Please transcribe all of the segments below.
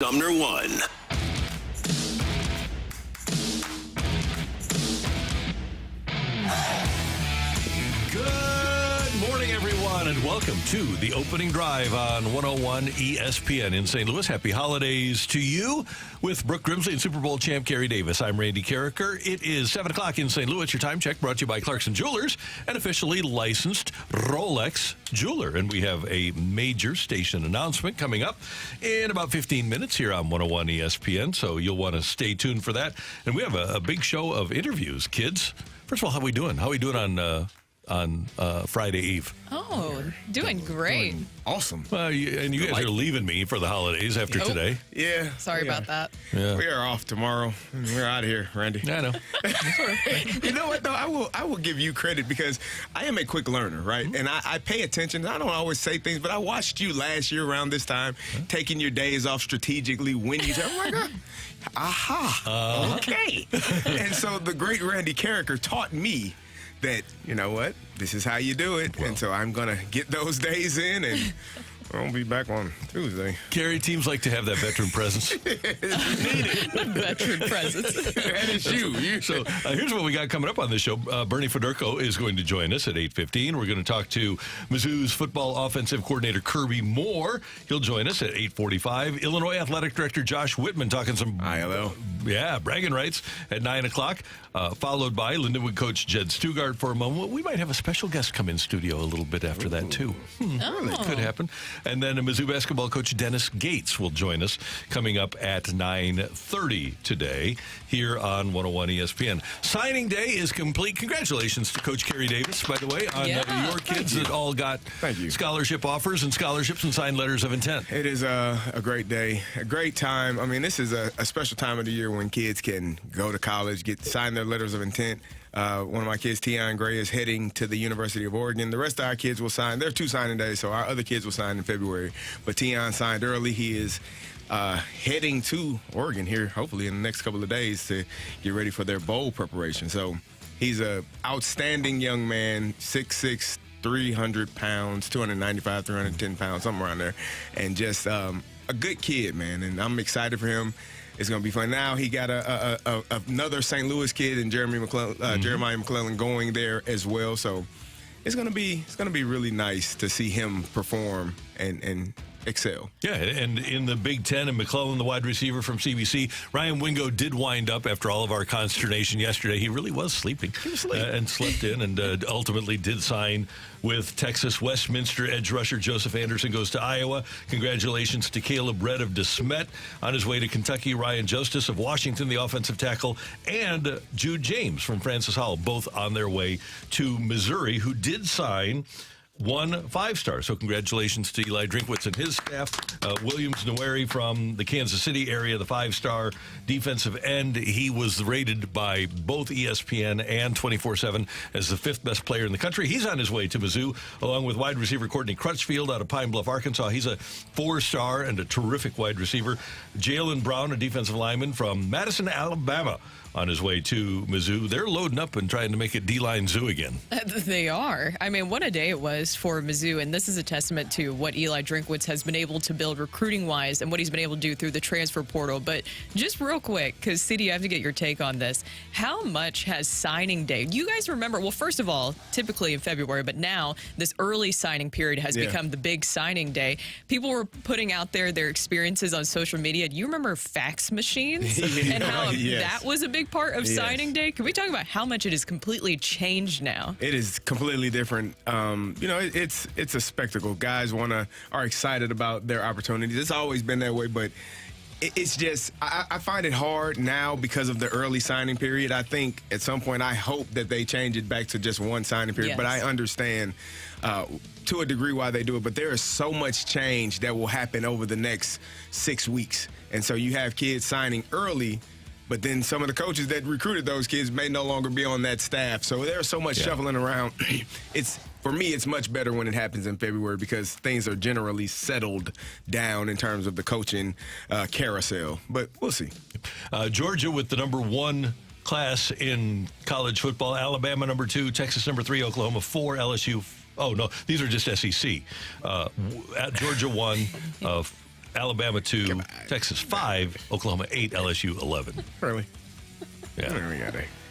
Sumner 1. Good morning, everyone, and welcome to the opening drive on 101 ESPN in St. Louis. Happy holidays to you with Brooke Grimsley and Super Bowl champ Carey Davis. I'm Randy Carricker. It is 7 o'clock in St. Louis. Your time check brought to you by Clarkson Jewelers, an officially licensed Rolex jeweler. And we have a major station announcement coming up in about 15 minutes here on 101 ESPN, so you'll want to stay tuned for that. And we have a big show of interviews, kids. First of all, how are we doing? How are we doing on Friday Eve? Oh, doing great. Awesome. Well, you guys are leaving me for the holidays after today. Yeah. Sorry about that. Yeah. We are off tomorrow. We're out of here, Randy. I know. You know what, though? I will give you credit because I am a quick learner, right? Mm-hmm. And I pay attention. I don't always say things, but I watched you last year around this time, taking your days off strategically when you I'm like, aha, okay. And so the great Randy Carricker taught me that, you know what, this is how you do it. Well, and so I'm going to get those days in, and I'll be back on Tuesday. Carey, teams like to have that veteran presence. Veteran presence. That is you. So here's what we got coming up on this show. Bernie Federko is going to join us at 8:15. We're going to talk to Mizzou's football offensive coordinator Kirby Moore. He'll join us at 8:45. Illinois Athletic Director Josh Whitman talking some bragging rights at 9 o'clock. Followed by Lindenwood coach Jed Stugart for a moment. We might have a special guest come in studio a little bit after that, too. Really could happen. And then Mizzou basketball coach Dennis Gates will join us coming up at 9:30 today here on 101 ESPN. Signing day is complete. Congratulations to Coach Carey Davis, by the way, on your kids that all got scholarship offers and scholarships and signed letters of intent. It is a great day, a great time. I mean, this is a special time of the year when kids can go to college, sign their letters of intent. One of my kids, Tion Gray, is heading to the University of Oregon. The rest of our kids will sign. There are 2 signing days, so our other kids will sign in February. But Tion signed early. He is heading to Oregon here, hopefully in the next couple of days, to get ready for their bowl preparation. So he's an outstanding young man, 6'6", 300 pounds, 295, 310 pounds, something around there. And just a good kid, man. And I'm excited for him. It's going to be fun. Now he got another St. Louis kid and Jeremiah McClellan going there as well. So it's going to be really nice to see him perform and excel. Yeah, and in the Big Ten, and McClellan, the wide receiver from CBC, Ryan Wingo did wind up after all of our consternation yesterday. He really was sleeping. He was and slept in, and ultimately did sign with Texas. Westminster edge rusher Joseph Anderson goes to Iowa. Congratulations to Caleb Redd of DeSmet on his way to Kentucky. Ryan Justice of Washington, the offensive tackle, and Jude James from Francis Howell, both on their way to Missouri, who did sign 1 5-star. So congratulations to Eli Drinkwitz and his staff. Williams Noweri from the Kansas City area, the 5-star defensive end. He was rated by both ESPN and 24/7 as the 5th best player in the country. He's on his way to Mizzou, along with wide receiver Courtney Crutchfield out of Pine Bluff, Arkansas. He's a 4-star and a terrific wide receiver. Jalen Brown, a defensive lineman from Madison, Alabama, on his way to Mizzou. They're loading up and trying to make it D-line zoo again. They are. I mean, what a day it was for Mizzou, and this is a testament to what Eli Drinkwitz has been able to build recruiting-wise and what he's been able to do through the transfer portal. But just real quick, because, CD, I have to get your take on this. How much has signing day? Do you guys remember? Well, first of all, typically in February, but now this early signing period has become the big signing day. People were putting out there their experiences on social media. Do you remember fax machines and how that was a big part of signing day? Can we talk about how much it has completely changed now? It is completely different. It's a spectacle. Guys are excited about their opportunities. It's always been that way, but it's just I find it hard now because of the early signing period. I think at some point I hope that they change it back to just 1 signing period. But I understand to a degree why they do it. But there is so much change that will happen over the next 6 weeks, and so you have kids signing early. But then some of the coaches that recruited those kids may no longer be on that staff. So there's so much shuffling around. For me, it's much better when it happens in February because things are generally settled down in terms of the coaching carousel. But we'll see. Georgia with the number 1 class in college football. Alabama number 2, Texas number 3, Oklahoma 4, LSU. Oh, no, these are just SEC. At Georgia 1, Alabama 2, Texas 5, Oklahoma 8, LSU 11. Really? Yeah.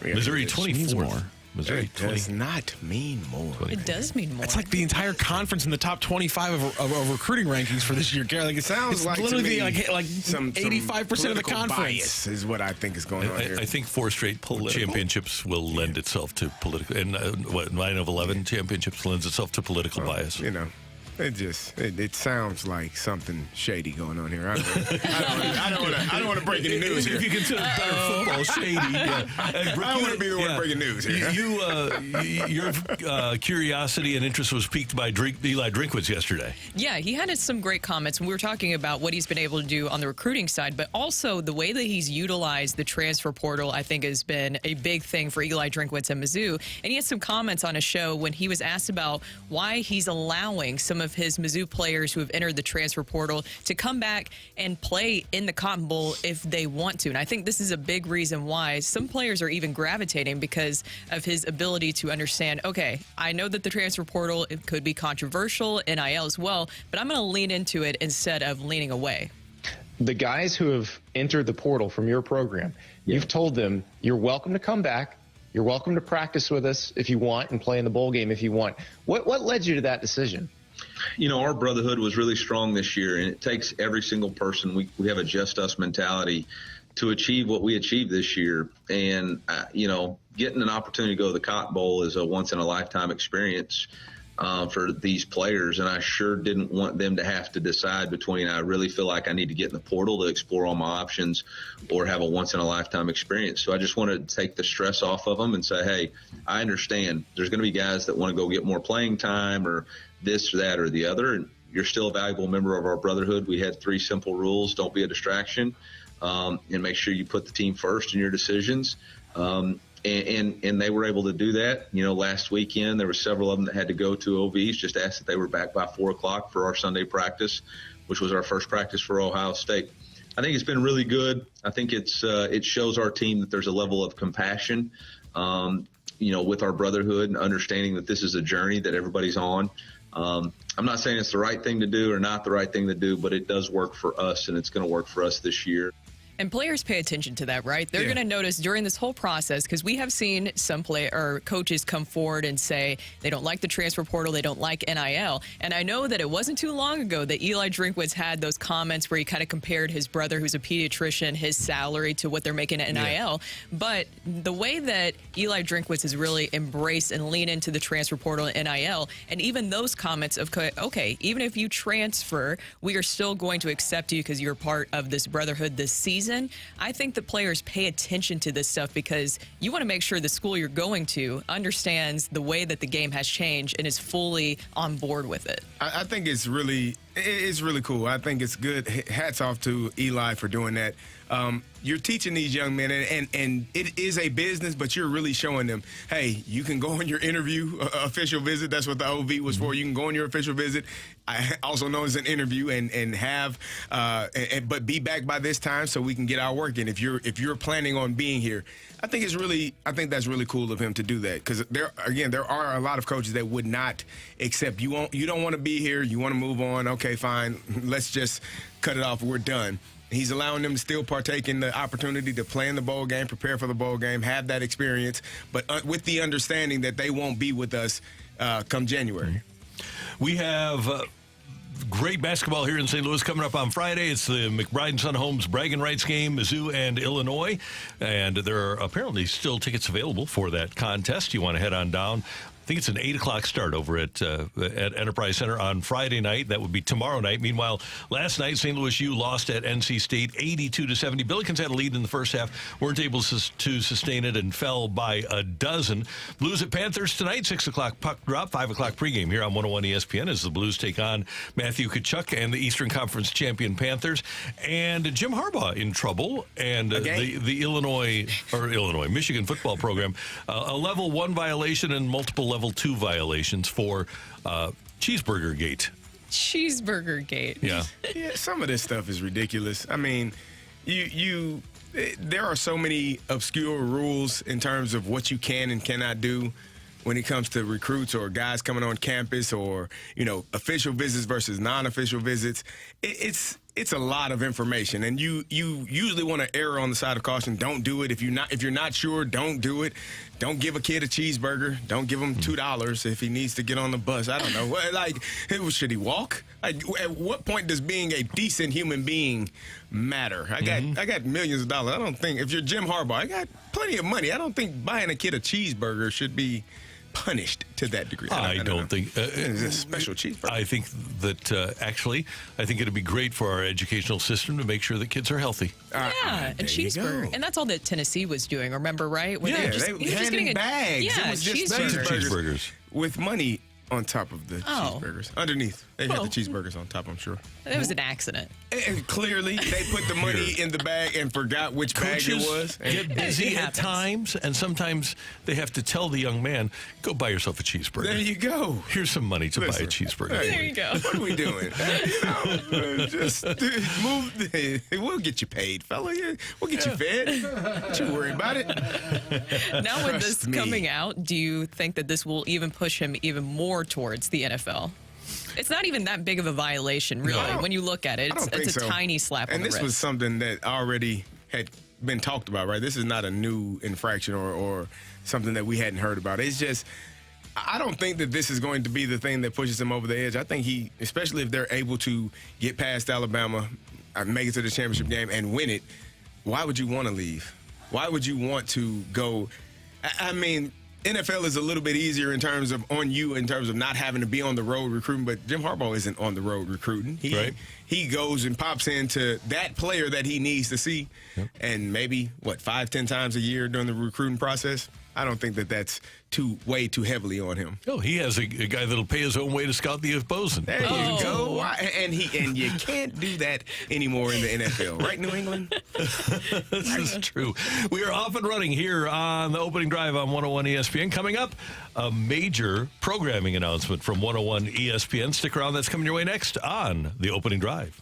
We got Missouri this. 24. Missouri It 20. does not mean more. It does mean more. It's like the entire conference in the top 25 of recruiting rankings for this year. Like it Sounds it's like to literally me, like some 85% of the political conference. bias is what I think is going on here. I think 4 straight championships will lend itself to political, and 9 of 11 championships lends itself to political bias. You know, it sounds like something shady going on here. I don't want to break any news here. If you consider better football shady, yeah. And Brooke, I don't want to be the one breaking news here. Your curiosity and interest was piqued by Eli Drinkwitz yesterday. Yeah, he had some great comments. We were talking about what he's been able to do on the recruiting side, but also the way that he's utilized the transfer portal, I think, has been a big thing for Eli Drinkwitz and Mizzou. And he had some comments on a show when he was asked about why he's allowing some of his Mizzou players who have entered the transfer portal to come back and play in the Cotton Bowl if they want to. And I think this is a big reason why some players are even gravitating because of his ability to understand, okay, I know that the transfer portal, it could be controversial, NIL as well, but I'm going to lean into it instead of leaning away. The guys who have entered the portal from your program, you've told them you're welcome to come back. You're welcome to practice with us if you want and play in the bowl game if you want. What led you to that decision? You know, our brotherhood was really strong this year, and it takes every single person. We have a just us mentality to achieve what we achieved this year. And, getting an opportunity to go to the Cotton Bowl is a once-in-a-lifetime experience for these players. And I sure didn't want them to have to decide between I really feel like I need to get in the portal to explore all my options or have a once-in-a-lifetime experience. So I just wanted to take the stress off of them and say, hey, I understand there's going to be guys that want to go get more playing time or this or that or the other, and you're still a valuable member of our brotherhood. We had 3 simple rules. Don't be a distraction, and make sure you put the team first in your decisions. And they were able to do that. You know, last weekend there were several of them that had to go to OVs, just asked that they were back by 4 o'clock for our Sunday practice, which was our first practice for Ohio State. I think it's been really good. I think it shows our team that there's a level of compassion, with our brotherhood and understanding that this is a journey that everybody's on. I'm not saying it's the right thing to do or not the right thing to do, but it does work for us, and it's going to work for us this year. And players pay attention to that, right? They're going to notice during this whole process, because we have seen some coaches come forward and say they don't like the transfer portal, they don't like NIL. And I know that it wasn't too long ago that Eli Drinkwitz had those comments where he kind of compared his brother, who's a pediatrician, his salary to what they're making at NIL. Yeah. But the way that Eli Drinkwitz has really embraced and leaned into the transfer portal and NIL, and even those comments of, okay, even if you transfer, we are still going to accept you because you're part of this brotherhood this season. I think the players pay attention to this stuff because you want to make sure the school you're going to understands the way that the game has changed and is fully on board with it. I think it's really cool. I think it's good. Hats off to Eli for doing that. You're teaching these young men, and it is a business, but you're really showing them, hey, you can go on your interview, official visit. That's what the OV was for. You can go on your official visit, also known as an interview, and have, but be back by this time so we can get our work in. If you're planning on being here, I think that's really cool of him to do that, because there are a lot of coaches that would not accept you don't want to be here. You want to move on. Okay, fine. Let's just cut it off. We're done. He's allowing them to still partake in the opportunity to play in the bowl game, prepare for the bowl game, have that experience, but with the understanding that they won't be with us come January. We have great basketball here in St. Louis coming up on Friday. It's the McBride and Son Homes Braggin Rights game, Mizzou and Illinois. And there are apparently still tickets available for that contest. You want to head on down. I think it's an 8 o'clock start over at Enterprise Center on Friday night. That would be tomorrow night. Meanwhile, last night, St. Louis U lost at NC State 82-70. Billikens had a lead in the first half, weren't able to sustain it, and fell by a dozen. Blues at Panthers tonight, 6 o'clock puck drop, 5 o'clock pregame here on 101 ESPN as the Blues take on Matthew Tkachuk and the Eastern Conference champion Panthers. And Jim Harbaugh in trouble, and the Michigan football program, a level 1 violation and multiple level 2 violations for Cheeseburger Gate. Cheeseburger Gate. Yeah. Yeah, some of this stuff is ridiculous. I mean, there are so many obscure rules in terms of what you can and cannot do when it comes to recruits or guys coming on campus, or official visits versus non-official visits. It's it's a lot of information, and you usually want to err on the side of caution. Don't do it if you're not sure. Don't do it. Don't give a kid a cheeseburger. Don't give him $2 if he needs to get on the bus. I don't know. Like, should he walk? Like, at what point does being a decent human being matter? I got millions of dollars. I don't think if you're Jim Harbaugh, I got plenty of money. I don't think buying a kid a cheeseburger should be punished to that degree. I don't think it's a special cheeseburger. I think that actually, I think it'd be great for our educational system to make sure that kids are healthy. Yeah, a cheeseburger. And that's all that Tennessee was doing, remember, right? Where Yeah, they were they just handing getting bags. Yeah, It was just Cheeseburgers. with money on top of the cheeseburgers. Underneath, they had the cheeseburgers on top, I'm sure. It was an accident. And clearly, they put the money in the bag and forgot which bag it was. Get busy at times, and sometimes they have to tell the young man, go buy yourself a cheeseburger. There you go. Here's some money to buy a cheeseburger. There you go. What are we doing? Just move. We'll get you paid, fella. We'll get you fed. Don't you worry about it. Now with Trust this me. coming out, do you think that this will even push him even more towards the NFL? It's not even that big of a violation, really, when you look at it. I don't think It's a so. tiny slap on And the this wrist. was something that already had been talked about, right? This is not a new infraction or something that we hadn't heard about. It's just, I don't think that this is going to be the thing that pushes him over the edge. I think he, especially if they're able to get past Alabama, make it to the championship game and win it, why would you want to leave? Why would you want to go? I mean, NFL is a little bit easier in terms of not having to be on the road recruiting, but Jim Harbaugh isn't on the road recruiting. He goes and pops into that player that he needs to see, and maybe 5-10 times a year during the recruiting process. I don't think that that's way too heavily on him. Oh, he has a guy that'll pay his own way to scout the opposing. There you go. And you can't do that anymore in the NFL, right, New England? This is true. We are off and running here on the opening drive on 101 ESPN. Coming up, a major programming announcement from 101 ESPN. Stick around. That's coming your way next on the opening drive.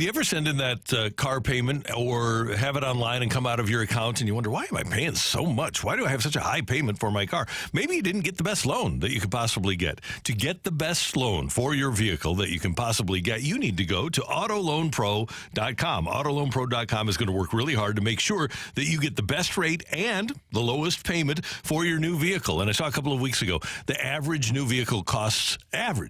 Do you ever send in that car payment or have it online and come out of your account and you wonder, why am I paying so much? Why do I have such a high payment for my car? Maybe you didn't get the best loan that you could possibly get. To get the best loan for your vehicle that you can possibly get, you need to go to autoloanpro.com. Autoloanpro.com is going to work really hard to make sure that you get the best rate and the lowest payment for your new vehicle. And I saw a couple of weeks ago, the average new vehicle costs more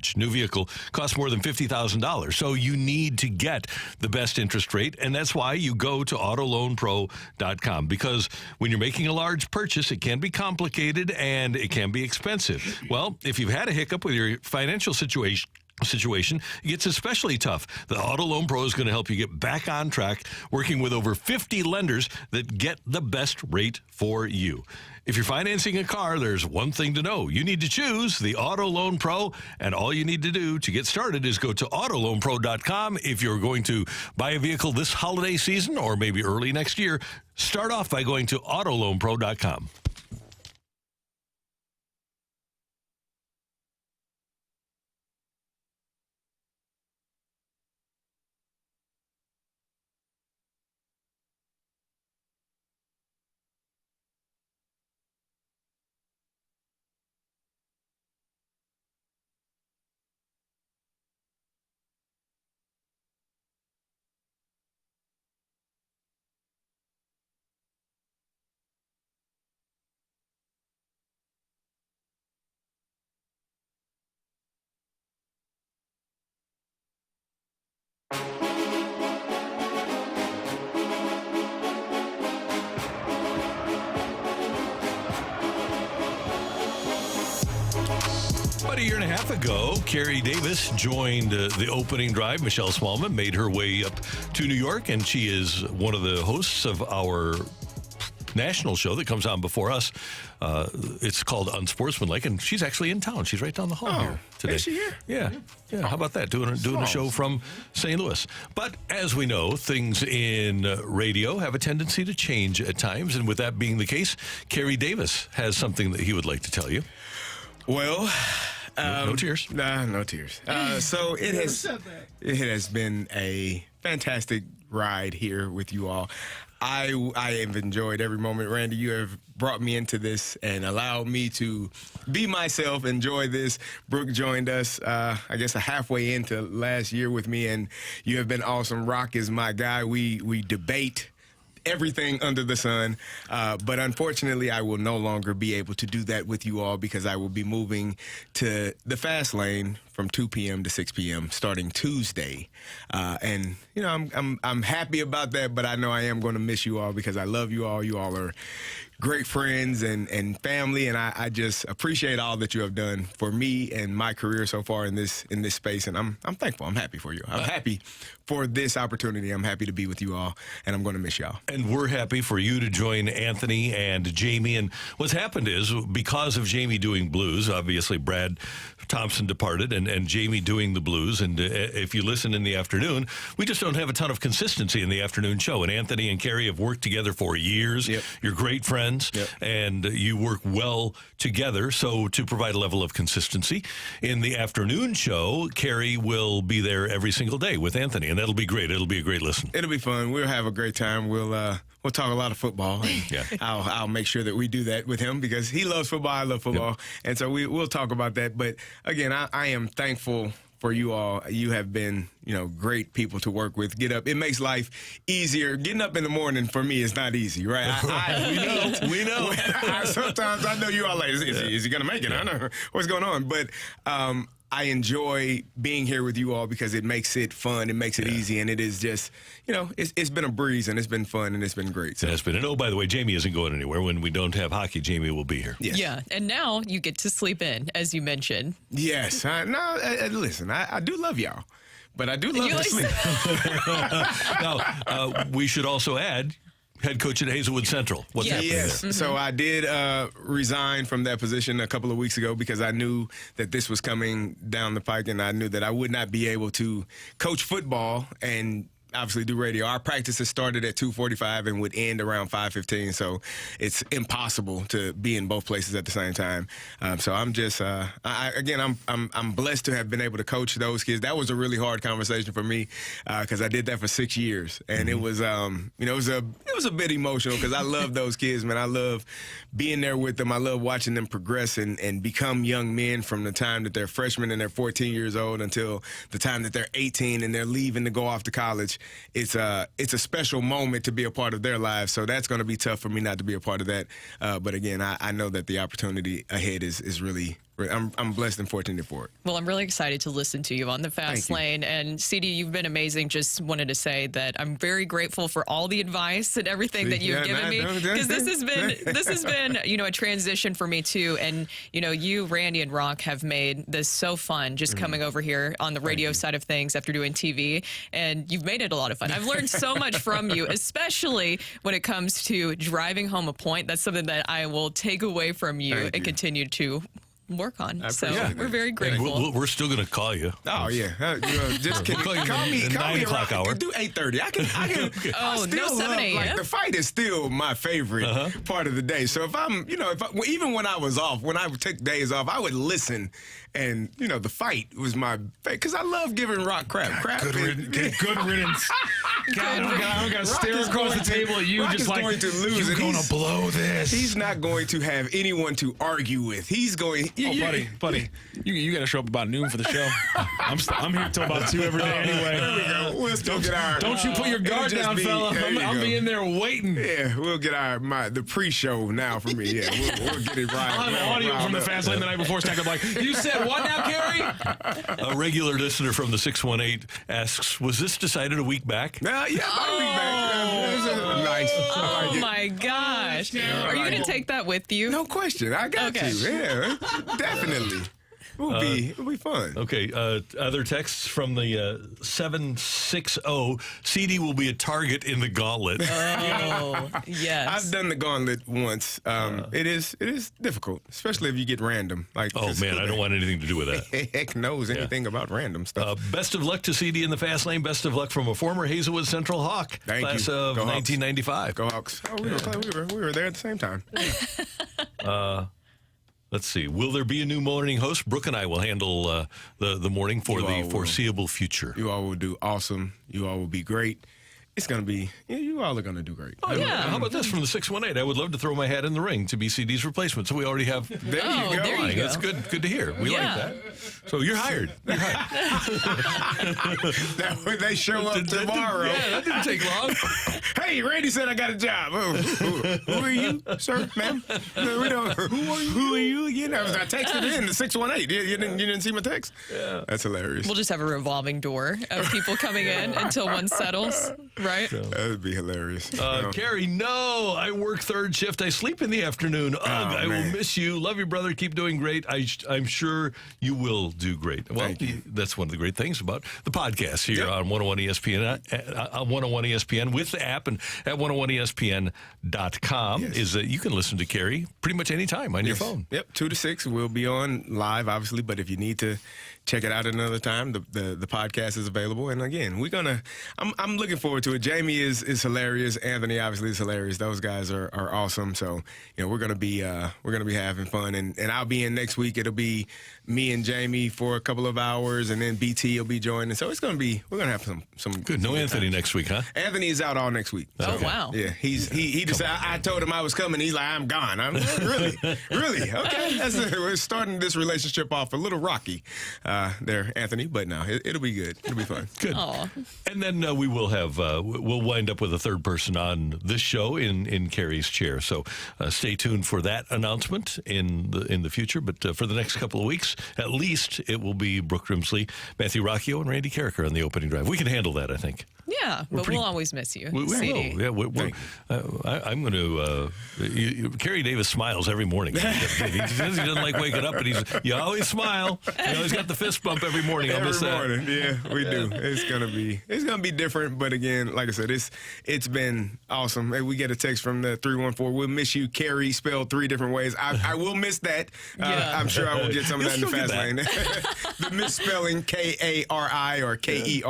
than $50,000. So you need to get the best interest rate, and that's why you go to autoloanpro.com, because when you're making a large purchase, it can be complicated and it can be expensive. Well, if you've had a hiccup with your financial situation, it gets especially tough. The Auto Loan Pro is going to help you get back on track, working with over 50 lenders that get the best rate for you. If you're financing a car, there's one thing to know. You need to choose the Auto Loan Pro, and all you need to do to get started is go to autoloanpro.com. If you're going to buy a vehicle this holiday season or maybe early next year, start off by going to autoloanpro.com. About a year and a half ago, Carey Davis joined the opening drive. Michelle Smallman made her way up to New York, and she is one of the hosts of our national show that comes on before us. It's called Unsportsmanlike, and she's actually in town. She's right down the hall here today. Is she here? Yeah. How about that? Doing a show from St. Louis. But as we know, things in radio have a tendency to change at times, and with that being the case, Carey Davis has something that he would like to tell you. Well, no tears. Nah, no tears. So it has been a fantastic ride here with you all. I have enjoyed every moment. Randy, you have brought me into this and allowed me to be myself, enjoy this. Brooke joined us, I guess, halfway into last year with me, and you have been awesome. Rocc is my guy. We debate everything under the sun, but unfortunately I will no longer be able to do that with you all because I will be moving to the fast lane from 2 p.m. to 6 p.m. starting Tuesday, and you know I'm happy about that, but I know I am going to miss you all because I love you all. You all are great friends and family, and I just appreciate all that you have done for me and my career so far in this space, and I'm thankful. I'm happy for you. I'm happy for this opportunity. I'm happy to be with you all, and I'm going to miss y'all. And we're happy for you to join Anthony and Jamie. And what's happened is, because of Jamie doing blues, obviously Brad Thompson departed, and Jamie doing the blues. And if you listen in the afternoon, we just don't have a ton of consistency in the afternoon show. And Anthony and Carey have worked together for years. Yep. You're great friends, yep, and you work well together. So to provide a level of consistency in the afternoon show, Carey will be there every single day with Anthony, and that'll be great. It'll be a great listen. It'll be fun. We'll have a great time. We'll talk a lot of football. And yeah. I'll make sure that we do that with him because he loves football. I love football. Yep. And so we'll talk about that. But again, I am thankful for you all. You have been, great people to work with. It makes life easier. Getting up in the morning for me is not easy, right? We know. Sometimes I know you all like, is he going to make it? I don't know what's going on. But I enjoy being here with you all because it makes it fun, it makes it easy, and it is just, it's been a breeze, and it's been fun, and it's been great. So. It has been. And by the way, Jamie isn't going anywhere. When we don't have hockey, Jamie will be here. Yes. Yeah, and now you get to sleep in, as you mentioned. Yes. Listen, I do love y'all, but I do love to sleep. Now, we should also add, head coach at Hazelwood Central. What's happening there? Mm-hmm. So I did resign from that position a couple of weeks ago because I knew that this was coming down the pike, and I knew that I would not be able to coach football and obviously do radio. Our practices started at 2:45 and would end around 5:15, so it's impossible to be in both places at the same time. So I'm just, I'm blessed to have been able to coach those kids. That was a really hard conversation for me because I did that for 6 years, and it was, it was a bit emotional because I love those kids, man. I love being there with them. I love watching them progress and become young men from the time that they're freshmen and they're 14 years old until the time that they're 18 and they're leaving to go off to college. It's a special moment to be a part of their lives, so that's going to be tough for me not to be a part of that. But again, I know that the opportunity ahead is really. I'm blessed and fortunate for it. Well, I'm really excited to listen to you on the Fast Lane. And CD, you've been amazing. Just wanted to say that I'm very grateful for all the advice and everything that you've given me, because this has been a transition for me too. And you, Randy, and Rocc have made this so fun. Just coming over here on the radio side of things after doing TV, and you've made it a lot of fun. I've learned so much from you, especially when it comes to driving home a point. That's something that I will take away from you and continue to work on. So we're very grateful. We're still going to call you. Oh yeah, just call me 9 o'clock hour. Do 8:30. I can. Okay. Oh, no 7 a.m. Like, the fight is still my favorite part of the day. So if I'm, even when I was off, when I would take days off, I would listen. And the fight was my because I love giving Rocc crap. Good riddance. God, I'm gonna stare across the table at you, Rocc just like going to lose. You're gonna blow this. He's not going to have anyone to argue with. He's going. Buddy, you got to show up about noon for the show. I'm here till about 2 every day anyway. There we go. We'll still get our. Don't you put your guard down, fella. I'm being there waiting. Yeah, we'll get the pre-show now for me. Yeah, we'll get it right. I'll have audio from the Fast Lane the night before. Stacked up like, you said what now, Carey? A regular listener from the 618 asks, was this decided a week back? Yeah, about a week back. Nice. Oh my gosh. Are you going to take that with you? No question. I got Okay. you. Yeah, definitely. It'll be fun. Okay, other texts from the 760. CD will be a target in the gauntlet. Oh, yes. I've done the gauntlet once. It is difficult, especially if you get random. Like, Oh, man, I don't want anything to do with that. Heck knows anything about random stuff. Best of luck to CD in the Fast Lane. Best of luck from a former Hazelwood Central Hawk. Thank class you. of Go Hawks. 1995. Go Hawks. Oh, we were there at the same time. Let's see. Will there be a new morning host? Brooke and I will handle the morning for the foreseeable future. You all will do awesome. You all will be great. It's going to be, you all are going to do great. Oh, yeah. How about this from the 618? I would love to throw my hat in the ring to be CD's replament. So we already have. There you go. there you go. It's good to hear. We like that. So you're hired. They show up tomorrow. Yeah, that didn't take long. Hey, Randy said I got a job. Who are you, sir, ma'am? No, we don't. Who are you again? I texted in the 618. You didn't see my text? Yeah. That's hilarious. We'll just have a revolving door of people coming in until one settles, right? That would be hilarious. Carey, no, I work third shift. I sleep in the afternoon. I will miss you. Love you, brother. Keep doing great. I'm sure you will do great. Well, that's one of the great things about the podcast here on 101 ESPN, on 101 ESPN with the app and at 101ESPN.com is that you can listen to Carey pretty much any time on your phone. Yep, 2 to 6. We'll be on live, obviously, but if you need to check it out at another time, the podcast is available. And again, I'm looking forward to it. Jamie is hilarious. Anthony obviously is hilarious. Those guys are awesome. So we're gonna be having fun. And I'll be in next week. It'll be me and Jamie for a couple of hours, and then BT will be joining. So we're gonna have some good. No Anthony times. Next week, huh? Anthony is out all next week. Oh, wow. Yeah, he decided. I told him I was coming. He's like, I'm gone. I'm really. Okay, we're starting this relationship off a little rocky. There, Anthony, but no, it'll be good. It'll be fun. Good. Aww. And then we will have we'll wind up with a third person on this show in Carey's chair. So stay tuned for that announcement in the future. But for the next couple of weeks, at least, it will be Brooke Grimsley, Matthew Rocchio, and Randy Carricker on the opening drive. We can handle that, I think. Yeah, but we'll always miss you, We CD. will. Yeah, I'm going to. Carey Davis smiles every morning. He says he doesn't like waking up, but you always smile. He's got the fist bump every morning. I'll miss that. Every morning, yeah, we do. It's gonna be different, but again, like I said, it's been awesome. Hey, we get a text from the 314. We'll miss you, Carey, spelled 3 different ways. I will miss that. I'm sure I will get some of that in the fast lane. The misspelling Kari or Kerry.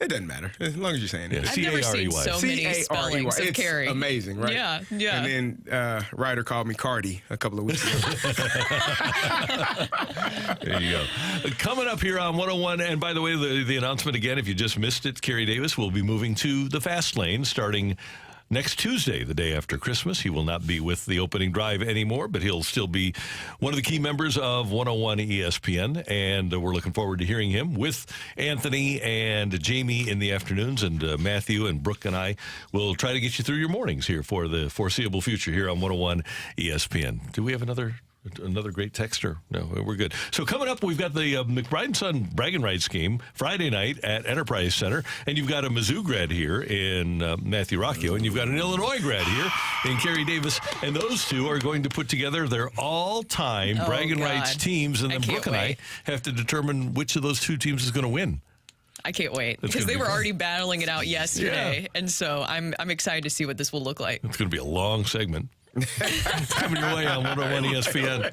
It doesn't matter. as long as you're saying it. I've never seen C-A-R-E-Y. so many C-A-R-E-Y. spellings of It's Carey. amazing, right? Yeah, yeah. And then Ryder called me Cardi a couple of weeks ago. There you go. Coming up here on 101, and by the way, the announcement again, if you just missed it, Carey Davis will be moving to the fast lane starting next Tuesday, the day after Christmas. He will not be with the opening drive anymore, but he'll still be one of the key members of 101 ESPN, and we're looking forward to hearing him with Anthony and Jamie in the afternoons, and Matthew and Brooke and I will try to get you through your mornings here for the foreseeable future here on 101 ESPN. Do we have another great texter? No, we're good. So coming up, we've got the McBride & Son Braggin Rights game Friday night at Enterprise Center, and you've got a Mizzou grad here in Matthew Rocchio, and you've got an Illinois grad here in Carey Davis, and those two are going to put together their all-time Braggin Rights teams, and then Brooke and I have to determine which of those two teams is going to win. I can't wait because they were already battling it out yesterday, and so I'm excited to see what this will look like. It's going to be a long segment. It's coming your way on 101 ESPN.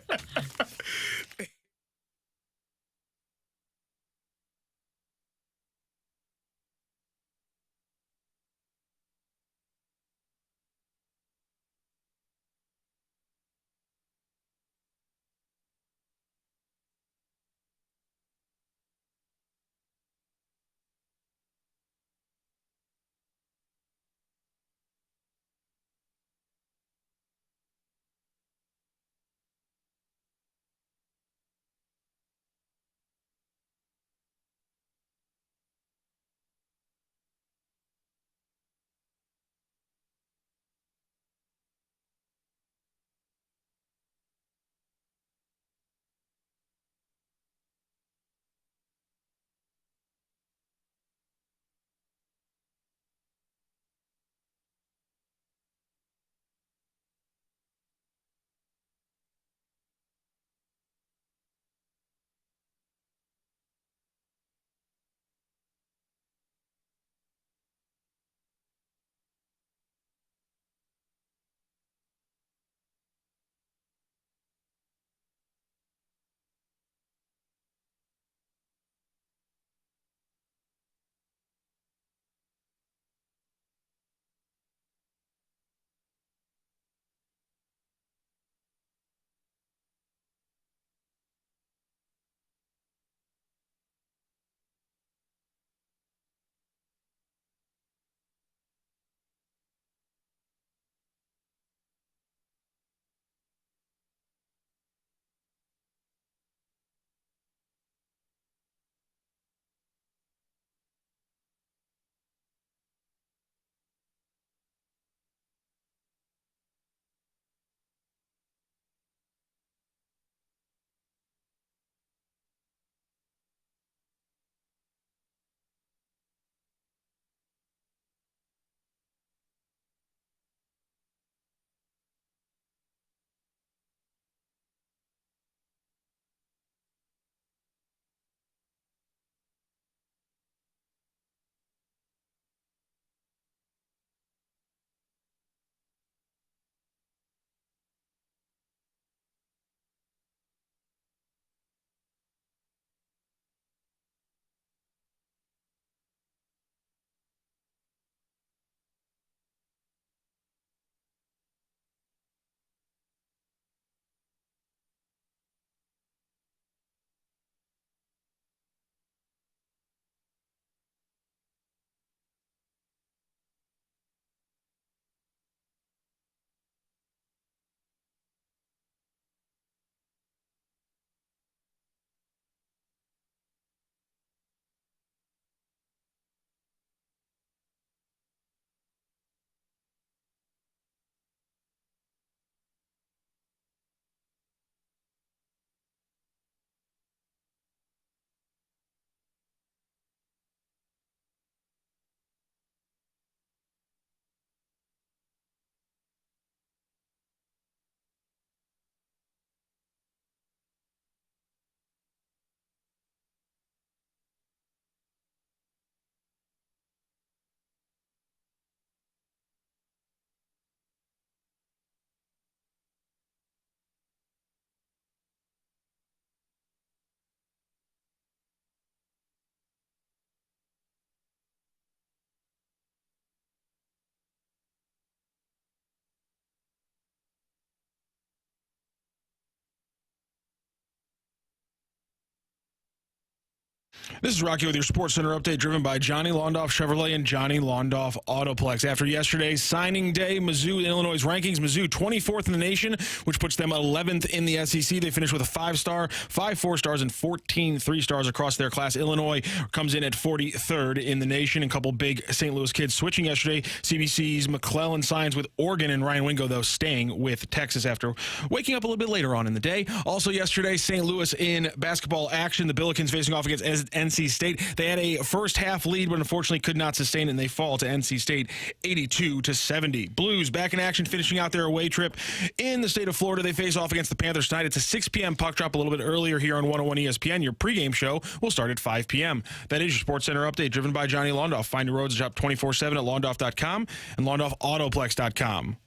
This is Rocky with your Sports Center update, driven by Johnny Londoff Chevrolet and Johnny Londoff Autoplex. After yesterday's signing day, Mizzou in Illinois' rankings, Mizzou 24th in the nation, which puts them 11th in the SEC. They finished with a 5-star, 5 4-stars, and 14 3-stars across their class. Illinois comes in at 43rd in the nation. A couple big St. Louis kids switching yesterday. CBC's McClellan signs with Oregon, and Ryan Wingo, though, staying with Texas after waking up a little bit later on in the day. Also yesterday, St. Louis in basketball action. The Billikens facing off against NC State. They had a first-half lead, but unfortunately could not sustain it, and they fall to NC State 82-70. Blues back in action, finishing out their away trip in the state of Florida. They face off against the Panthers tonight. It's a 6 p.m. puck drop, a little bit earlier here on 101 ESPN. Your pregame show will start at 5 p.m. That is your Sports Center update, driven by Johnny Londoff. Find your roads shop 24/7 at londoff.com and londoffautoplex.com.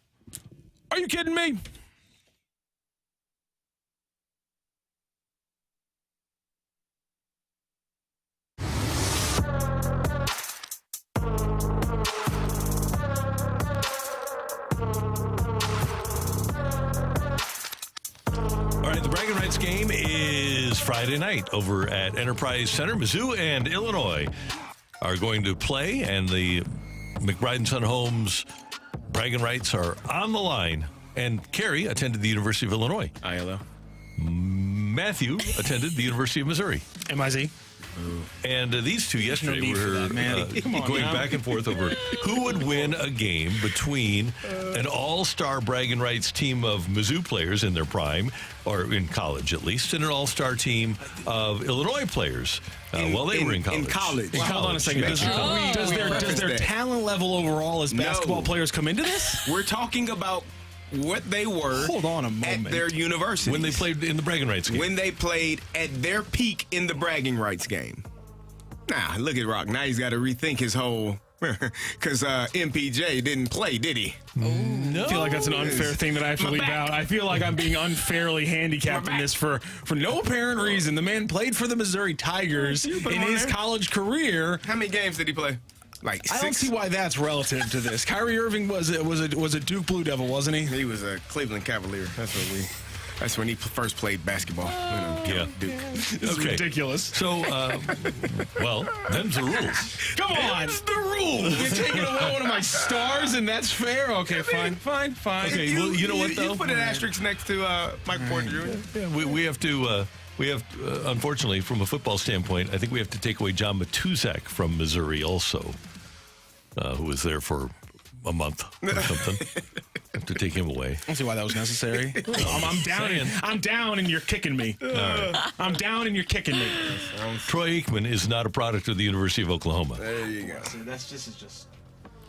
Are you kidding me? All right, the Braggin Rights game is Friday night over at Enterprise Center. Mizzou and Illinois are going to play, and the McBride & Son Homes Braggin Rights are on the line. And Carey attended the University of Illinois. ILO. Matthew attended the University of Missouri. MIZ. And these two yesterday need for were that, man. Come on going now. back and forth over who would win a game between an all-star Braggin Rights team of Mizzou players in their prime, or in college at least, and an all-star team of Illinois players while they were in college. In college. In Hold on a second. college. Does their talent level overall as basketball players come into this? We're talking about what they were Hold on a moment. at their university. When they played in the Braggin Rights game. When they played at their peak in the Bragging Rights game. Nah, look at Rocc. Now he's got to rethink his whole... Because MPJ didn't play, did he? No. I feel like that's an unfair thing that I have to leave out. I feel like I'm being unfairly handicapped in this for no apparent reason. The man played for the Missouri Tigers in his college career. How many games did he play? Like 6? I don't see why that's relative to this. Kyrie Irving was a Duke Blue Devil, wasn't he? He was a Cleveland Cavalier. That's when he first played basketball. Yeah. Duke. This is ridiculous. So, well, them's the rules. Come on. That's the rules. You're taking away one of my stars, and that's fair? Okay, fine. Okay, well, you know what, though? You put an asterisk next to Mike Porter Jr. Yeah, we have to... unfortunately, from a football standpoint, I think we have to take away John Matuzak from Missouri also, who was there for a month or something. Have to take him away. I don't see why that was necessary. I'm down, and you're kicking me. I'm down, and you're kicking me. Troy Aikman is not a product of the University of Oklahoma. There you go. This is just.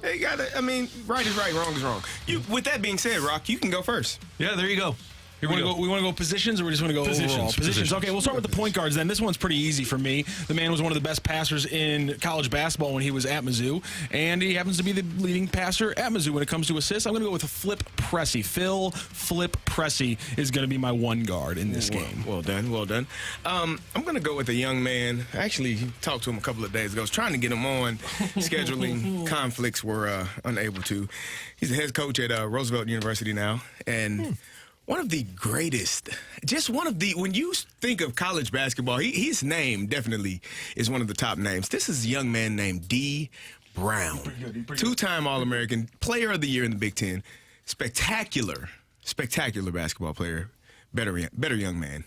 Hey, you got it. I mean, right is right, wrong is wrong. With that being said, Rocc, you can go first. Yeah, there you go. Here we go. We want to go positions, or we just want to go overall? Positions. Okay, we'll start with the point guards then. This one's pretty easy for me. The man was one of the best passers in college basketball when he was at Mizzou, and he happens to be the leading passer at Mizzou when it comes to assists. I'm going to go with Flip Pressey. Phil Flip Pressey is going to be my one guard in this game. Well done. I'm going to go with a young man. I actually talked to him a couple of days ago. I was trying to get him on. Scheduling conflicts were unable to. He's the head coach at Roosevelt University now, and one of the greatest, when you think of college basketball, his name definitely is one of the top names. This is a young man named D. Brown, two-time All-American, player of the year in the Big Ten. Spectacular basketball player. Better young man.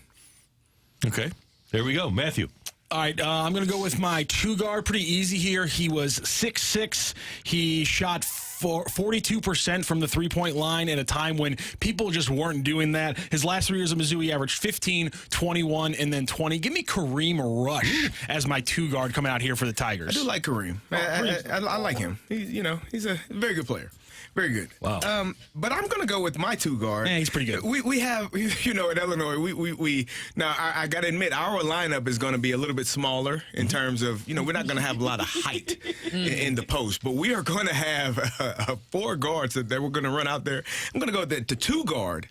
Okay, there we go. Matthew. All right, I'm going to go with my two guard. Pretty easy here. He was 6'6". He shot 42% from the three-point line at a time when people just weren't doing that. His last 3 years of Mizzou, he averaged 15, 21, and then 20. Give me Kareem Rush as my two guard coming out here for the Tigers. I do like Kareem. I like him. He's a very good player. Very good. Wow. But I'm going to go with my two guard. Yeah, he's pretty good. We have, at Illinois, we now I got to admit, our lineup is going to be a little bit smaller in terms of, we're not going to have a lot of height in the post, but we are going to have 4 guards that we're going to run out there. I'm going to go with the two guard,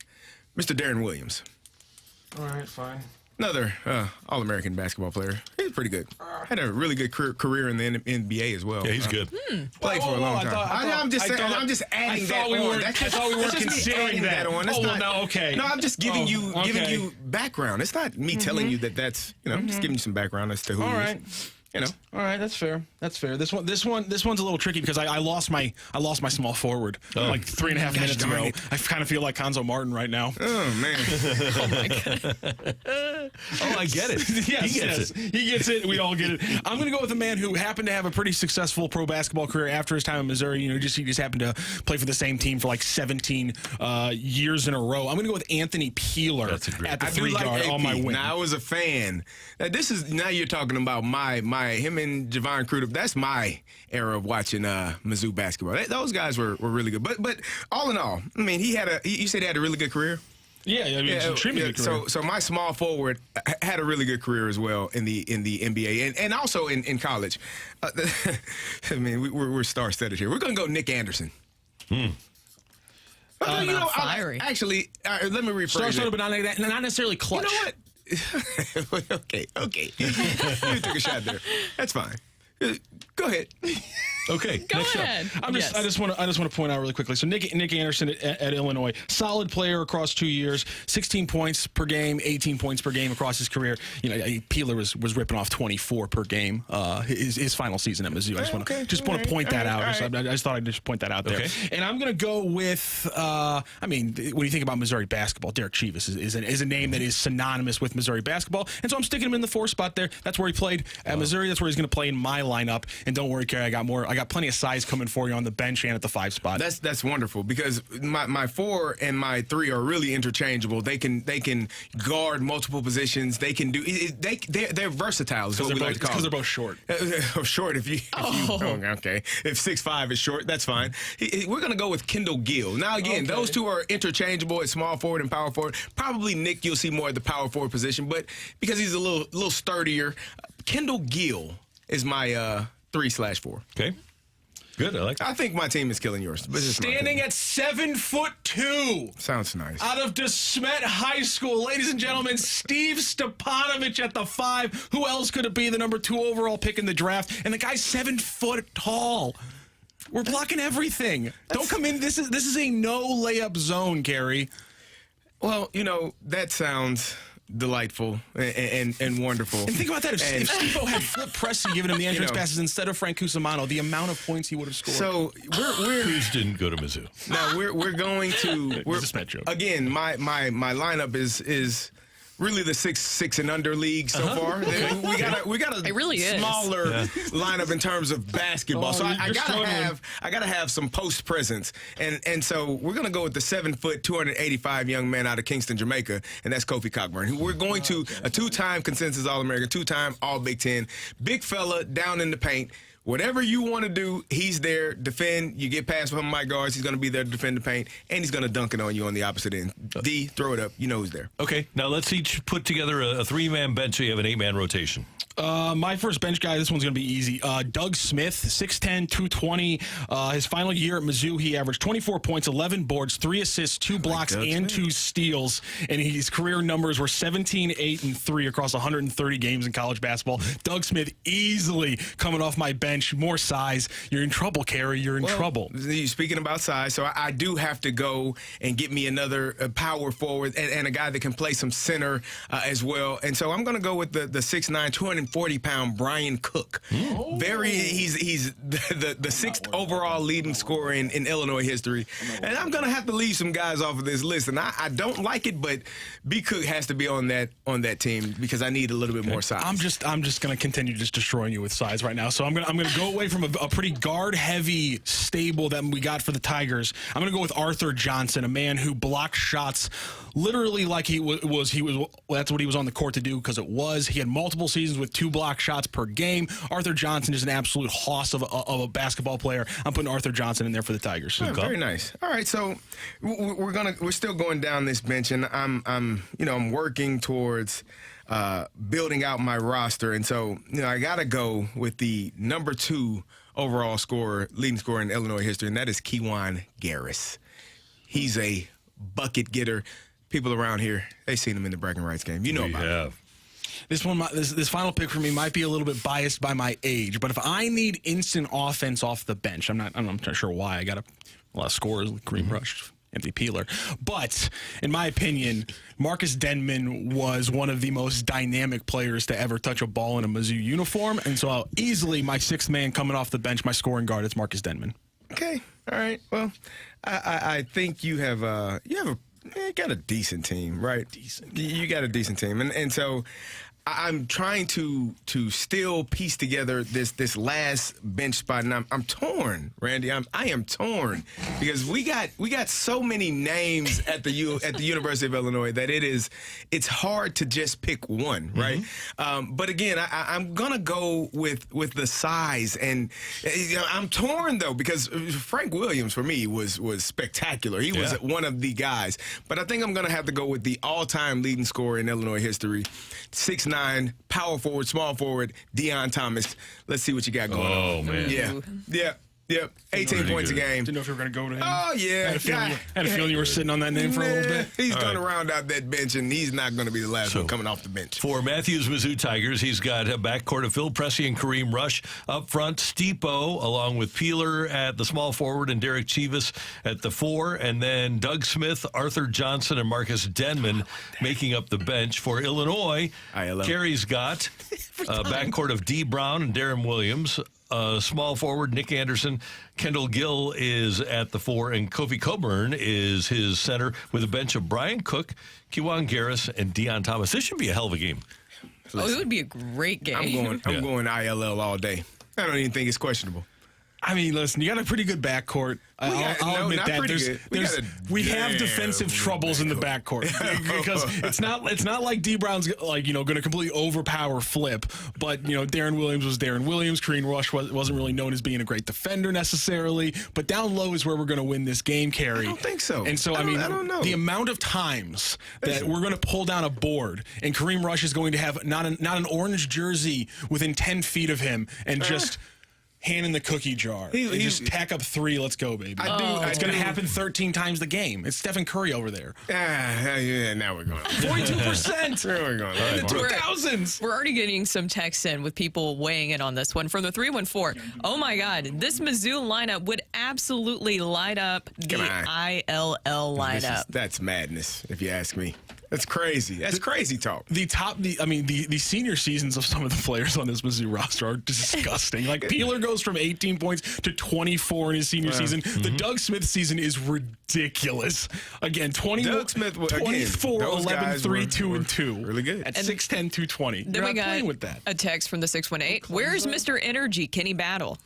Mr. Darren Williams. All right, fine. Another All-American basketball player. He's pretty good. Had a really good career in the NBA as well. Yeah, he's good. Played for a long time. I'm just adding that on. I thought we weren't considering that. Okay. No, I'm just giving you background. It's not me telling you that's. I'm just giving you some background as to who he is. You know. All right, that's fair. That's fair. This one's a little tricky because I lost my small forward like 3.5 minutes ago. I kind of feel like Konzo Martin right now. Oh man. Oh my God. Oh, I get it. Yes, He gets it. He gets it. We all get it. I'm going to go with a man who happened to have a pretty successful pro basketball career after his time in Missouri. You know, he just happened to play for the same team for like 17 years in a row. I'm going to go with Anthony Peeler That's a great- at the I do 3 like guard AP. on my wing. Now, I was a fan. Now you're talking about him and Javon Crudup. That's my era of watching Mizzou basketball. Those guys were really good. But all in all, I mean, you said he had a really good career. Yeah, I mean, it's an extremely good career. So my small forward had a really good career as well in the NBA and also in college. I mean, we're star-studded here. We're going to go Nick Anderson. Fiery. Actually, let me rephrase Star-studded, it. but not necessarily clutch. You know what? okay. You took a shot there. That's fine. Go ahead. Okay, Go next ahead. up. I just want to point out really quickly. So Nick Anderson at Illinois, solid player across 2 years, 16 points per game, 18 points per game across his career. You know, Peeler was ripping off 24 per game his final season at Mizzou. I just want to point that out. I just thought I'd just point that out there. Okay. And I'm going to go with. I mean, when you think about Missouri basketball, Derek Chivas is a name that is synonymous with Missouri basketball, and so I'm sticking him in the 4 spot there. That's where he played at Missouri. That's where he's going to play in my lineup. And don't worry, Carey, I got plenty of size coming for you on the bench and at the 5 spot. That's wonderful because my 4 and my 3 are really interchangeable. They can guard multiple positions. They can do they're versatile. Is what we like to call because them. they're both short. Short. If you okay. If 6'5" is short, that's fine. We're gonna go with Kendall Gill. Now again, those two are interchangeable at small forward and power forward. Probably Nick, you'll see more at the power forward position, but because he's a little sturdier, Kendall Gill is my 3/4. Okay. Good. I like that. I think my team is killing yours. But it's just my Standing opinion. at 7'2". Sounds nice. Out of DeSmet High School, ladies and gentlemen, Steve Stepanovich at the 5. Who else could it be? The number 2 overall pick in the draft, and the guy's 7 foot tall. We're blocking everything. Don't come in. This is a no layup zone, Carey. Well, that sounds delightful and wonderful. And think about that. If Steve-O had Flip Pressey giving him the entrance passes instead of Frank Cusimano, the amount of points he would have scored. So we're Cruz didn't go to Mizzou. now we're going to It's a Smet joke. again. My lineup is really the 6 and under league so far. We got a It really is. smaller lineup in terms of basketball. So I you're gotta have some post presence, and so we're gonna go with the 7 foot 285 young man out of Kingston, Jamaica, and that's Kofi Cockburn. Who we're going to a 2-time consensus All-American, 2-time All Big Ten, big fella down in the paint. Whatever you want to do, he's there. Defend. You get past from my guards. He's going to be there to defend the paint, and he's going to dunk it on you on the opposite end. D, throw it up. You know who's there. Okay, now let's each put together a 3-man bench so you have an 8-man rotation. My first bench guy, this one's going to be easy. Doug Smith, 6'10", 220. His final year at Mizzou, he averaged 24 points, 11 boards, 3 assists, 2 blocks, and 2 steals. And his career numbers were 17, 8, and 3 across 130 games in college basketball. Doug Smith easily coming off my bench. More size. You're in trouble, Carey. You're in trouble. Speaking about size, so I do have to go and get me another power forward and a guy that can play some center as well. And so I'm going to go with the 6'9", 240-pound Brian Cook. He's the 6th overall leading scorer in Illinois history. And I'm going to have to leave some guys off of this list. And I don't like it, but B. Cook has to be on that team because I need a little bit more size. I'm just going to continue just destroying you with size right now. So I'm going to go away from a pretty guard-heavy stable that we got for the Tigers. I'm going to go with Arthur Johnson, a man who blocked shots literally like he was. That's what he was on the court to do because it was. He had multiple seasons with 2 block shots per game. Arthur Johnson is an absolute hoss of a basketball player. I'm putting Arthur Johnson in there for the Tigers. Oh, very nice. All right, so we're still going down this bench, and I'm working towards building out my roster, and so I got to go with the number 2 overall leading scorer in Illinois history, and that is Kejuan Garris. He's a bucket getter. People around here, they've seen him in the Braggin Rights game. You know about it. This final pick for me might be a little bit biased by my age, but if I need instant offense off the bench, I'm not sure why. I got a lot of scores, Kareem Rush, Anthony Peeler. But in my opinion, Marcus Denman was one of the most dynamic players to ever touch a ball in a Mizzou uniform. And so easily my sixth man coming off the bench, my scoring guard, it's Marcus Denman. Okay. All right. Well, I think you got a decent team, right? You got a decent team. And so I'm trying to still piece together this last bench spot, and I'm torn, Randy. I am torn because we got so many names at the University of Illinois that it's hard to just pick one, right? But again, I'm gonna go with the size, and I'm torn though because Frank Williams for me was spectacular. He was one of the guys, but I think I'm gonna have to go with the all-time leading scorer in Illinois history, 6'9", power forward, small forward, Deion Thomas. Let's see what you got going on. Oh, man. Yeah. 18 points a game. Didn't know if you were going to go to him. Oh, yeah. Had a feeling you were sitting on that name for a little bit. He's going to round out that bench, and he's not going to be the last one coming off the bench. For Matthews Mizzou Tigers, he's got a backcourt of Phil Pressey and Kareem Rush. Up front, Stipo, along with Peeler at the small forward and Derek Chivas at the 4. And then Doug Smith, Arthur Johnson, and Marcus Denman making up the bench. For Illinois, Carey's got a backcourt of D. Brown and Darren Williams. Small forward, Nick Anderson. Kendall Gill is at the 4, and Kofi Coburn is his center with a bench of Brian Cook, Kiwan Garris, and Deion Thomas. This should be a hell of a game. It would be a great game. I'm going ILL all day. I don't even think it's questionable. I mean, listen, you got a pretty good backcourt. I'll admit that. We have defensive troubles in the backcourt because it's not like D Brown's going to completely overpower Flip, but Darren Williams was Darren Williams. Kareem Rush wasn't really known as being a great defender necessarily, but down low is where we're going to win this game, Carey. I don't think so. And so I don't know. The amount of times that we're going to pull down a board and Kareem Rush is going to have not an orange jersey within 10 feet of him and just hand in the cookie jar. He just tack up 3. Let's go, baby. It's going to happen 13 times the game. It's Stephen Curry over there. Yeah, now we're going. 42%. There we're going. In the 2000s. We're already getting some texts in with people weighing in on this one. From the 314, oh my God, this Mizzou lineup would absolutely light up the ILL lineup. That's madness, if you ask me. That's crazy. That's crazy talk. The senior seasons of some of the players on this Mizzou roster are disgusting. Like Peeler goes from 18 points to 24 in his senior season. The Doug Smith season is ridiculous. Again, 24, 11, 3, 2, and 2. Really good. At 6'10", 220. Then we got with that. a text from the 618. Where's Mr. Energy? Can he battle?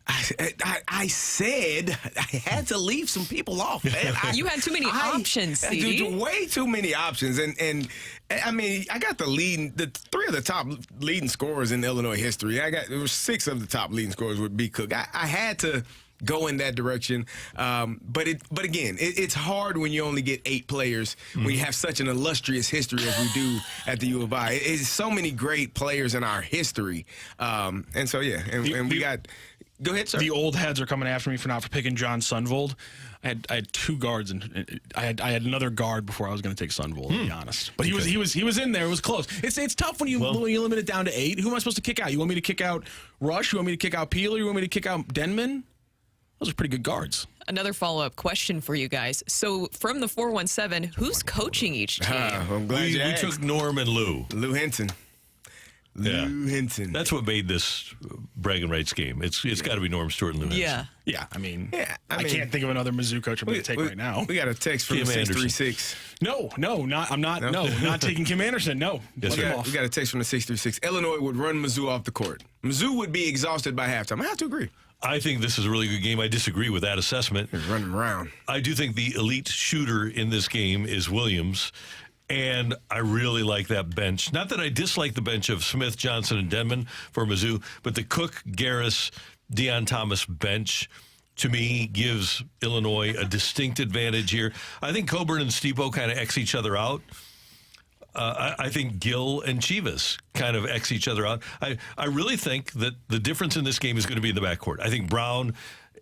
I said I had to leave some people off, man. You had too many options, CD. Way too many options. And I mean, I got the 3 of the top leading scorers in Illinois history. There were 6 of the top leading scorers with B. Cook. I had to go in that direction. But again, it's hard when you only get 8 players when you have such an illustrious history as we do at the U of I. It's so many great players in our history. And so, yeah, and we got... Go ahead, sir. The old heads are coming after me for picking John Sundvold. I had 2 guards, and I had another guard before I was going to take Sundvold, to be honest. But he was in there. It was close. It's tough when you limit it down to 8. Who am I supposed to kick out? You want me to kick out Rush? You want me to kick out Peeler? You want me to kick out Denman? Those are pretty good guards. Another follow-up question for you guys. So from the 417, who's coaching each team? I'm glad we took Norm and Lou. Lou Henson. Lou Henson. That's what made this Braggin Rights game. It's got to be Norm Stewart and Lou Henson. Yeah. I mean, I can't think of another Mizzou coach I'm going to take right now. We got a text from 636. I'm not taking Kim Anderson. No. We got a text from the 636. Illinois would run Mizzou off the court. Mizzou would be exhausted by halftime. I have to agree. I think this is a really good game. I disagree with that assessment. He's running around. I do think the elite shooter in this game is Williams. And I really like that bench. Not that I dislike the bench of Smith, Johnson, and Denman for Mizzou, but the Cook, Garris, Deion Thomas bench, to me, gives Illinois a distinct advantage here. I think Coburn and Stipo kind of X each other out. I think Gill and Chivas kind of X each other out. I really think that the difference in this game is going to be in the backcourt. I think Brown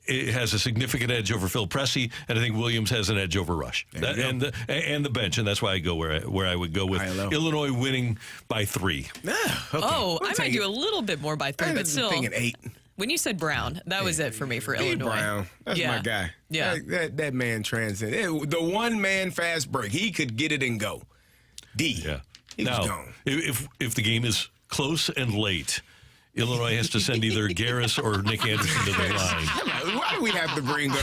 has a significant edge over Phil Pressey, and I think Williams has an edge over Rush. And the bench, and that's why I go where I would go with Illinois winning by 3. Okay. I might do a little bit more by 3, but still. Thinking 8. When you said Brown, that was it for me for D. Illinois. Brown, that's Yeah. my guy. Yeah. That man transcended. The one man fast break. He could get it and go. D. Yeah. He was Now, gone. if the game is close and late, Illinois has to send either Garris or Nick Anderson to the line. Why do we have to bring up?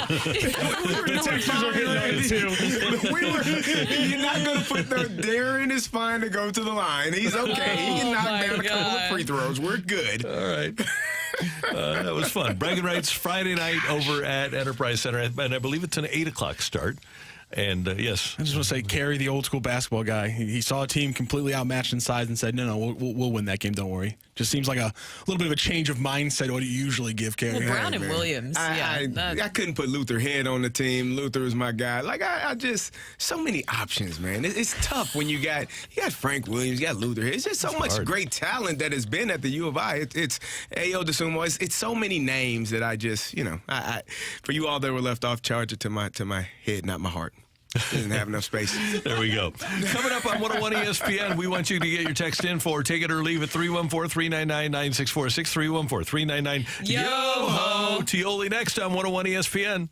The Texans are getting on it too. You're not going to put Darren is fine to go to the line. He's okay. He can knock my down a couple of God. free throws. We're good. All right. That was fun. Braggin Rights Friday night over at Enterprise Center, and I believe it's an 8 o'clock start. And yes, I just want to say, Carey, the old school basketball guy, he saw a team completely outmatched in size and said, no, we'll win that game. Don't worry. Just seems like a little bit of a change of mindset to what you usually give Carey. Well, Brown Hey, and man. Williams. I couldn't put Luther Head on the team. Luther was my guy. Like I just so many options, man. It's tough when you got Frank Williams, you got Luther Head. It's just so much great talent that has been at the U of I. It's Ayo DeSumo. It's so many names that I just I for you all that were left off, charge it to my head, not my heart. Doesn't have enough space. there we go. Coming up on 101 ESPN, we want you to get your text in for Take It or Leave at 314-399-9646, 314-399-YO-HO. TIOLI next on 101 ESPN.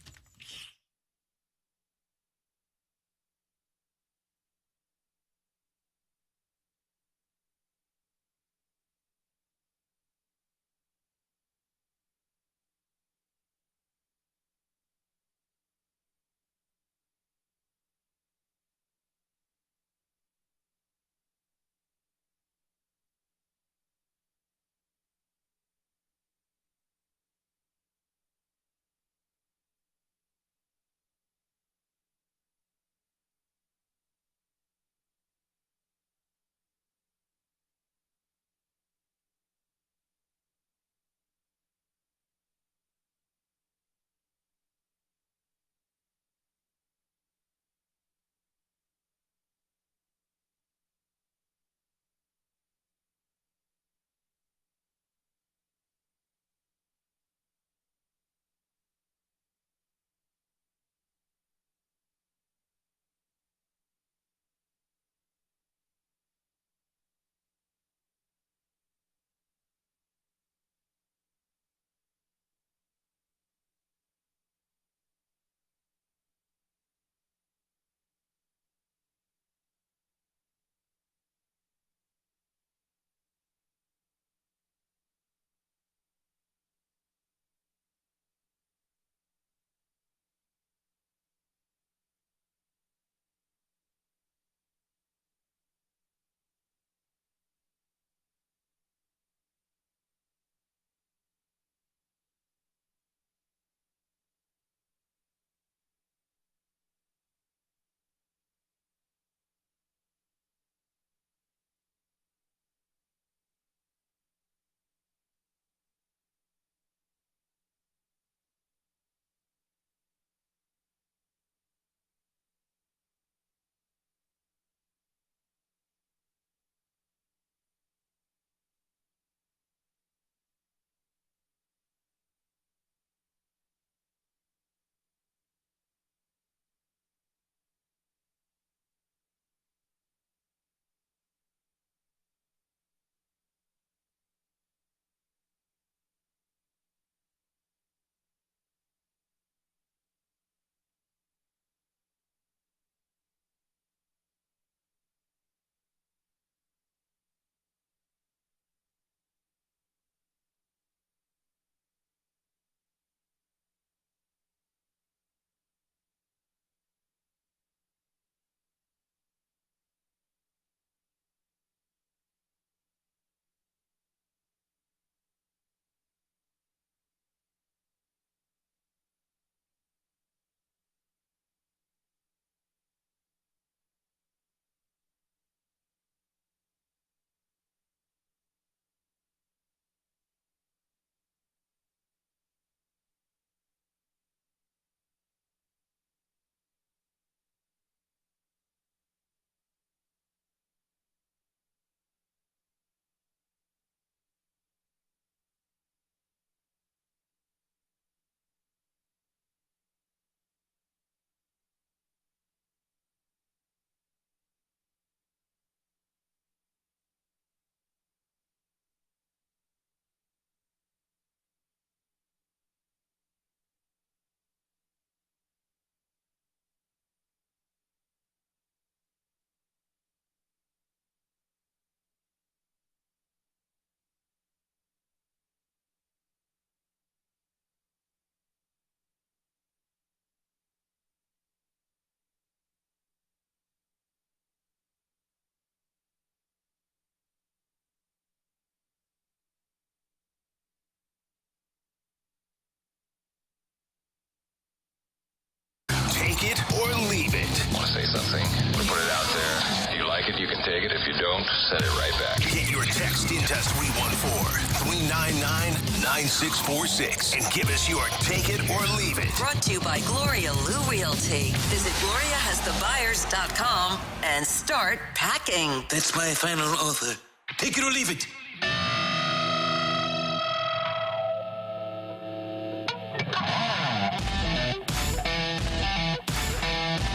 take it or leave it. Want to say something? Put it out there. If you like it, you can take it. If you don't, send it right back. Get your text into 314-399-9646 and give us your take it or leave it. Brought to you by Gloria Lou Realty. Visit GloriaHasTheBuyers.com and start packing. That's my final offer. Take it or leave it.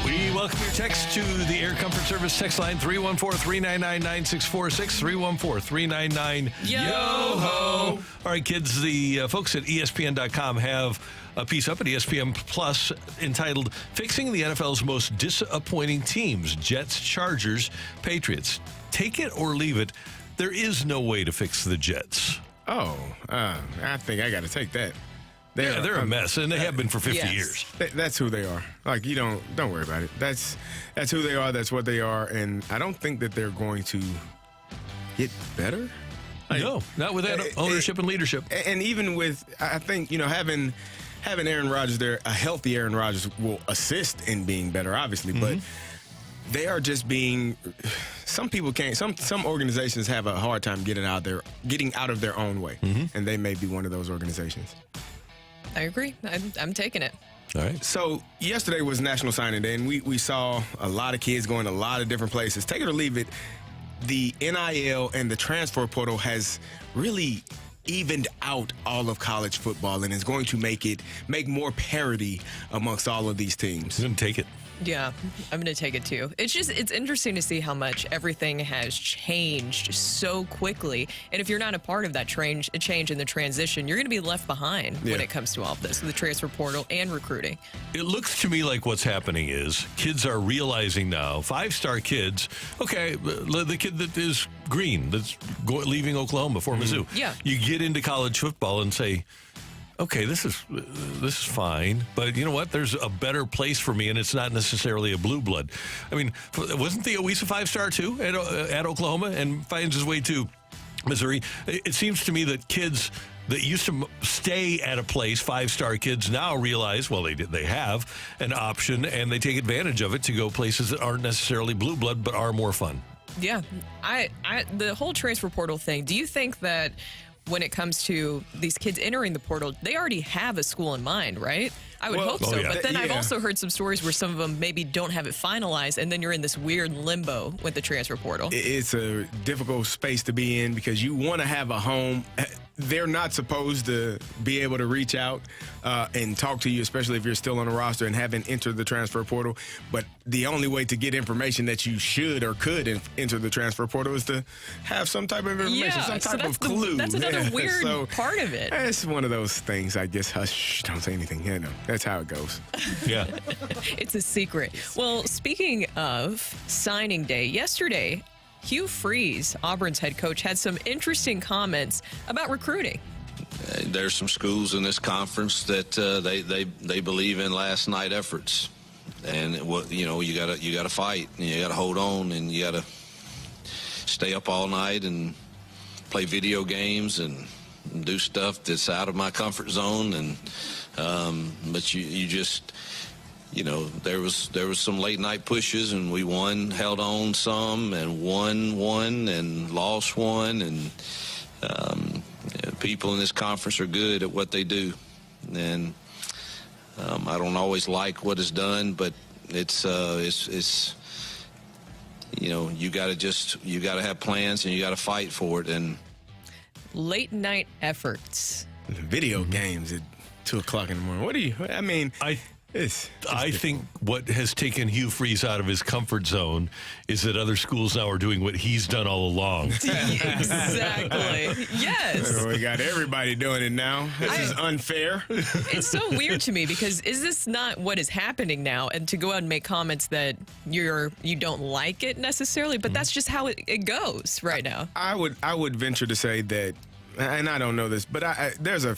We welcome your text to the Air Comfort Service text line 314-399-9646, 314-399-YO-HO. All right, kids, the folks at ESPN.com have a piece up at ESPN Plus entitled Fixing the NFL's Most Disappointing Teams, Jets, Chargers, Patriots. Take it or leave it. There is no way to fix the Jets. I think I got to take that. They're a mess, and they have been for 50 years. That's who they are. Like, you don't worry about it. That's who they are. That's what they are. And I don't think that they're going to get better. No, not with that ownership and leadership. And even with, I think, having Aaron Rodgers there, a healthy Aaron Rodgers will assist in being better, obviously. But they are just being. Some people can't. Some organizations have a hard time getting out of their own way, and they may be one of those organizations. I agree. I'm taking it. All right. So yesterday was National Signing Day, and we saw a lot of kids going a lot of different places. Take it or leave it, the NIL and the transfer portal has really evened out all of college football and is going to make more parity amongst all of these teams. I'm going to take it. Yeah, I'm going to take it too. It's interesting to see how much everything has changed so quickly. And if you're not a part of that change in the transition, you're going to be left behind when it comes to all of this, the transfer portal and recruiting. It looks to me like what's happening is kids are realizing now, 5-star kids, okay, the kid that is green, that's leaving Oklahoma for Mizzou. Yeah. You get into college football and say, okay, this is fine, but you know what? There's a better place for me, and it's not necessarily a blue blood. I mean, wasn't the Oisa 5-star too at Oklahoma and finds his way to Missouri? It seems to me that kids that used to stay at a place, 5-star kids, now realize, well, they have an option, and they take advantage of it to go places that aren't necessarily blue blood, but are more fun. Yeah, the whole transfer portal thing. Do you think that when it comes to these kids entering the portal, they already have a school in mind, right? I would hope so. Yeah. But then I've also heard some stories where some of them maybe don't have it finalized, and then you're in this weird limbo with the transfer portal. It's a difficult space to be in because you want to have a home. They're not supposed to be able to reach out and talk to you, especially if you're still on the roster and haven't entered the transfer portal. But the only way to get information that you should or could enter the transfer portal is to have some type of information, some type of clue. That's another weird part of it. It's one of those things, I guess. Hush, don't say anything. That's how it goes. Yeah. It's a secret. Well, speaking of signing day, yesterday, Hugh Freeze, Auburn's head coach, had some interesting comments about recruiting. There's some schools in this conference that they believe in last night efforts, and you gotta fight, and you gotta hold on, and you gotta stay up all night and play video games and do stuff that's out of my comfort zone, and but you just. There was some late night pushes, and we held on some, and won, and lost one, and people in this conference are good at what they do, and I don't always like what is done, but it's you got to have plans, and you got to fight for it. And late night efforts, video games at 2:00 in the morning. What do you? I mean, I think what has taken Hugh Freeze out of his comfort zone is that other schools now are doing what he's done all along. Exactly. Yes. We got everybody doing it now. This is unfair. It's so weird to me because is this not what is happening now? And to go out and make comments that you don't like it necessarily, but that's just how it goes right now. I would venture to say that, and I don't know this, but there's a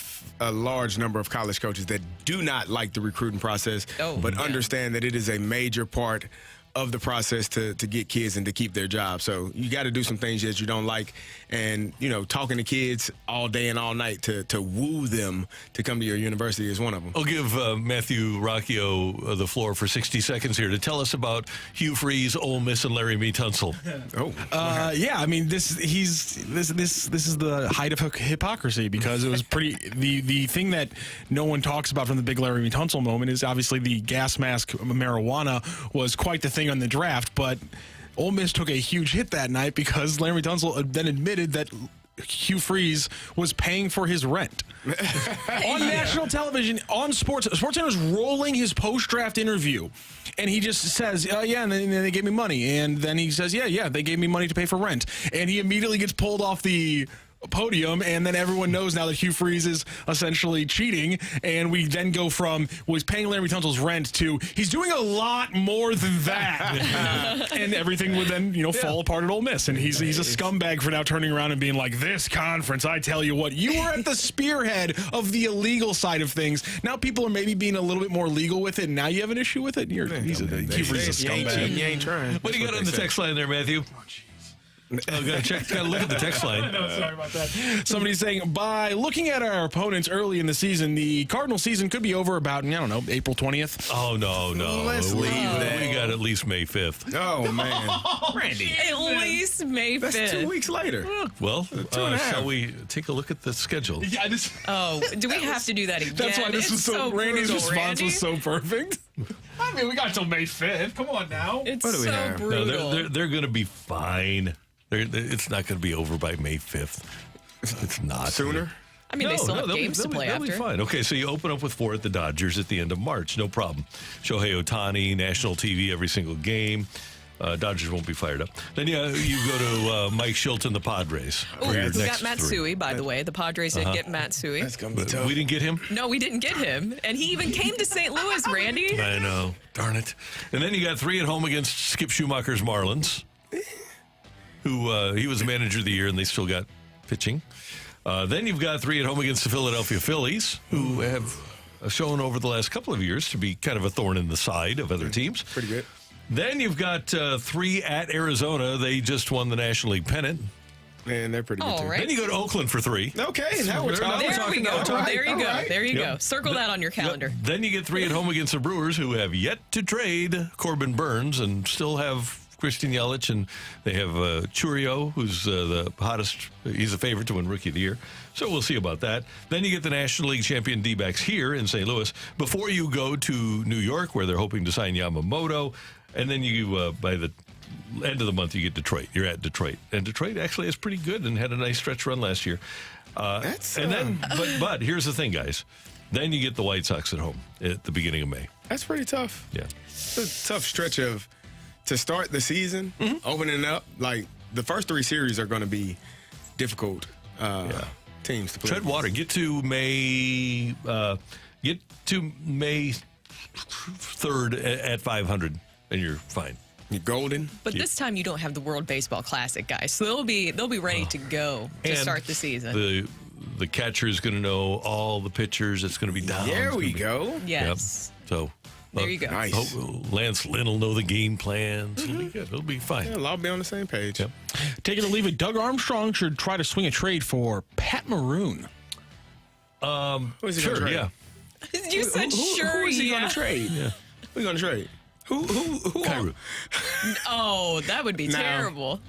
large number of college coaches that do not like the recruiting process, but understand that it is a major part of the process to get kids and to keep their job. So you got to do some things that you don't like, and talking to kids all day and all night to woo them to come to your university is one of them. I'll give Matthew Rocchio the floor for 60 seconds here to tell us about Hugh Freeze, Ole Miss, and Larry Tunsil. Yeah, I mean this is the height of hypocrisy, because it was pretty the thing that no one talks about from the big Larry Tunsil moment is obviously the gas mask marijuana was quite the thing on the draft, but Ole Miss took a huge hit that night because Larry Tunsil then admitted that Hugh Freeze was paying for his rent on national television, on SportsCenter was rolling his post-draft interview, and he just says, yeah, and then they gave me money, and then he says, yeah, they gave me money to pay for rent, and he immediately gets pulled off the podium, and then everyone knows now that Hugh Freeze is essentially cheating, and we then go from was paying Larry Tunsil's rent to he's doing a lot more than that, and everything would then fall apart at Ole Miss, and he's a scumbag for now turning around and being like, this conference, I tell you what, you were at the spearhead of the illegal side of things. Now people are maybe being a little bit more legal with it, and now you have an issue with it. Hugh Freeze is a scumbag. You ain't trying. What do you got on the text line there, Matthew? Gotta look at the text line. No, sorry about that. Somebody's saying, by looking at our opponents early in the season, the Cardinal season could be over about, April 20th. Oh, no. Let's leave that. We got at least May 5th. Oh, man. Randy. At least May 5th. That's 2 weeks later. Well, shall we take a look at the schedule? Yeah, do we have to do that again? That's why this was so Randy's brutal, response Randy. was so perfect. I mean, we got till May 5th. Come on now. It's What do we so have? brutal. No, they're going to be fine. It's not going to be over by May 5th. It's not. Sooner? I mean, they still have games to play they'll after. be fine. Okay, so you open up with 4 at the Dodgers at the end of March. No problem. Shohei Ohtani, national TV every single game. Dodgers won't be fired up. Then you go to Mike Shilton, the Padres. Oh, for your we next got 3. Matsui, by the way. The Padres didn't get Matsui. That's going to be tough. We didn't get him? No, we didn't get him. And he even came to St. Louis, Randy. I know. Darn it. And then you got 3 at home against Skip Schumacher's Marlins, who he was the manager of the year, and they still got pitching. Then you've got 3 at home against the Philadelphia Phillies, who have shown over the last couple of years to be kind of a thorn in the side of other teams. Pretty good. Then you've got 3 at Arizona. They just won the National League pennant. Man, they're pretty good, All too. right. Then you go to Oakland for 3. Okay, now we're talking. There we go. All right, There you all go. right. There you Yep. go. Circle that on your calendar. Then you get 3 at home against the Brewers, who have yet to trade Corbin Burns and still have Christian Yelich, and they have Churio, who's the hottest. He's a favorite to win Rookie of the Year. So we'll see about that. Then you get the National League champion D-backs here in St. Louis before you go to New York, where they're hoping to sign Yamamoto. And then you, by the end of the month, you get Detroit. You're at Detroit. And Detroit actually is pretty good and had a nice stretch run last year. But here's the thing, guys. Then you get the White Sox at home at the beginning of May. That's pretty tough. Yeah. It's a tough stretch to start the season, opening up. Like, the first 3 series are going to be difficult teams to play. Tread water. Get to May 3rd at 500, and you're fine. You're golden. But this time you don't have the World Baseball Classic, guys. So they'll be ready to go to And start the season. The catcher is going to know all the pitchers. It's going to be down. There we go. Yes. Yep. So There you go. Nice. Lance Lynn will know the game plans. It'll be good. It'll be fine. Yeah, we'll all be on the same page. Yep. Take it or leave it. Doug Armstrong should try to swing a trade for Pat Maroon. Who is he Sure. gonna trade? Yeah. You said sure, Who is he yeah. going to trade? Yeah. Who going to trade? Who? Cairo. Oh, that would be Now- terrible.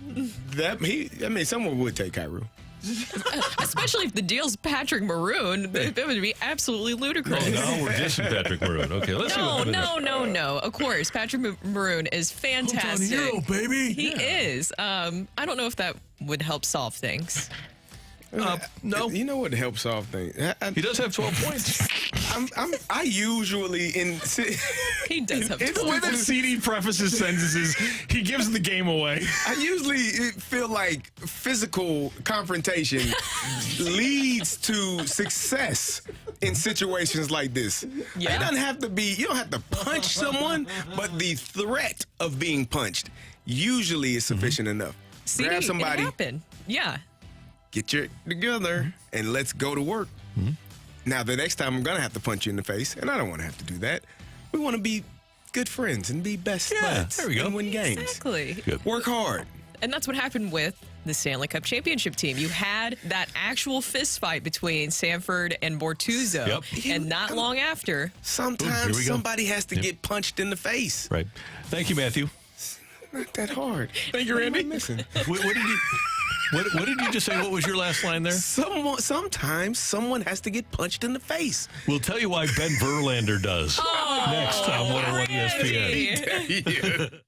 Someone would take Cairo. Especially if the deal's Patrick Maroon. That would be absolutely ludicrous. Oh, now we're dissing Patrick Maroon. Okay, let's see what happens. No. Of course, Patrick Maroon is fantastic. Hero, baby. He is. I don't know if that would help solve things. No. You know what helps solve things? He does have 12 points. I usually He does have The way that CD prefaces sentences, he gives the game away. I usually feel like physical confrontation leads to success in situations like this. Yeah. It doesn't have to be, you don't have to punch someone, but the threat of being punched usually is sufficient enough. CD, Grab somebody, it happened. Yeah. get your together, and let's go to work. Now, the next time I'm going to have to punch you in the face, and I don't want to have to do that. We want to be good friends and be best buds. There we go. And win games. Exactly. Good. Work hard. And that's what happened with the Stanley Cup championship team. You had that actual fist fight between Sanford and Bortuzzo. Yep. And not long after. Sometimes somebody has to get punched in the face. Right. Thank you, Matthew. Not that hard. Thank you, Randy. What did you just say? What was your last line there? Sometimes someone has to get punched in the face. We'll tell you why Ben Verlander does next on 101 ESPN.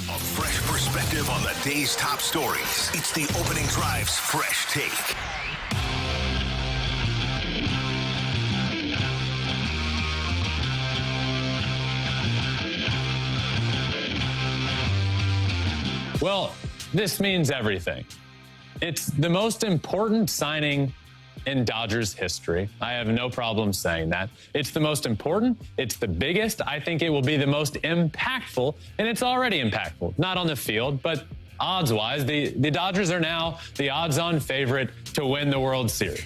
A fresh perspective on the day's top stories. It's the Opening Drive's Fresh Take. Well, this means everything. It's the most important signing in Dodgers history. I have no problem saying that. It's the most important. It's the biggest. I think it will be the most impactful, and it's already impactful. Not on the field, but odds-wise, the Dodgers are now the odds-on favorite to win the World Series.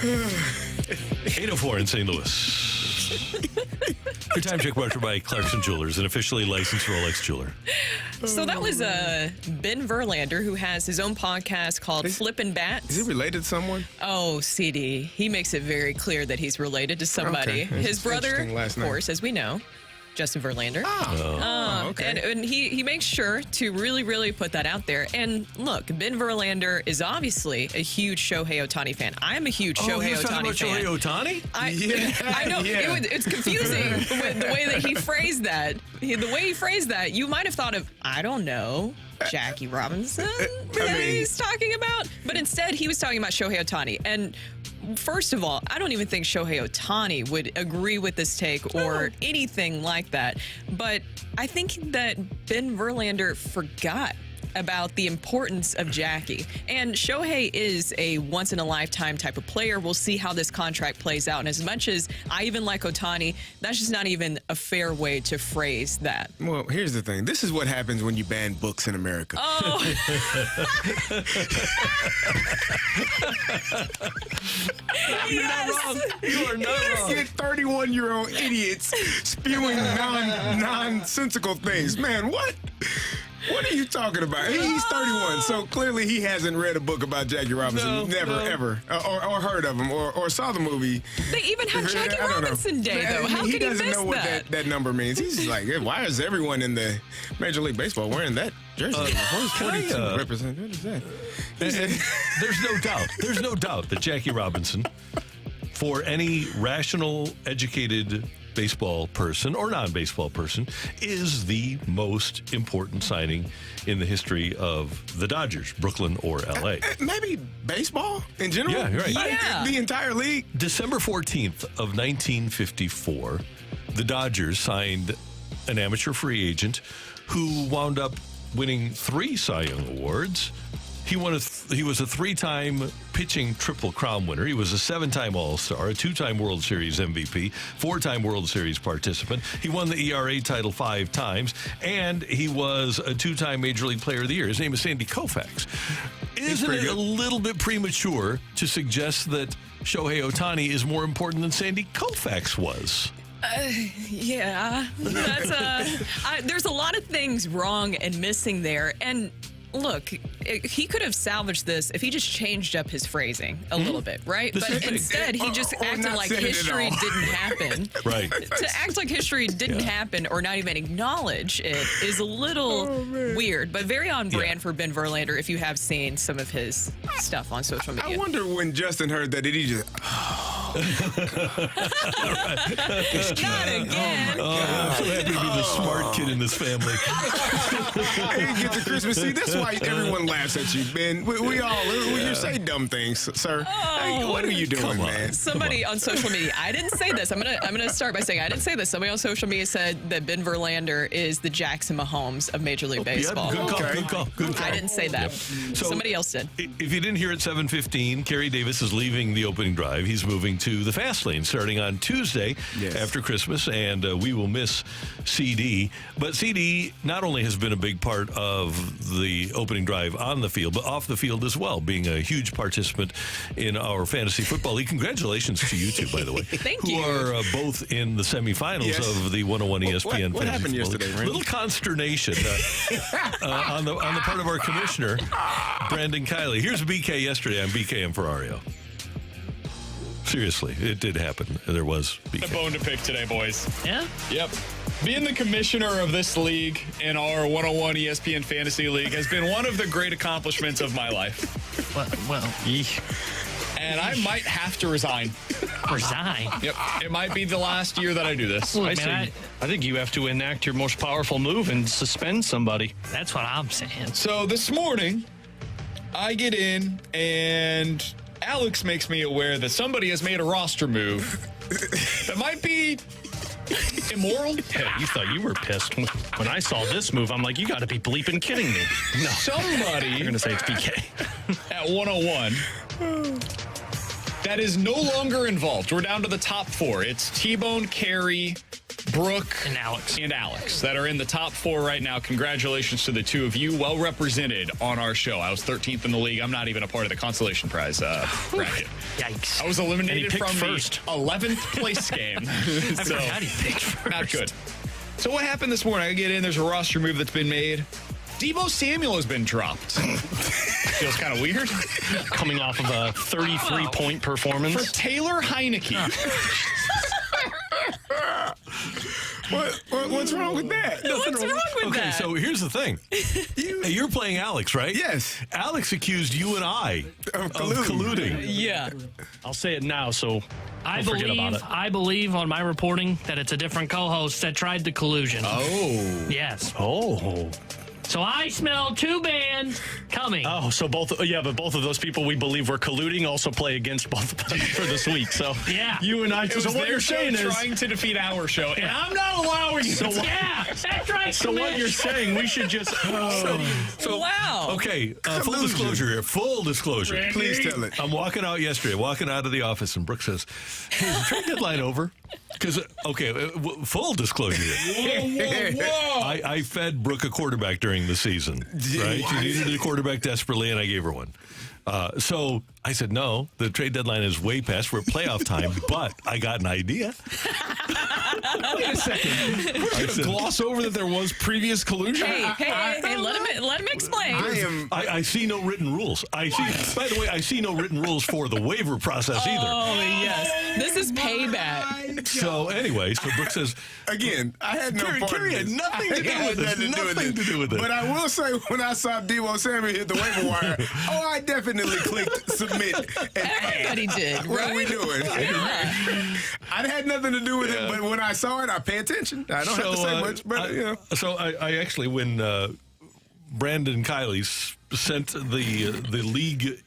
8:04 in St. Louis. Good time check brought to you by Clarkson Jewelers, an officially licensed Rolex jeweler. So that was Ben Verlander, who has his own podcast called Flippin' Bats. Is he related to someone? Oh, CD. He makes it very clear that he's related to somebody. Okay. His brother, of course, as we know, Justin Verlander. Okay. And he makes sure to really, really put that out there. And look, Ben Verlander is obviously a huge Shohei Ohtani fan. I'm a huge Shohei Ohtani fan. Shohei Ohtani? I know. It's confusing with the way that he phrased that. The way he phrased that, you might have thought of, I don't know, Jackie Robinson he's talking about. But instead, he was talking about Shohei Ohtani. And first of all, I don't even think Shohei Ohtani would agree with this take or anything like that. But I think that Ben Verlander forgot about the importance of Jackie. And Shohei is a once-in-a-lifetime type of player. We'll see how this contract plays out. And as much as I even like Ohtani, that's just not even a fair way to phrase that. Well, here's the thing. This is what happens when you ban books in America. Oh. You're not wrong. You are not wrong. You get 31-year-old idiots spewing nonsensical things. Man, what? What are you talking about? He's 31, so clearly he hasn't read a book about Jackie Robinson. Never, ever. Or heard of him, or saw the movie. They even have Jackie Robinson Day, though. How he could he doesn't miss know what that? that number means. He's just like, why is everyone in the Major League Baseball wearing that jersey? What is 42 represent? What is that? There's no doubt that Jackie Robinson, for any rational, educated baseball person or non-baseball person, is the most important signing in the history of the Dodgers, Brooklyn or L.A. Maybe baseball in general? Yeah, you're right. Yeah. The entire league? December 14th of 1954, the Dodgers signed an amateur free agent who wound up winning 3 Cy Young Awards. He was a 3-time pitching Triple Crown winner. He was a 7-time All-Star, a 2-time World Series MVP, 4-time World Series participant. He won the ERA title 5 times, and he was a 2-time Major League Player of the Year. His name is Sandy Koufax. Isn't it a little bit premature to suggest that Shohei Ohtani is more important than Sandy Koufax was? Yeah, that's there's a lot of things wrong and missing there. And look, he could have salvaged this if he just changed up his phrasing a little bit, right? But instead, he just acted like history didn't happen. Right. To act like history didn't happen or not even acknowledge it is a little weird, but very on brand for Ben Verlander if you have seen some of his stuff on social media. I wonder when Justin heard that, did he just... Not again. I'm so happy to be the smart kid in this family. Hey, get to Christmas. See, that's why everyone laughs at you, Ben. We all, when you say dumb things, sir. Hey, what are you doing, man? Somebody on social media, I didn't say this. I'm gonna start by saying I didn't say this. Somebody on social media said that Ben Verlander is the Jackson Mahomes of Major League Baseball. Good call. I didn't say that. So, somebody else did. If you didn't hear at 7:15, Carey Davis is leaving the opening drive. He's moving to the fast lane starting on Tuesday after Christmas, and we will miss CD. But CD not only has been a big part of the opening drive on the field, but off the field as well, being a huge participant in our fantasy football league. Congratulations to you two, by the way. Thank who you. are both in the semifinals of the 101 ESPN. What happened yesterday, Randy? Little consternation on the part of our commissioner, Brandon Kiley. Here's BK yesterday on BK and Ferrario. Seriously, it did happen. There was BK. The bone to pick today, boys. Yeah? Yep. Being the commissioner of this league in our 101 ESPN Fantasy League has been one of the great accomplishments of my life. Well, and I might have to resign. Resign? Yep. It might be the last year that I do this. Look, I think you have to enact your most powerful move and suspend somebody. That's what I'm saying. So this morning, I get in and Alex makes me aware that somebody has made a roster move that might be immoral. Yeah, you thought you were pissed. When I saw this move, I'm like, you got to be bleeping kidding me. No. Somebody, you're going to say it's BK. at 101 that is no longer involved. We're down to the top 4. It's T-Bone, Carey, Brooke, And Alex. that are in the top 4 right now. Congratulations to the two of you. Well represented on our show. I was 13th in the league. I'm not even a part of the consolation prize bracket. Yikes. I was eliminated picked from first. the 11th place game. I forgot he picked first. Not good. So what happened this morning? I get in. There's a roster move that's been made. Debo Samuel has been dropped. Feels kind of weird. Coming off of a 33-point performance. For Taylor Heineke. What's wrong with that? What's wrong with that? Okay, so here's the thing. You're playing Alex, right? Yes. Alex accused you and I of colluding. Yeah. I'll say it now, so I don't forget about it. believe on my reporting that it's a different co-host that tried the collusion. Oh. Yes. Oh. So I smell 2 bands coming. Oh, so but both of those people we believe were colluding also play against both of them for this week. So Yeah. you and I. It was So what their you're show saying is, trying to defeat our show, and I'm not allowing you. So Yeah, that's right. so what you're saying? We should just. Wow. Okay, full disclosure here. Full disclosure. Please tell it. I'm walking out yesterday, walking out of the office, and Brooke says, "Hey, is the trade deadline over?" Because, full disclosure here. Whoa. I fed Brooke a quarterback during the season, right? She needed a quarterback desperately, and I gave her one. So I said, no, the trade deadline is way past. We're at playoff time, but I got an idea. Wait a second. We're going to gloss over that there was previous collusion? Hey, let him explain. I see no written rules. By the way, I see no written rules for the waiver process either. Oh, yes. This is payback. So anyway, so Brooke says, again, I had no part Carey of had this. nothing to do with this. Nothing to do with it. But I will say, when I saw Debo Samuel hit the waiver wire, I definitely clicked submit. And Everybody did, what right? are we doing? Yeah. I had nothing to do with it, but when I saw it, I pay attention. I don't have to say much, but you know. So I actually, when Brandon Kiley sent the league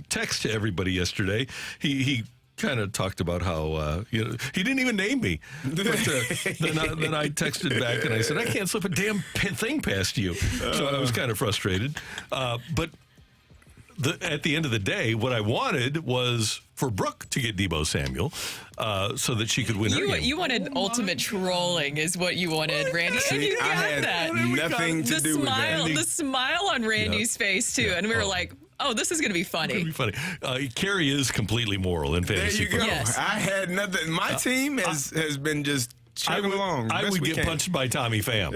text to everybody yesterday, he kind of talked about how he didn't even name me. But, then I texted back and I said, I can't slip a damn thing past you. So I was kind of frustrated. But at the end of the day, what I wanted was for Brooke to get Debo Samuel so that she could win her game. You wanted ultimate trolling is what you wanted, Randy. And you got I had that. nothing to do with that. The smile on Randy's face, too. And we were like, oh, this is going to be funny. It's going to be funny. Carey is completely moral in fantasy There you go. football. Yes. I had nothing. My team has been just chugging along. I would get punched by Tommy Pham.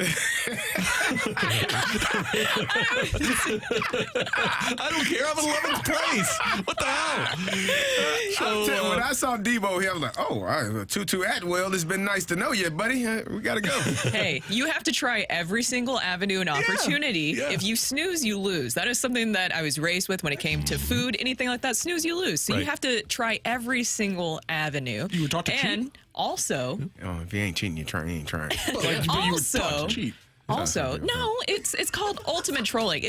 I don't care. I'm in 11th place. What the hell? When I saw Debo here, I was like, oh, Tutu Atwell, it's been nice to know you, buddy. We got to go. Hey, you have to try every single avenue and opportunity. Yeah. If you snooze, you lose. That is something that I was raised with when it came to food, anything like that. Snooze, you lose. So Right. you have to try every single avenue. You were taught to and cheat? Also, If you ain't cheating, you ain't trying. But you were taught to cheat. Also, no, it's called ultimate trolling.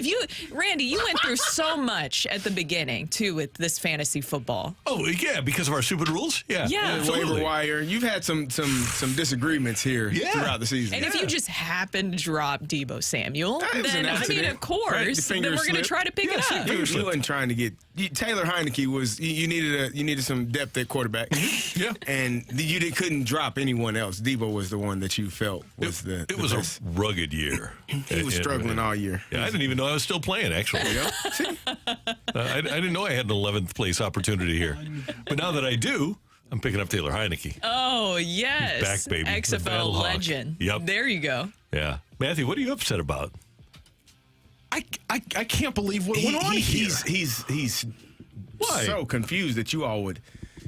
Randy, you went through so much at the beginning too with this fantasy football. Oh yeah, because of our stupid rules. Yeah, Yeah. absolutely. Waiver wire. You've had some disagreements here throughout the season. And if you just happen to drop Debo Samuel, That was an then accident. of course, Right, the then finger we're going to slip. try to pick it up. You wasn't trying to get Taylor Heineke was you needed some depth at quarterback. Yeah, and you couldn't drop anyone else. Debo was the one that you felt was the was best. a rugged year. He was struggling all year. Yeah, I didn't even know I was still playing, actually. I didn't know I had an 11th place opportunity here. But now that I do, I'm picking up Taylor Heineke. Oh, yes. He's back, baby. The XFL Battlehawk. legend. Yep. There you go. Yeah. Matthew, what are you upset about? I can't believe what went on here. He's Why? so confused that you all would.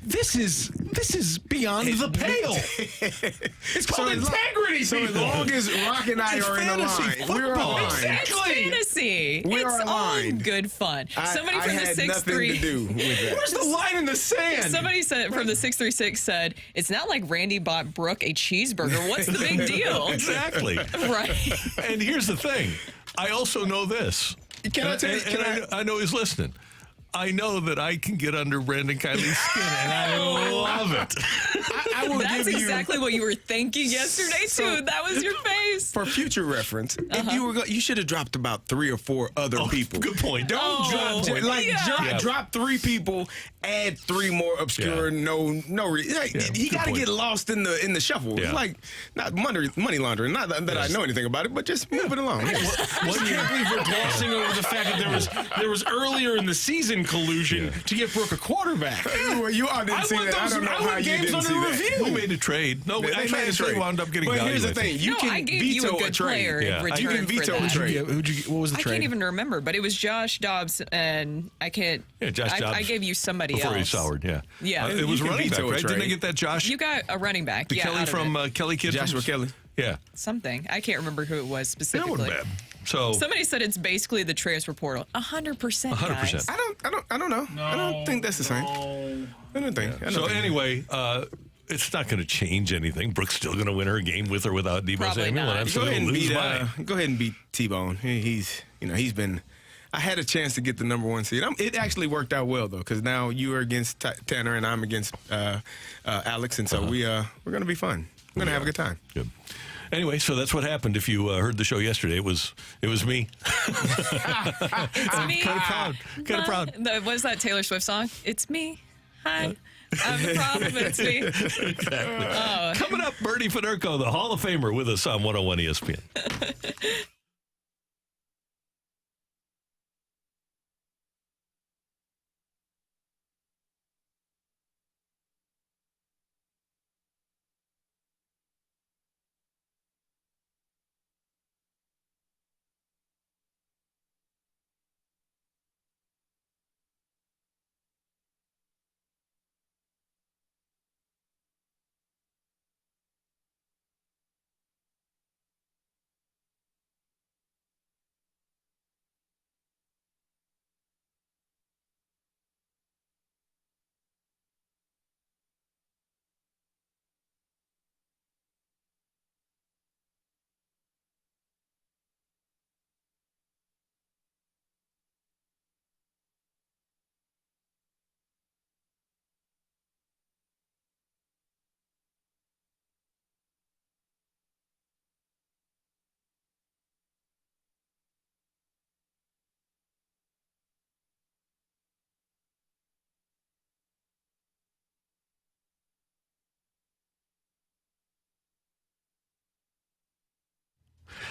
This is beyond the pale. It's called integrity. So as long as Rocc and I It's are in the fantasy line, we're football. aligned. It's fantasy. We are it's all aligned. good fun. Somebody I from the had 6'3". nothing to do with that. Where's the line in the sand? Somebody said from the 636 said, it's not like Randy bought Brooke a cheeseburger. What's the big deal? Exactly. Right. And here's the thing. I also know this. Can I tell you? I know he's listening. I know that I can get under Brandon Kiley's skin, and I love it. I will That's give exactly what you were thinking yesterday, too. That was your face. For future reference, if you were you should have dropped about 3 or 4 other people. Good point. Don't drop 3 people, add 3 more obscure. He got to get lost in the shuffle. Yeah. It's like not money laundering. Not that I know anything about it, but just move it along. I can't believe we're glossing over the fact that there was earlier in the season collusion to get Brooke a quarterback. Well, you all didn't see that. I don't know how you didn't see that. We made a trade. No, They actually, made a trade. wound up getting But value. here's the thing: you No, can I gave you a veto good a trade. player in return You can for veto a that. trade. What was the I trade? can't even remember, but it was Josh Dobbs, and I can't. Yeah, Josh Dobbs. I gave you somebody Before he else. soured, yeah. Yeah. It was You can running back, veto a right? Didn't they trade. get that Josh? You got a running back. the yeah, Kelly out of from it. Kelly kid? Joshua from, Kelly. Yeah. Something. I can't remember who it was That specifically. wasn't bad. So, Somebody said it's basically the transfer portal. 100%. 100%. Guys. I don't know. I don't think that's the same. I don't think. so anyway, it's not going to change anything. Brooke's still going to win her game with or without Debo Probably Samuel, not. and I'm Go still ahead going and to lose beat. mine. Go ahead and beat T-Bone. He's been. I had a chance to get the number 1 seed. It actually worked out well though, because now you are against Tanner and I'm against Alex, and so we're going to be fun. We're going to have a good time. Good. Anyway, so that's what happened. If you heard the show yesterday, it was me. It's me. Kind of proud. Kind of proud. What is that Taylor Swift song? It's me. Hi. I'm the problem. It's me. Exactly. Oh. Coming up, Bernie Federko, the Hall of Famer, with us on 101 ESPN.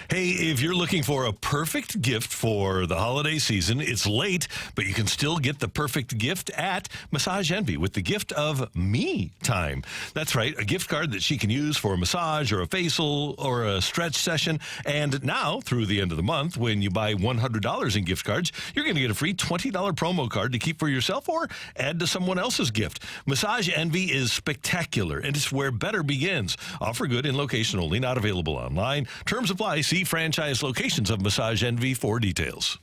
Hey, if you're looking for a perfect gift for the holiday season, it's late, but you can still get the perfect gift at Massage Envy with the gift of me time. That's right, a gift card that she can use for a massage or a facial or a stretch session. And now, through the end of the month, when you buy $100 in gift cards, you're going to get a free $20 promo card to keep for yourself or add to someone else's gift. Massage Envy is spectacular, and it's where better begins. Offer good in location only, not available online. Terms apply. See franchise locations of Massage Envy for details.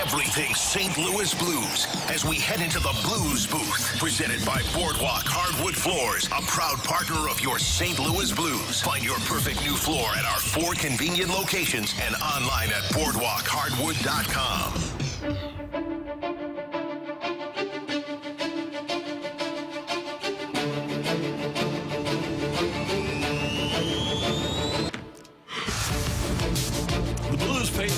everything St. Louis Blues as we head into the Blues Booth. Presented by Boardwalk Hardwood Floors, a proud partner of your St. Louis Blues. Find your perfect new floor at our 4 convenient locations and online at boardwalkhardwood.com.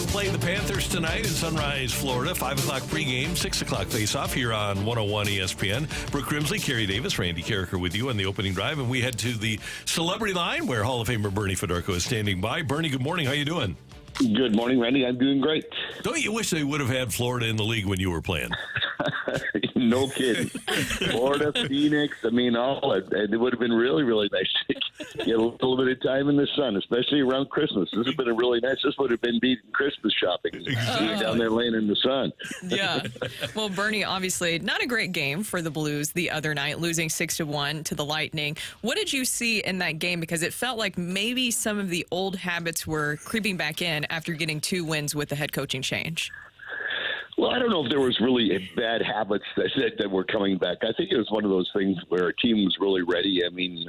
Play the Panthers tonight in Sunrise, Florida. 5 o'clock pregame, 6 o'clock face-off here on 101 ESPN. Brooke Grimsley, Carey Davis, Randy Carricker with you on the opening drive. And we head to the celebrity line where Hall of Famer Bernie Federko is standing by. Bernie, good morning. How you doing? Good morning, Randy. I'm doing great. Don't you wish they would have had Florida in the league when you were playing? No kidding. Florida, Phoenix, I mean, all it would have been really, really nice to get a little bit of time in the sun, especially around Christmas. This would have been this would have been beating Christmas shopping. Being down there laying in the sun. Yeah. Well, Bernie, obviously not a great game for the Blues the other night, losing 6-1 to the Lightning. What did you see in that game? Because it felt like maybe some of the old habits were creeping back in after getting 2 wins with the head coaching change. Well, I don't know if there was really bad habits that were coming back. I think it was one of those things where our team was really ready. I mean,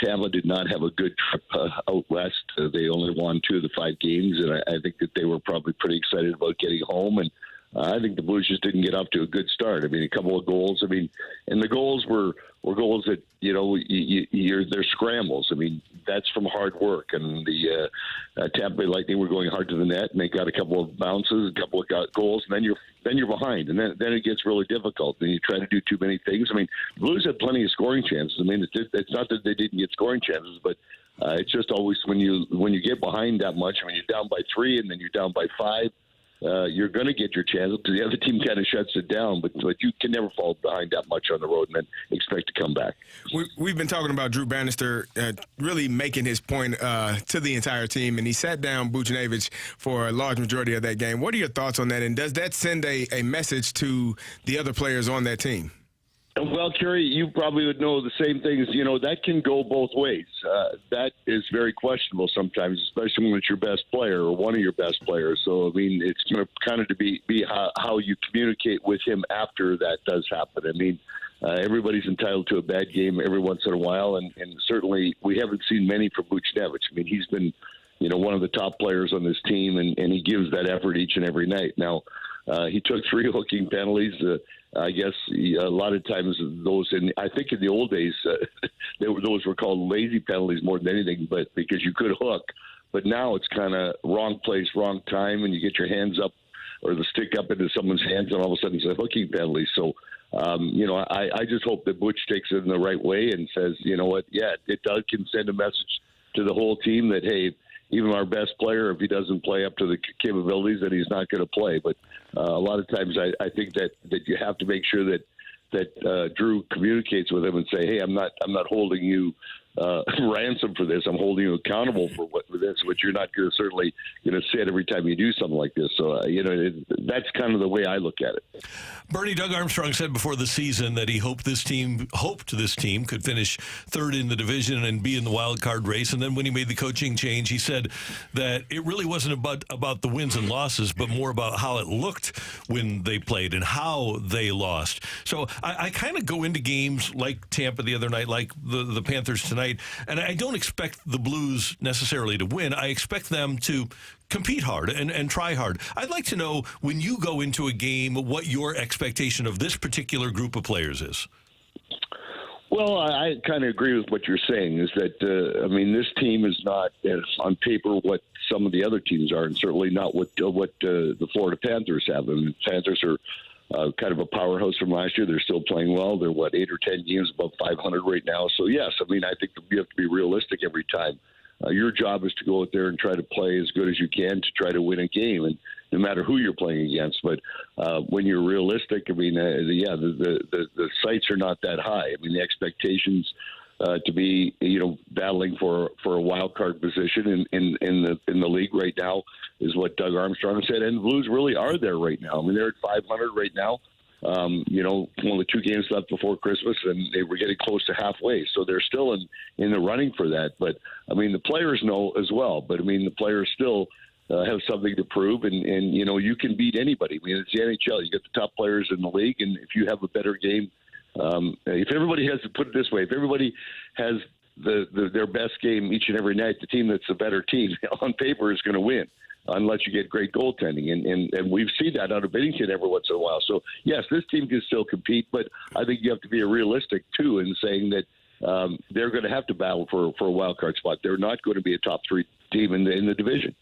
Tampa did not have a good trip out west. They only won 2 of the 5 games, and I think that they were probably pretty excited about getting home. And I think the Blues just didn't get off to a good start. I mean, a couple of goals. I mean, and the goals were goals that, you know, they're scrambles. I mean, that's from hard work. And the Tampa Bay Lightning were going hard to the net, and they got a couple of bounces, a couple of goals, and then you're behind, and then it gets really difficult. And you try to do too many things. I mean, the Blues had plenty of scoring chances. I mean, it's not that they didn't get scoring chances, but it's just always when you get behind that much. I mean, you're down by 3, and then you're down by 5. You're going to get your chances because the other team kind of shuts it down, but you can never fall behind that much on the road and then expect to come back. We've been talking about Drew Bannister really making his point to the entire team, and he sat down Buchy for a large majority of that game. What are your thoughts on that, and does that send a message to the other players on that team? Well, Kerry, you probably would know the same things. You know, that can go both ways. That is very questionable sometimes, especially when it's your best player or one of your best players. So, I mean, it's going to kind of be how you communicate with him after that does happen. I mean, everybody's entitled to a bad game every once in a while, and certainly we haven't seen many from Buchnevich. I mean, he's been, you know, one of the top players on this team, and he gives that effort each and every night. Now, he took 3 hooking penalties. I guess a lot of times I think in the old days, those were called lazy penalties more than anything, but because you could hook. But now it's kind of wrong place, wrong time, and you get your hands up or the stick up into someone's hands, and all of a sudden it's a hooking penalty. So, you know, I just hope that Butch takes it in the right way and says, you know what, yeah, it can send a message to the whole team that, hey, even our best player, if he doesn't play up to the capabilities, that he's not going to play. But a lot of times I think that you have to make sure that Drew communicates with him and say, hey, I'm not holding you ransom for this. I'm holding you accountable for this, which you're not certainly going to sit every time you do something like this. So, you know, that's kind of the way I look at it. Bernie, Doug Armstrong said before the season that he hoped this team could finish 3rd in the division and be in the wild card race. And then when he made the coaching change, he said that it really wasn't about the wins and losses, but more about how it looked when they played and how they lost. So I kind of go into games like Tampa the other night, like the Panthers tonight, and I don't expect the Blues necessarily to win. I expect them to compete hard and try hard. I'd like to know, when you go into a game, what your expectation of this particular group of players is. Well, I kind of agree with what you're saying, is that, I mean, this team is not, on paper, what some of the other teams are, and certainly not what the Florida Panthers have. I mean, the Panthers are kind of a powerhouse from last year. They're still playing well. They're, 8 or 10 games above 500 right now. So, yes, I mean, I think you have to be realistic every time. Your job is to go out there and try to play as good as you can to try to win a game, and no matter who you're playing against. But when you're realistic, I mean, the sights are not that high. I mean, the expectations to be, battling for a wild card position in the league right now is what Doug Armstrong said, and the Blues really are there right now. I mean, they're at 500 right now. Only 2 games left before Christmas, and they were getting close to halfway. So they're still in the running for that. But, I mean, the players know as well. But, I mean, the players still, have something to prove, and you can beat anybody. I mean, it's the NHL. You get the top players in the league, and if you have a better game, if everybody has to put it this way, if everybody has their best game each and every night, the team that's the better team on paper is going to win, unless you get great goaltending. And we've seen that out of Bennington every once in a while. So, yes, this team can still compete, but I think you have to be realistic, too, in saying that they're going to have to battle for a wild card spot. They're not going to be a top 3 team in the division.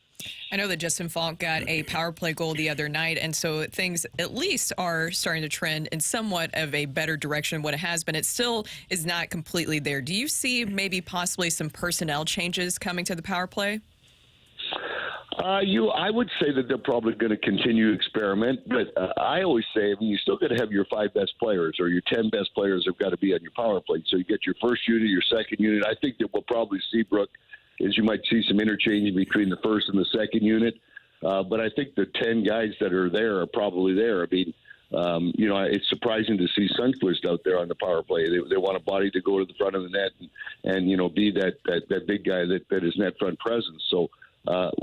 I know that Justin Falk got a power play goal the other night, and so things at least are starting to trend in somewhat of a better direction than what it has been. It still is not completely there. Do you see maybe possibly some personnel changes coming to the power play? I would say that they're probably going to continue to experiment, but I always say, you still got to have your 5 best players or your 10 best players have got to be on your power play. So you get your first unit, your second unit. I think that we'll probably see, Brooke, is you might see some interchange between the first and the second unit. But I think the 10 guys that are there are probably there. I mean, it's surprising to see Sundqvist out there on the power play. They want a body to go to the front of the net and be that big guy that is net front presence. So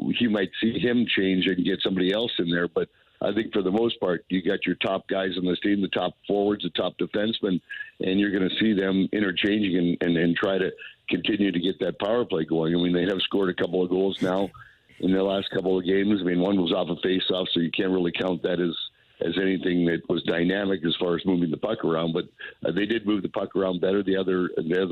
you might see him change and get somebody else in there. But I think for the most part, you got your top guys on this team, the top forwards, the top defensemen, and you're going to see them interchanging and try to continue to get that power play going. I mean, they have scored a couple of goals now in the last couple of games. I mean, one was off a face-off, so you can't really count that as anything that was dynamic as far as moving the puck around. But they did move the puck around better the other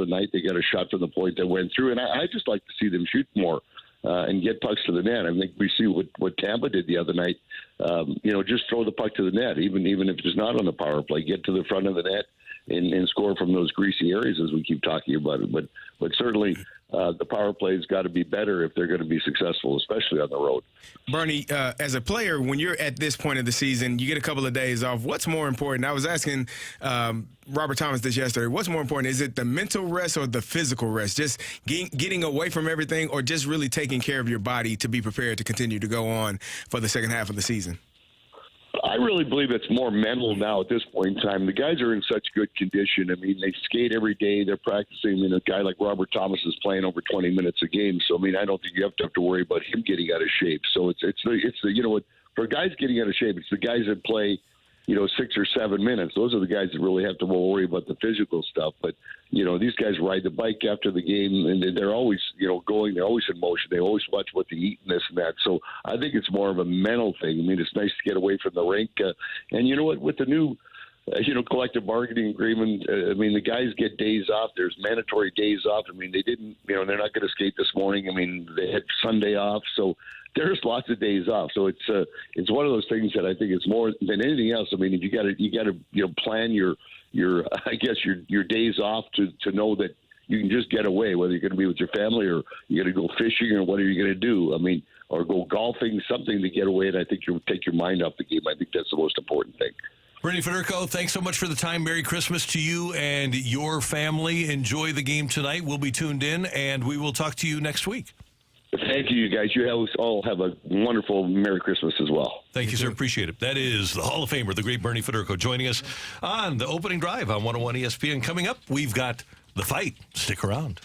night. They got a shot from the point that went through, and I just like to see them shoot more and get pucks to the net. I think we see what Tampa did the other night. Just throw the puck to the net, even if it's not on the power play. Get to the front of the net and score from those greasy areas, as we keep talking about it. But certainly the power play's got to be better if they're going to be successful, especially on the road. Bernie, as a player, when you're at this point of the season, you get a couple of days off. What's more important? I was asking Robert Thomas this yesterday. What's more important? Is it the mental rest or the physical rest? Just getting away from everything, or just really taking care of your body to be prepared to continue to go on for the second half of the season? I really believe it's more mental now at this point in time. The guys are in such good condition. I mean, they skate every day. They're practicing. I mean, a guy like Robert Thomas is playing over 20 minutes a game. So, I mean, I don't think you have to worry about him getting out of shape. So it's the for guys getting out of shape, it's the guys that play, 6 or 7 minutes. Those are the guys that really have to worry about the physical stuff. But, these guys ride the bike after the game, and they're always, going. They're always in motion. They always watch what they eat and this and that. So I think it's more of a mental thing. I mean, it's nice to get away from the rink. And you know what? With the new collective bargaining agreement, I mean, the guys get days off. There's mandatory days off. I mean, they didn't, they're not going to skate this morning. I mean, they had Sunday off. So there's lots of days off. So it's one of those things that I think it's more than anything else. I mean, if you got to plan your days off to know that you can just get away, whether you're going to be with your family or you're going to go fishing or what are you going to do? I mean, or go golfing, something to get away. And I think you'll take your mind off the game. I think that's the most important thing. Brady Federko, thanks so much for the time. Merry Christmas to you and your family. Enjoy the game tonight. We'll be tuned in, and we will talk to you next week. Thank you, guys. You all have a wonderful Merry Christmas as well. Thank you, sir. Appreciate it. That is the Hall of Famer, the great Bernie Federko, joining us on the opening drive on 101 ESPN. Coming up, we've got The Fight. Stick around.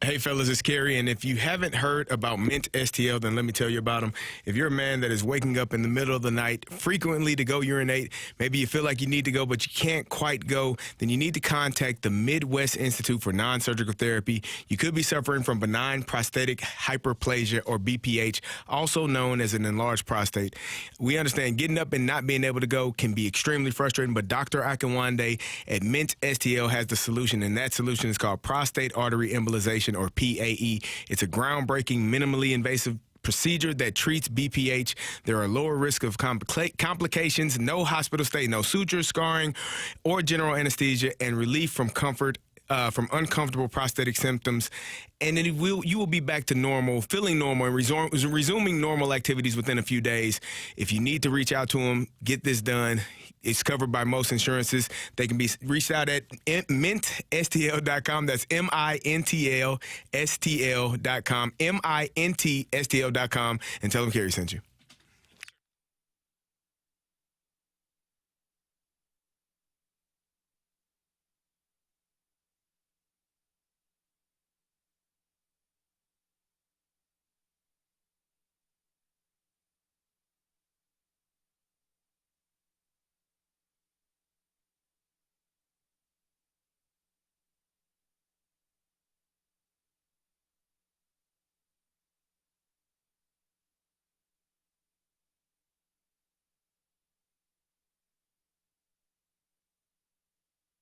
Hey, fellas, it's Carey, and if you haven't heard about Mint STL, then let me tell you about them. If you're a man that is waking up in the middle of the night frequently to go urinate, maybe you feel like you need to go, but you can't quite go, then you need to contact the Midwest Institute for Non-Surgical Therapy. You could be suffering from benign prostatic hyperplasia, or BPH, also known as an enlarged prostate. We understand getting up and not being able to go can be extremely frustrating, but Dr. Akinwande at Mint STL has the solution, and that solution is called prostate artery embolization, or PAE. It's a groundbreaking, minimally invasive procedure that treats BPH. There are lower risk of complications, no hospital stay, no suture, scarring, or general anesthesia, and relief from from uncomfortable prostatic symptoms. And then you will be back to normal, feeling normal, and resuming normal activities within a few days. If you need to reach out to him, get this done. It's covered by most insurances. They can be reached out at mintstl.com. That's MINTLSTL.com. MINTSTL.com. And tell them Carey sent you.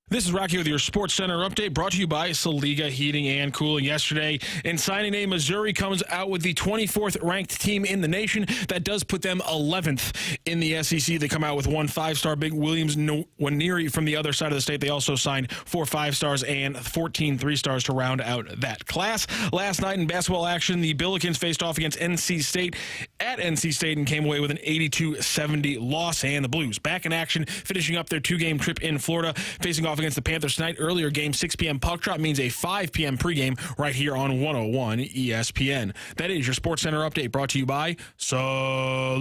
This is Rocc with your Sports Center update, brought to you by Saliga Heating and Cooling. Yesterday, in signing day, Missouri comes out with the 24th ranked team in the nation. That does put them 11th in the SEC. They come out with 1 5-star, Big Williams Nwaneri from the other side of the state. They also signed 4 5-stars and 14 3-stars to round out that class. Last night in basketball action, the Billikens faced off against NC State at NC State and came away with an 82-70 loss. And the Blues back in action, finishing up their 2-game trip in Florida, facing off against the Panthers tonight. Earlier game, 6 p.m. puck drop means a 5 p.m. pregame right here on 101 ESPN. That is your Sports Center update, brought to you by Saliga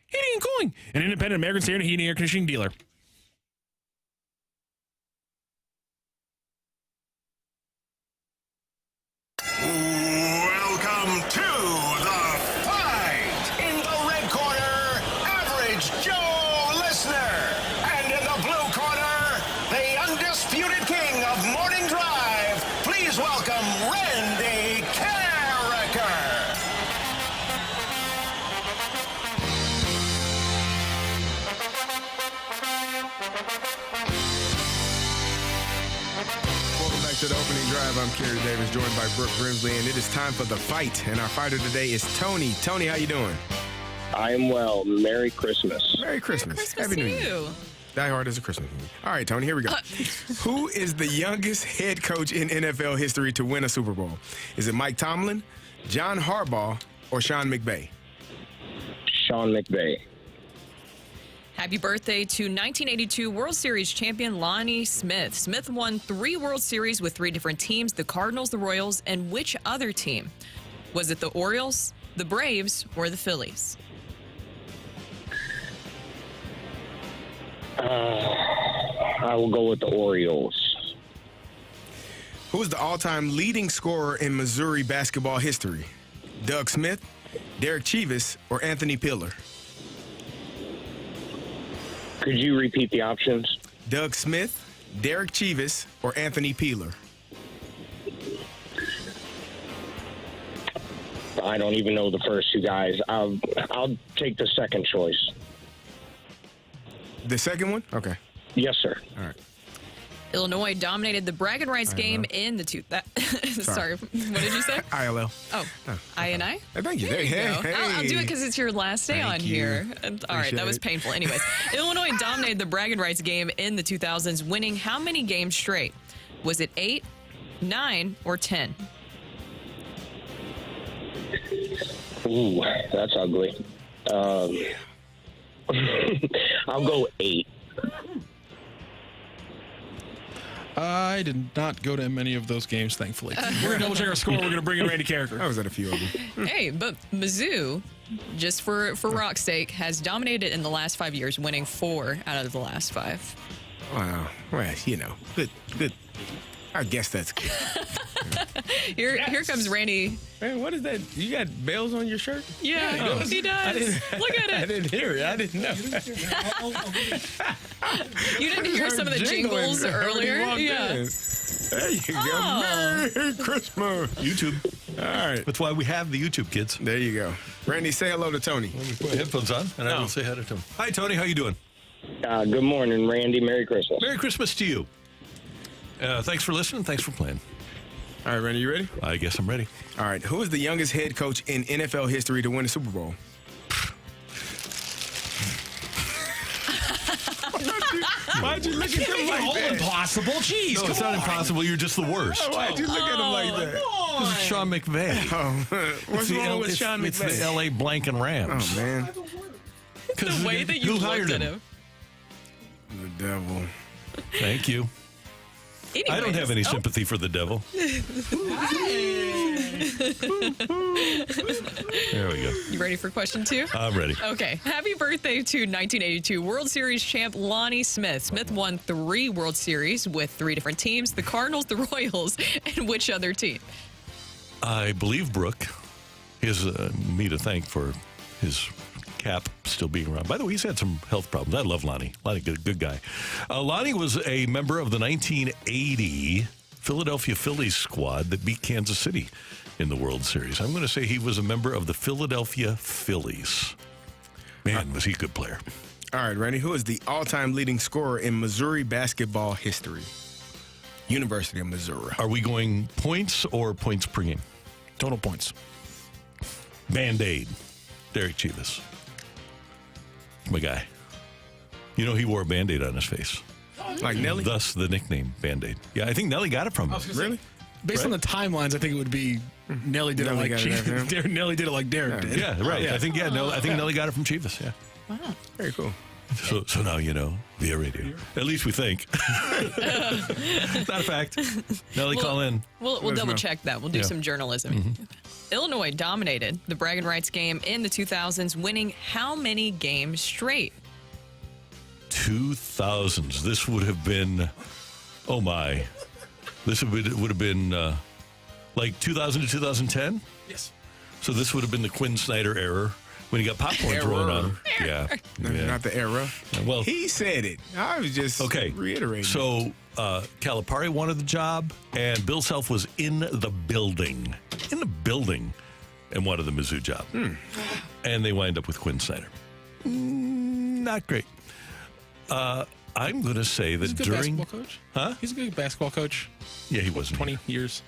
Heating and Cooling, an independent American standard heating and air conditioning dealer. Welcome to the fight. In the red corner, Average Joe Listener. And in the blue corner, the undisputed king of morning drive. Please welcome Randy Carricker. Welcome back to the opening drive. I'm Carey Davis, joined by Brooke Grimsley, and it is time for the fight. And our fighter today is Tony. Tony, how you doing? I am well. Merry Christmas. Merry Christmas. Happy New Year. Die Hard is a Christmas movie. All right, Tony, here we go. Who is the youngest head coach in NFL history to win a Super Bowl? Is it Mike Tomlin, John Harbaugh, or Sean McVay? Sean McVay. Happy birthday to 1982 World Series champion Lonnie Smith. Smith won 3 World Series with 3 different teams, the Cardinals, the Royals, and which other team? Was it the Orioles, the Braves, or the Phillies? I will go with the Orioles. Who is the all-time leading scorer in Missouri basketball history? Doug Smith, Derek Chivas, or Anthony Pillar? Could you repeat the options? Doug Smith, Derek Chivas, or Anthony Peeler? I don't even know the first 2 guys. I'll take the second choice. The second one? Okay. Yes, sir. All right. Illinois dominated the Braggin Rights game in the Sorry, what did you say? ILL. Oh, INI? Thank you. There you go. Hey. I'll do it because it's your last day on here. And, all right, that was painful. Anyways, Illinois dominated the Braggin Rights game in the 2000s, winning how many games straight? Was it 8, 9, or 10? Ooh, that's ugly. I'll go 8. I did not go to many of those games, thankfully. We're going to double check our score. We're going to bring in Randy Carricker. I was at a few of them. Hey, but Mizzou, just for Rock's sake, has dominated in the last 5 years, winning 4 out of the last 5. Wow. Well, you know, good I guess that's good. Here comes Randy. Man, what is that? You got bells on your shirt? Yeah, he does. Look at it. I didn't hear it. I didn't know. You didn't hear some of the jingles earlier? Yeah. There you go. Merry Christmas. YouTube. All right. That's why we have the YouTube kids. There you go. Randy, say hello to Tony. Let me put my headphones on, and I will say hi to Tony. Hi, Tony. How you doing? Good morning, Randy. Merry Christmas. Merry Christmas to you. Thanks for listening. Thanks for playing. All right, Randy, you ready? I guess I'm ready. All right. Who is the youngest head coach in NFL history to win a Super Bowl? Why'd you look at him like that? Impossible. Jeez, No, it's not impossible. You're just the worst. Why'd you look at him like that? This is Sean McVay. What's wrong with Sean McVay? It's the L.A. Blank and Rams. Oh, man. The way that you looked at him. The devil. Thank you. Anyways, I don't have any sympathy for the devil. There we go. You ready for question 2? I'm ready. Okay. Happy birthday to 1982 World Series champ Lonnie Smith. Smith won 3 World Series with 3 different teams: the Cardinals, the Royals, and which other team? I believe Brooke. He has me to thank for his cap still being around. By the way, he's had some health problems. I love Lonnie. Lonnie, good guy. Lonnie was a member of the 1980 Philadelphia Phillies squad that beat Kansas City in the World Series. I'm going to say he was a member of the Philadelphia Phillies. Man, was he a good player. All right, Randy, who is the all-time leading scorer in Missouri basketball history? University of Missouri. Are we going points or points per game? Total points. Band-Aid. Derek Chivas. My guy. You know, he wore a Band-Aid on his face. Like Nelly? Thus the nickname Band-Aid. Yeah, I think Nelly got it from him. Really? Based on the timelines, I think it would be Nelly did Nelly it like got it after him? Nelly did it like Derek did. Yeah, right. Yeah. I think Nelly got it from Chivas. Yeah. Wow. Very cool. So now you know via radio. At least we think. Not a fact. Nelly, call in. We'll double check that. We'll do some journalism. Mm-hmm. Illinois dominated the Braggin Rights game in the 2000s, winning how many games straight? 2000s. This would have been, oh my. This would have been like 2000 to 2010? Yes. So this would have been the Quinn Snyder era when he got popcorn thrown on him. Yeah. Not the era. Well, he said it. I was just reiterating. So Calipari wanted the job, and Bill Self was in the building, and wanted the Mizzou job. And they wind up with Quinn Snyder. Not great. I'm going to say that He's a good during... basketball coach. Huh? He's a good basketball coach. Yeah, he was. 20 years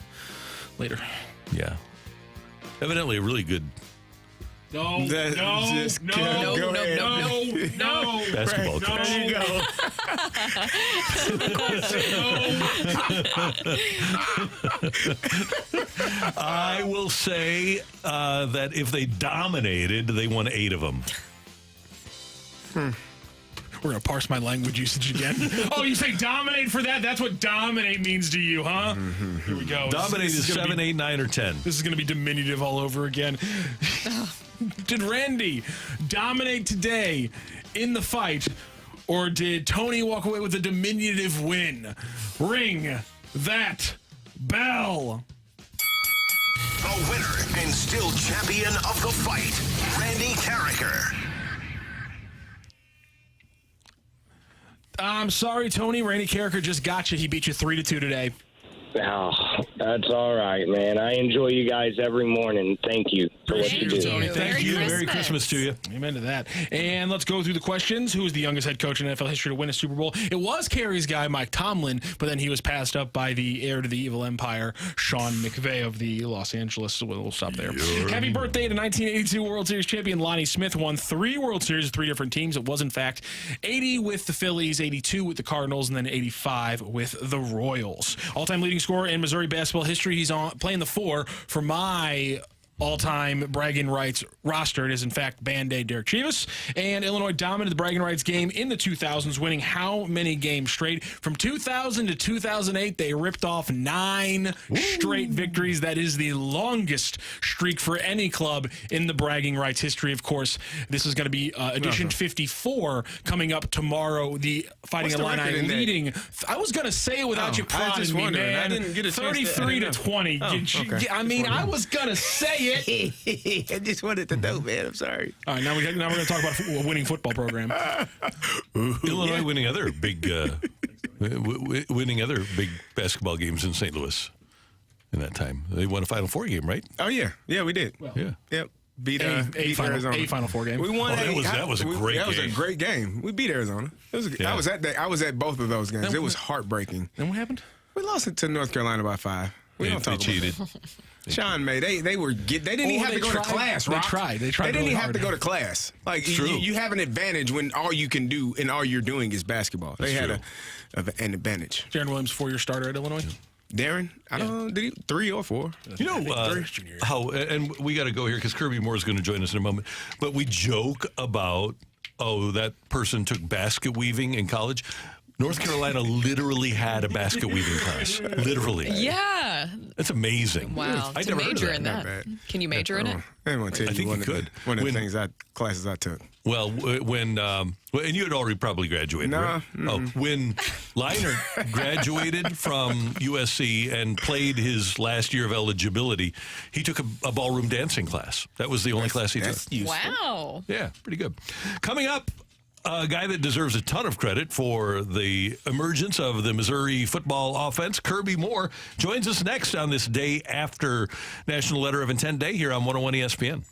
later. Yeah. Evidently a really good... No, basketball coach. There you go. I will say that if they dominated, they won 8 of them. We're going to parse my language usage again. Oh, you say dominate for that? That's what dominate means to you, huh? Here we go. Dominate is 7, 8, 9, or 10. This is going to be diminutive all over again. Did Randy dominate today in the fight, or did Tony walk away with a diminutive win? Ring that bell. The winner and still champion of the fight, Randy Carricker. I'm sorry, Tony. Randy Carricker just got you. He beat you 3-2 today. Oh, that's all right, man. I enjoy you guys every morning. Thank you for what you do. Tony. Thank you. Merry Christmas to you. Amen to that. And let's go through the questions. Who is the youngest head coach in NFL history to win a Super Bowl? It was Carey's guy, Mike Tomlin, but then he was passed up by the heir to the evil empire, Sean McVay of the Los Angeles. We'll stop there. Happy birthday to 1982 World Series champion Lonnie Smith. Won 3 World Series with 3 different teams. It was, in fact, 80 with the Phillies, 82 with the Cardinals, and then 85 with the Royals. All-time leading scorer in Missouri basketball history. He's playing the 4 for my all-time Braggin Rights roster. It is, in fact, Band-Aid Derek Chivas. And Illinois dominated the Braggin Rights game in the 2000s, winning how many games straight? From 2000 to 2008, they ripped off 9 straight victories. That is the longest streak for any club in the Bragging Rights history. Of course, this is going to be edition 54 coming up tomorrow. The Fighting Illini leading. I was going to say it without you prodding me, man. I didn't get a 33 to 20. Okay. I mean, I was going to say it. I just wanted to know, man. I'm sorry. All right, now we're going to talk about a winning football program. Illinois winning other big basketball games in St. Louis in that time. They won a Final Four game, right? Oh, yeah, we did. Well, yeah. Yep. Beat Arizona. A Final Four game. We won. That was a great game. That was a great game. We beat Arizona. I was at both of those games. It was heartbreaking. And what happened? We lost it to North Carolina by 5. We don't talk they cheated. About that. Sean May, they didn't even have to go to class, Rocc. They tried. They didn't really have to go to class. Like you have an advantage when all you can do and all you're doing is basketball. They had an advantage. Darren Williams, 4-year starter at Illinois. Darren, I don't know, did he 3 or 4? You know how, and we got to go here because Kirby Moore is going to join us in a moment. But we joke about, that person took basket weaving in college. North Carolina literally had a basket weaving class. Literally. Yeah. That's amazing. Wow. I To never major heard in of that. Can you major in it? I want to tell you one of the classes I took. Well, when and you had already probably graduated, right? When Liner graduated from USC and played his last year of eligibility, he took a ballroom dancing class. That was the only class he took. Wow. Yeah, pretty good. Coming up, a guy that deserves a ton of credit for the emergence of the Missouri football offense, Kirby Moore, joins us next on this day after National Letter of Intent Day here on 101 ESPN.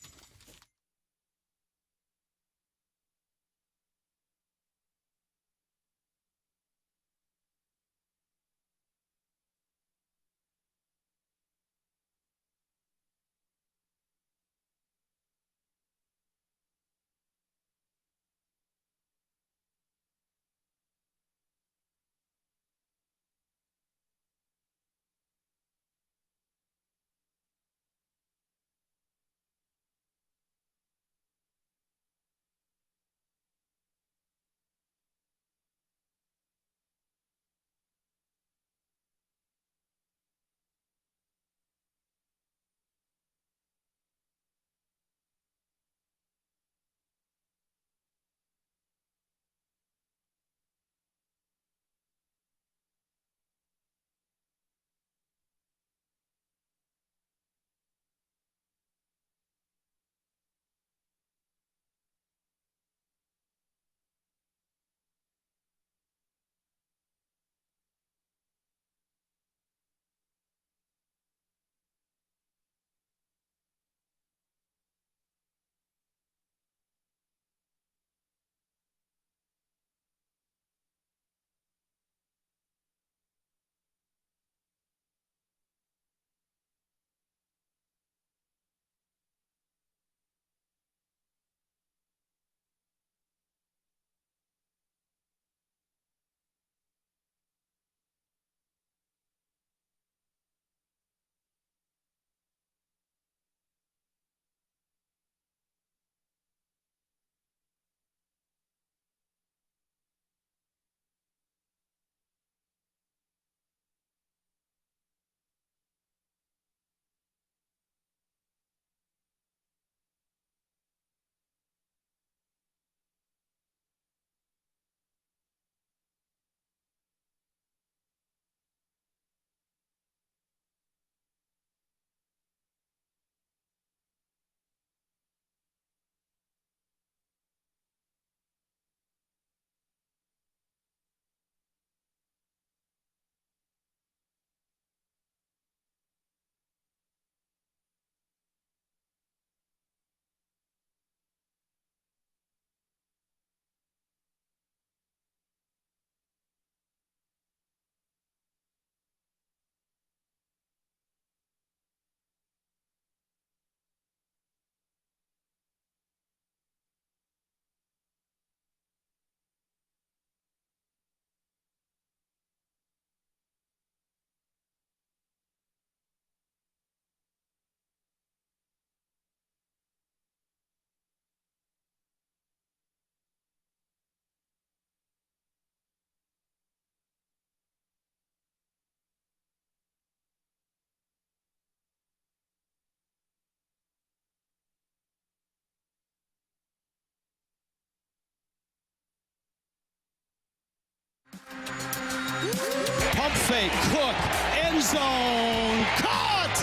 fake. Cook, end zone, caught!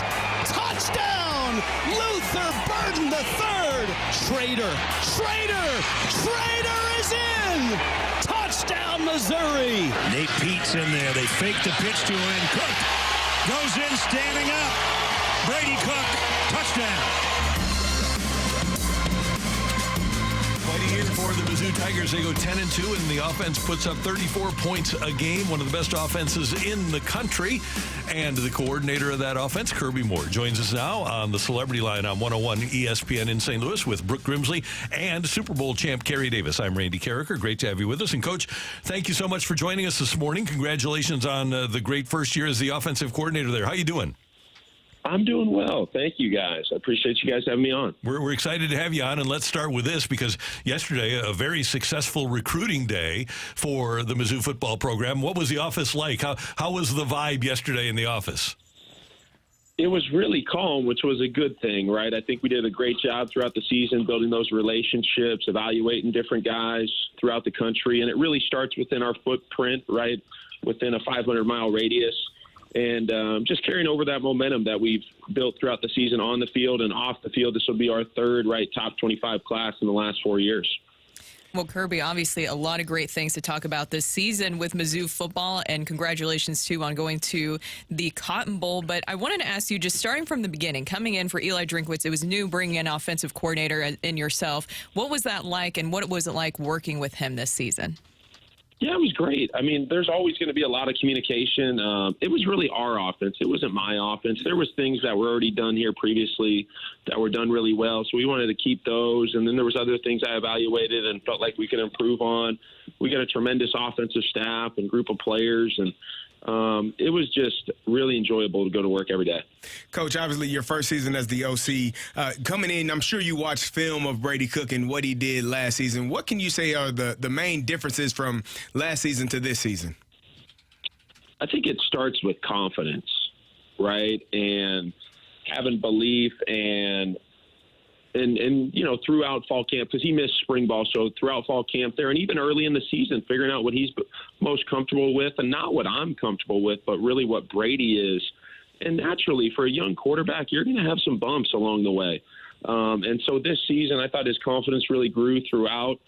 Touchdown! Luther Burden the third. Schrader is in! Touchdown, Missouri! Nate Pete's in there. They fake the pitch to him. Cook goes in standing up. Brady Cook, touchdown. Quite a year for the Mizzou Tigers. They go 10-2, and the offense puts up 34 points a game, one of the best offenses in the country. And the coordinator of that offense, Kirby Moore, joins us now on the Celebrity Line on 101 ESPN in St. Louis with Brooke Grimsley and Super Bowl champ Carey Davis. I'm Randy Carricker. Great to have you with us. And, Coach, thank you so much for joining us this morning. Congratulations on the great first year as the offensive coordinator there. How you doing? I'm doing well. Thank you, guys. I appreciate you guys having me on. We're excited to have you on, and let's start with this because yesterday, a very successful recruiting day for the Mizzou football program. What was the office like? How was the vibe yesterday in the office? It was really calm, which was a good thing, right? I think we did a great job throughout the season building those relationships, evaluating different guys throughout the country, and it really starts within our footprint, right, within a 500-mile radius. And just carrying over that momentum that we've built throughout the season on the field and off the field. This will be our third, top 25 class in the last 4 years. Well, Kirby, obviously a lot of great things to talk about this season with Mizzou football, and congratulations, too, on going to the Cotton Bowl. But I wanted to ask you, just starting from the beginning, coming in for Eli Drinkwitz, it was new bringing in offensive coordinator in yourself. What was that like, and what was it like working with him this season? Yeah, it was great. I mean, there's always going to be a lot of communication. It was really our offense. It wasn't my offense. There was things that were already done here previously that were done really well, so we wanted to keep those. And then there was other things I evaluated and felt like we could improve on. We got a tremendous offensive staff and group of players, and it was just really enjoyable to go to work every day. Coach, obviously your first season as the OC. Coming in, I'm sure you watched film of Brady Cook and what he did last season. What can you say are the main differences from last season to this season? I think it starts with confidence, right? And having belief and throughout fall camp, because he missed spring ball, so throughout fall camp there, and even early in the season, figuring out what he's most comfortable with, and not what I'm comfortable with, but really what Brady is. And naturally, for a young quarterback, you're going to have some bumps along the way. And so this season, I thought his confidence really grew throughout.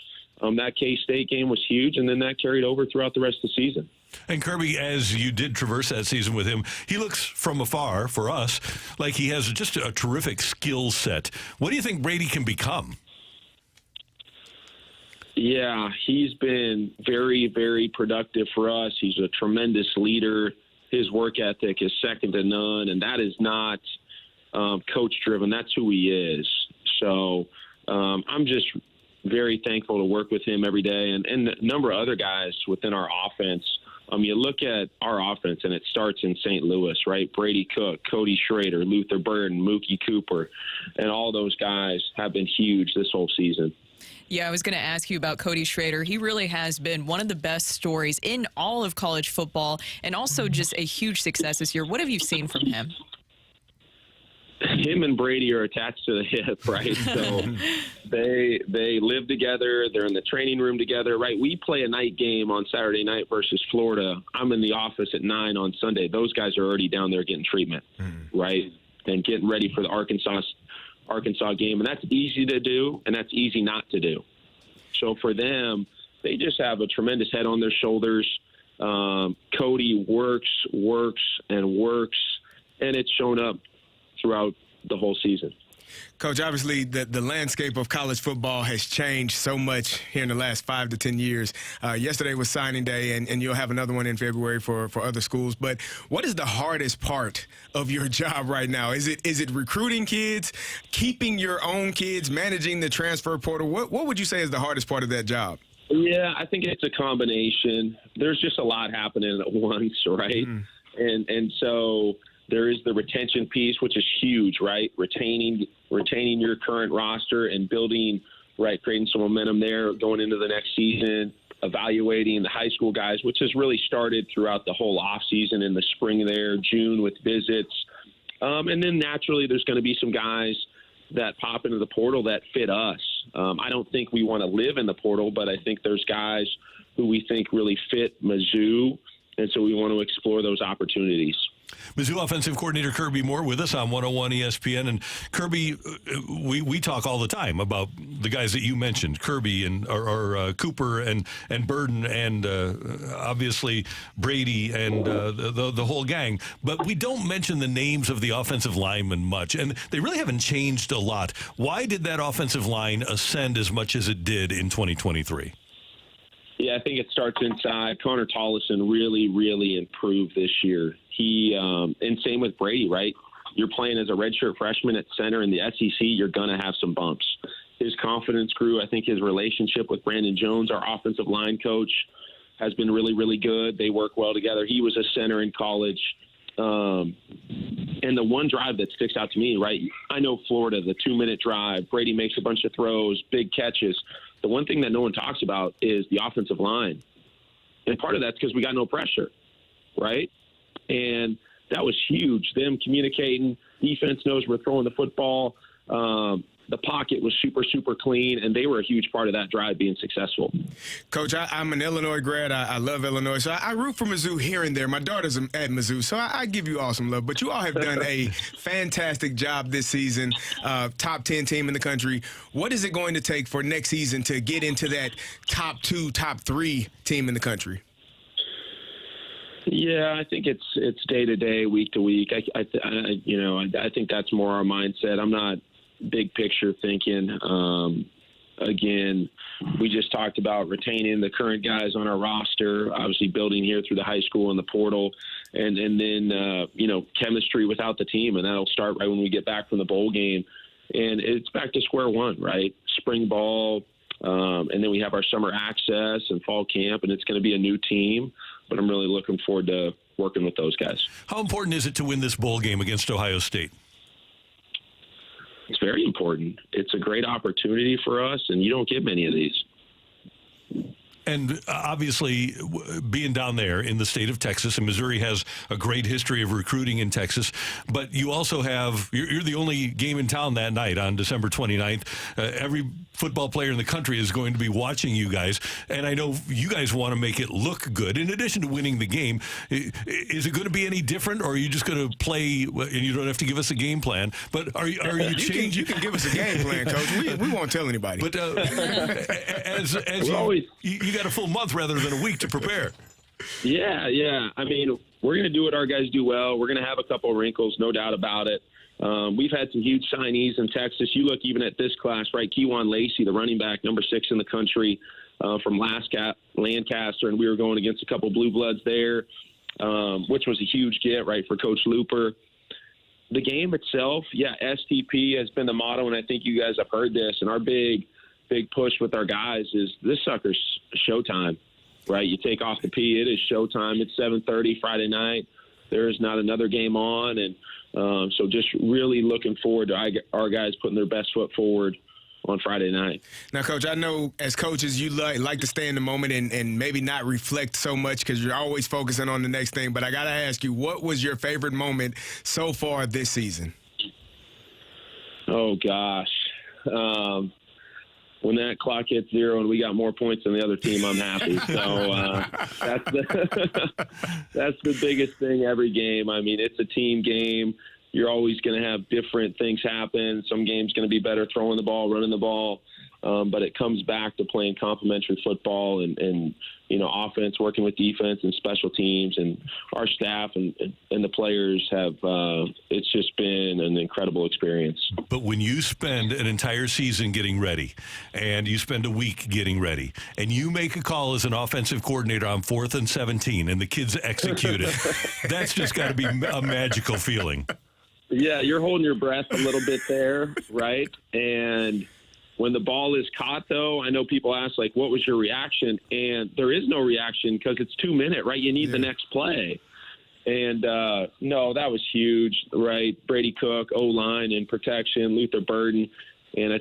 That K-State game was huge, and then that carried over throughout the rest of the season. And Kirby, as you did traverse that season with him, he looks from afar, for us, like he has just a terrific skill set. What do you think Brady can become? Yeah, he's been very, very productive for us. He's a tremendous leader. His work ethic is second to none, and that is not coach-driven. That's who he is. So I'm just very thankful to work with him every day, and a number of other guys within our offense. You look at our offense, and it starts in St. Louis, right? Brady Cook, Cody Schrader, Luther Burden, Mookie Cooper, and all those guys have been huge this whole season. Yeah, I was going to ask you about Cody Schrader. He really has been one of the best stories in all of college football, and also just a huge success this year. What have you seen from him? Him and Brady are attached to the hip, right? So they live together. They're in the training room together, right? We play a night game on Saturday night versus Florida. I'm in the office at 9 on Sunday. Those guys are already down there getting treatment, right? And getting ready for the Arkansas game. And that's easy to do, and that's easy not to do. So for them, they just have a tremendous head on their shoulders. Cody works, and it's shown up throughout the whole season. Coach, obviously the landscape of college football has changed so much here in the last 5 to 10 years. Yesterday was signing day, and you'll have another one in February for other schools. But what is the hardest part of your job right now? Is it recruiting kids, keeping your own kids, managing the transfer portal? What would you say is the hardest part of that job? Yeah, I think it's a combination. There's just a lot happening at once, right? And so there is the retention piece, which is huge, right? Retaining your current roster and building, right, creating some momentum there going into the next season, evaluating the high school guys, which has really started throughout the whole offseason in the spring there, June with visits. And then naturally there's going to be some guys that pop into the portal that fit us. I don't think we want to live in the portal, but I think there's guys who we think really fit Mizzou And so we want to explore those opportunities. Mizzou offensive coordinator Kirby Moore with us on 101 ESPN. And Kirby, we talk all the time about the guys that you mentioned, Kirby and or Cooper and Burden and obviously Brady and the whole gang. But we don't mention the names of the offensive linemen much, and they really haven't changed a lot. Why did that offensive line ascend as much as it did in 2023? Yeah, I think it starts inside. Connor Tollison really, really improved this year. He and same with Brady, right? You're playing as a redshirt freshman at center in the SEC. You're going to have some bumps. His confidence grew. I think his relationship with Brandon Jones, our offensive line coach, has been really, really good. They work well together. He was a center in college. And the one drive that sticks out to me, right? I know Florida, the 2-minute drive. Brady makes a bunch of throws, big catches. The one thing that no one talks about is the offensive line. And part of that's because we got no pressure, right? And that was huge. Them communicating, defense knows we're throwing the football. The pocket was super, super clean, and they were a huge part of that drive being successful. Coach, I'm an Illinois grad. I love Illinois, so I root for Mizzou here and there. My daughter's at Mizzou, so I give you all some love. But you all have done a fantastic job this season, top 10 team in the country. What is it going to take for next season to get into that top 2, top 3 team in the country? Yeah, I think it's day to day, week to week. I think that's more our mindset. I'm not big picture thinking. Again, we just talked about retaining the current guys on our roster, obviously building here through the high school and the portal, and then chemistry without the team, and that'll start right when we get back from the bowl game. And it's back to square one, right? Spring ball, and then we have our summer access and fall camp, and it's going to be a new team. But I'm really looking forward to working with those guys. How important is it to win this bowl game against Ohio State? It's very important. It's a great opportunity for us, and you don't get many of these. And obviously, being down there in the state of Texas, and Missouri has a great history of recruiting in Texas, but you also have, you're the only game in town that night on December 29th. Every football player in the country is going to be watching you guys, and I know you guys want to make it look good. In addition to winning the game, is it going to be any different, or are you just going to play, and you don't have to give us a game plan, but are you changing? You can give us a game plan, Coach. We won't tell anybody. But as you got a full month rather than a week to prepare. Yeah. I mean, we're going to do what our guys do well. We're going to have a couple of wrinkles, no doubt about it. We've had some huge signees in Texas. You look even at this class, right? Kewan Lacey, the running back, number 6 in the country from Lancaster, and we were going against a couple of blue bloods there, which was a huge get, right, for Coach Looper. The game itself, STP has been the motto, and I think you guys have heard this, and our big push with our guys is this sucker's showtime, right? You take off the P, it is showtime. It's 7:30 Friday night. There is not another game on, and so just really looking forward to our guys putting their best foot forward on Friday night. Now, Coach, I know as coaches you like to stay in the moment and maybe not reflect so much because you're always focusing on the next thing, but I got to ask you, what was your favorite moment so far this season? Oh, gosh. When that clock hits 0 and we got more points than the other team, I'm happy. So that's the biggest thing every game. I mean, it's a team game. You're always going to have different things happen. Some games going to be better throwing the ball, running the ball. But it comes back to playing complementary football and offense, working with defense and special teams, and our staff and the players have. It's just been an incredible experience. But when you spend an entire season getting ready, and you spend a week getting ready, and you make a call as an offensive coordinator on 4th and 17, and the kids execute it, that's just got to be a magical feeling. Yeah, you're holding your breath a little bit there, right? And when the ball is caught, though, I know people ask, like, what was your reaction? And there is no reaction because it's 2 minutes, right? You need the next play. And, no, that was huge, right? Brady Cook, O-line and protection, Luther Burden. And I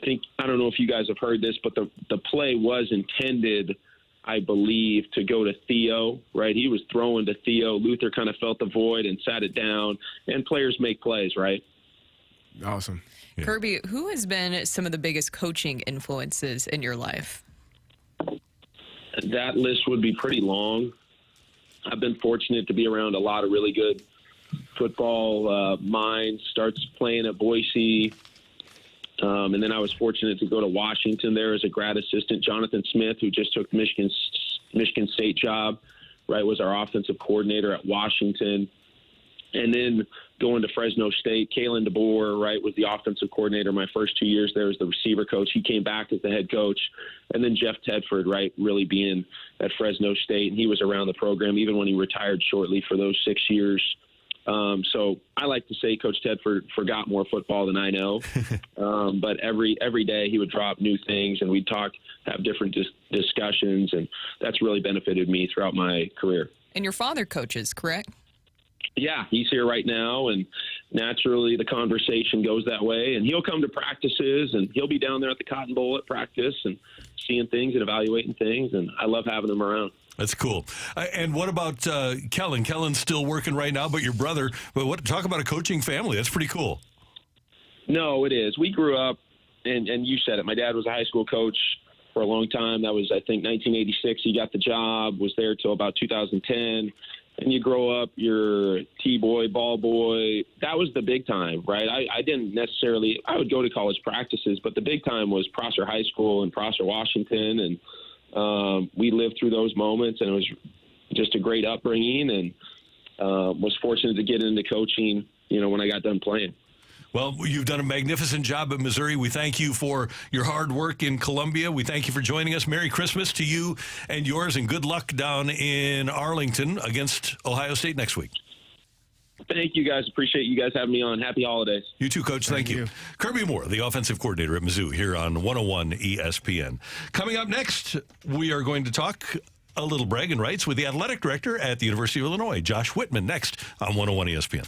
don't know if you guys have heard this, but the play was intended, I believe, to go to Theo, right? He was throwing to Theo. Luther kind of felt the void and sat it down. And players make plays, right? Awesome. Yeah. Kirby, who has been some of the biggest coaching influences in your life? That list would be pretty long. I've been fortunate to be around a lot of really good football minds. Starts playing at Boise. And then I was fortunate to go to Washington there as a grad assistant. Jonathan Smith, who just took the Michigan State job, right, was our offensive coordinator at Washington. And then going to Fresno State, Kalen DeBoer, right, was the offensive coordinator my first 2 years there as the receiver coach. He came back as the head coach. And then Jeff Tedford, right, really being at Fresno State. And he was around the program even when he retired shortly for those 6 years. So I like to say Coach Tedford forgot more football than I know. But every day he would drop new things and we'd talk, have different discussions. And that's really benefited me throughout my career. And your father coaches, correct? Yeah, he's here right now, and naturally the conversation goes that way. And he'll come to practices, and he'll be down there at the Cotton Bowl at practice and seeing things and evaluating things, and I love having him around. That's cool. And what about Kellen? Kellen's still working right now, but your brother. But talk about a coaching family. That's pretty cool. No, it is. We grew up, and you said it. My dad was a high school coach for a long time. That was, I think, 1986. He got the job, was there till about 2010. And you grow up, you're T-boy, ball boy. That was the big time, right? I didn't necessarily – I would go to college practices, but the big time was Prosser High School in Prosser, Washington. And we lived through those moments, and it was just a great upbringing, and was fortunate to get into coaching, when I got done playing. Well, you've done a magnificent job at Missouri. We thank you for your hard work in Columbia. We thank you for joining us. Merry Christmas to you and yours, and good luck down in Arlington against Ohio State next week. Thank you, guys. Appreciate you guys having me on. Happy holidays. You too, Coach. Thank you. Kirby Moore, the offensive coordinator at Mizzou, here on 101 ESPN. Coming up next, we are going to talk a little bragging rights with the athletic director at the University of Illinois, Josh Whitman, next on 101 ESPN.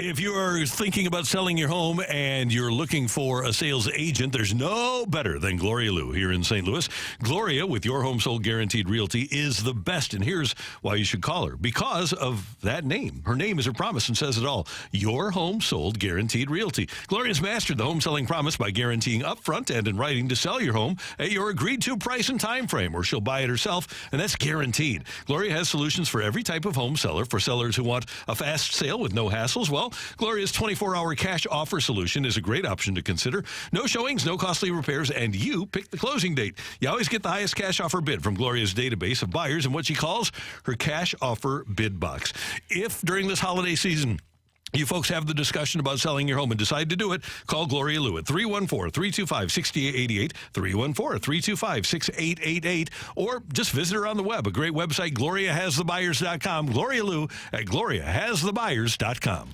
If you are thinking about selling your home and you're looking for a sales agent, there's no better than Gloria Lou here in St. Louis. Gloria, with Your Home Sold Guaranteed Realty, is the best, and here's why you should call her. Because of that name. Her name is her promise and says it all. Your Home Sold Guaranteed Realty. Gloria's mastered the home selling promise by guaranteeing upfront and in writing to sell your home at your agreed-to price and time frame, or she'll buy it herself, and that's guaranteed. Gloria has solutions for every type of home seller. For sellers who want a fast sale with no hassles, well, Gloria's 24-hour cash offer solution is a great option to consider. No showings, no costly repairs, and you pick the closing date. You always get the highest cash offer bid from Gloria's database of buyers in what she calls her cash offer bid box. If during this holiday season you folks have the discussion about selling your home and decide to do it, call Gloria Lou at 314-325-6888, 314-325-6888, or just visit her on the web, a great website, GloriaHasTheBuyers.com. Gloria Lou at GloriaHasTheBuyers.com.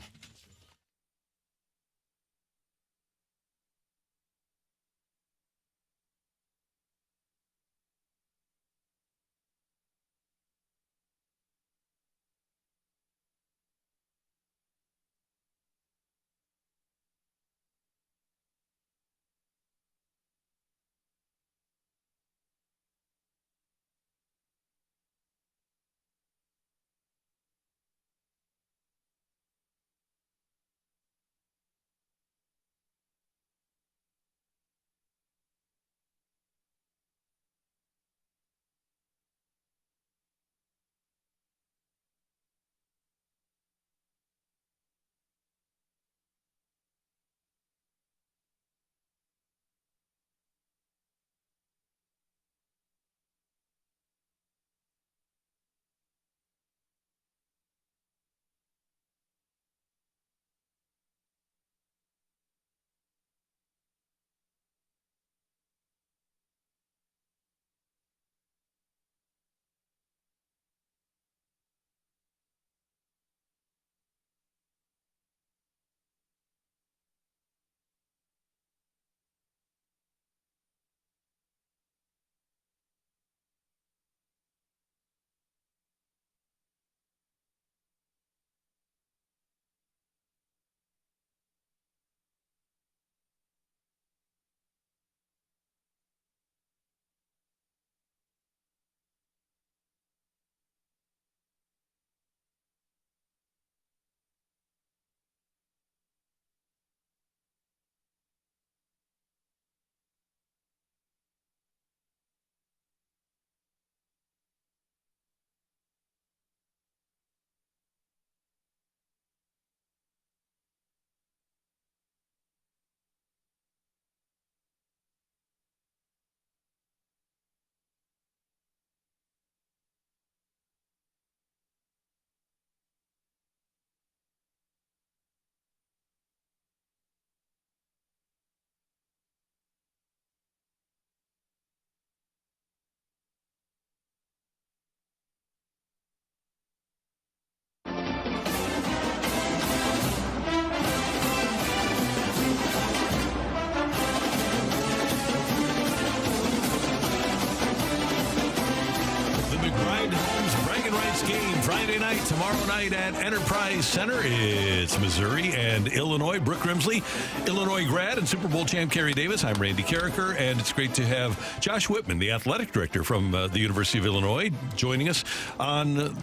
McBride Homes Braggin Rights game Friday night, tomorrow night at Enterprise Center. It's Missouri and Illinois. Brooke Grimsley, Illinois grad, and Super Bowl champ Carey Davis. I'm Randy Carricker, and it's great to have Josh Whitman, the athletic director from the University of Illinois, joining us on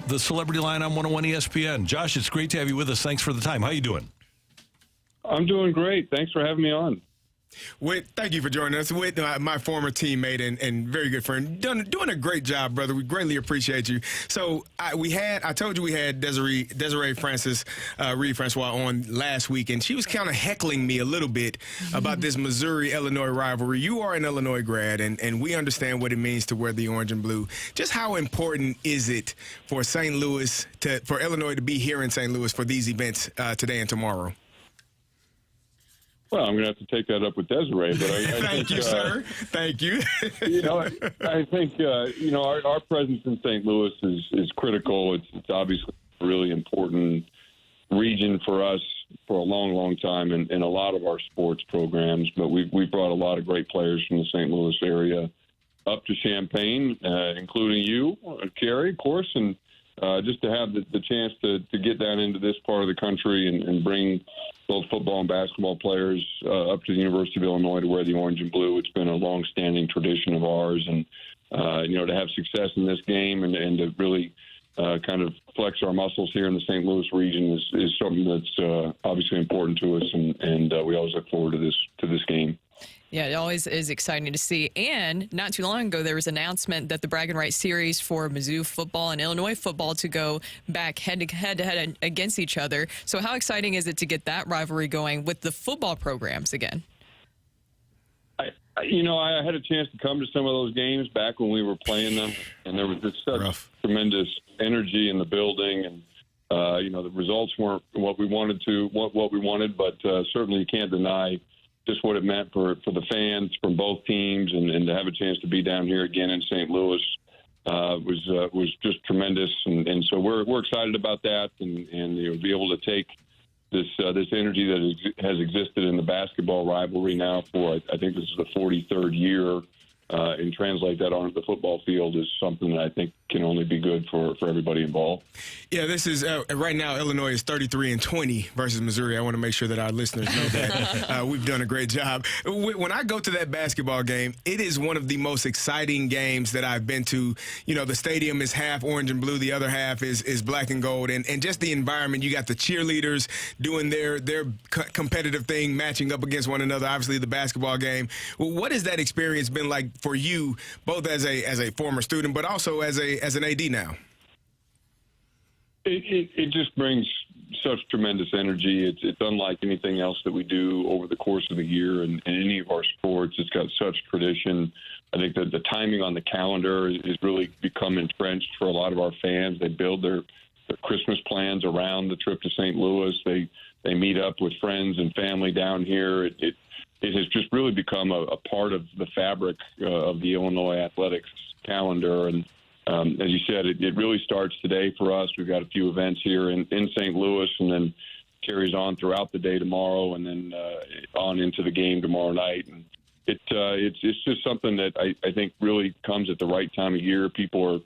the Celebrity Line on 101 ESPN. Josh, it's great to have you with us. Thanks for the time. How you doing? I'm doing great. Thanks for having me on. Whit, thank you for joining us. Whit, my former teammate and very good friend, doing a great job, brother. We greatly appreciate you. So I told you we had Desiree Francis, Reed Francois on last week, and she was kind of heckling me a little bit about this Missouri-Illinois rivalry. You are an Illinois grad, and we understand what it means to wear the orange and blue. Just how important is it for St. Louis, for Illinois to be here in St. Louis for these events today and tomorrow? Well, I'm going to have to take that up with Desiree, but I Thank think, you, sir. Thank you. I think our presence in St. Louis is critical. It's obviously a really important region for us for a long, long time in a lot of our sports programs. But we've brought a lot of great players from the St. Louis area up to Champaign, including you, Carey, of course, and just to have the chance to get down into this part of the country and bring both football and basketball players up to the University of Illinois to wear the orange and blue. It's been a long-standing tradition of ours, and to have success in this game and to really kind of flex our muscles here in the St. Louis region is something that's obviously important to us, and we always look forward to this game. Yeah, it always is exciting to see. And not too long ago, there was an announcement that the Braggin Rights series for Mizzou football and Illinois football to go back head-to-head against each other. So how exciting is it to get that rivalry going with the football programs again? I had a chance to come to some of those games back when we were playing them, and there was just such tremendous energy in the building, and the results weren't what we wanted, but certainly you can't deny just what it meant for the fans from both teams, and to have a chance to be down here again in St. Louis was just tremendous, and so we're excited about that, and be able to take this energy that has existed in the basketball rivalry now for I think this is the 43rd year, and translate that onto the football field is something that I think can only be good for everybody involved. Yeah, this is right now Illinois is 33-20 versus Missouri. I want to make sure that our listeners know that. We've done a great job. When I go to that basketball game, it is one of the most exciting games that I've been to. The stadium is half orange and blue, the other half is black and gold, and just the environment. You got the cheerleaders doing their competitive thing, matching up against one another. Obviously, the basketball game. What has that experience been like for you, both as a former student, but also as an AD now? It just brings such tremendous energy. It's unlike anything else that we do over the course of the year in any of our sports. It's got such tradition. I think that the timing on the calendar has really become entrenched for a lot of our fans. They build their Christmas plans around the trip to St. Louis. They meet up with friends and family down here. It has just really become a part of the fabric of the Illinois athletics calendar. And as you said, it really starts today for us. We've got a few events here in St. Louis, and then carries on throughout the day tomorrow, and then on into the game tomorrow night. And it's just something that I think really comes at the right time of year. People are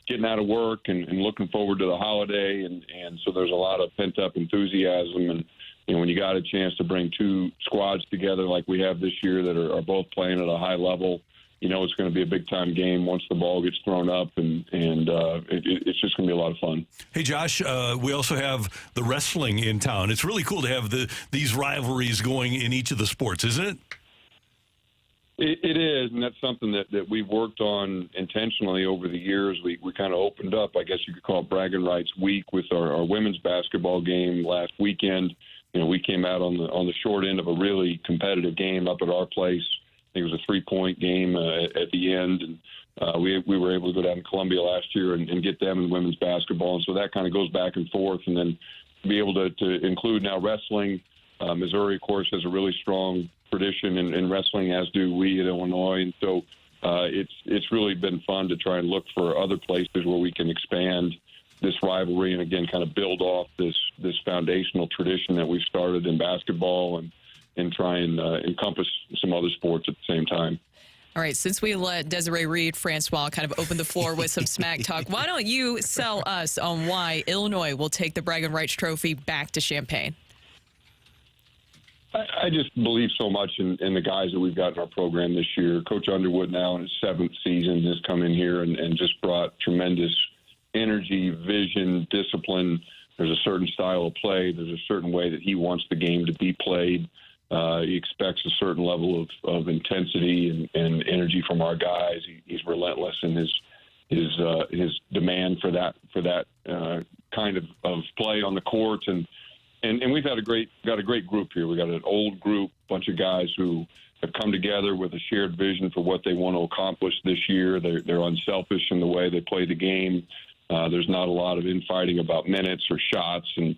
getting out of work and looking forward to the holiday, and so there's a lot of pent-up enthusiasm. And when you got a chance to bring two squads together like we have this year that are both playing at a high level, it's going to be a big-time game once the ball gets thrown up, and it's just going to be a lot of fun. Hey, Josh, we also have the wrestling in town. It's really cool to have these rivalries going in each of the sports, isn't it? It is, and that's something that we've worked on intentionally over the years. We kind of opened up, I guess you could call it Braggin Rights Week, with our women's basketball game last weekend. We came out on the short end of a really competitive game up at our place. I think it was a 3-point game at the end, and we were able to go down to Columbia last year and get them in women's basketball. And so that kind of goes back and forth, and then to be able to include now wrestling. Missouri, of course, has a really strong tradition in wrestling, as do we at Illinois. And so it's really been fun to try and look for other places where we can expand this rivalry and, again, kind of build off this foundational tradition that we've started in basketball and try and encompass some other sports at the same time. All right, since we let Desiree Reed Francois kind of open the floor with some smack talk, why don't you sell us on why Illinois will take the Braggin Rights Trophy back to Champaign? I just believe so much in the guys that we've got in our program this year. Coach Underwood now in his 7th season has come in here and just brought tremendous energy, vision, discipline. There's a certain style of play. There's a certain way that he wants the game to be played. He expects a certain level of intensity and energy from our guys. He's relentless in his demand for that kind of play on the court. And we've got a great group here. We got an old group, bunch of guys who have come together with a shared vision for what they want to accomplish this year. They're unselfish in the way they play the game. There's not a lot of infighting about minutes or shots, and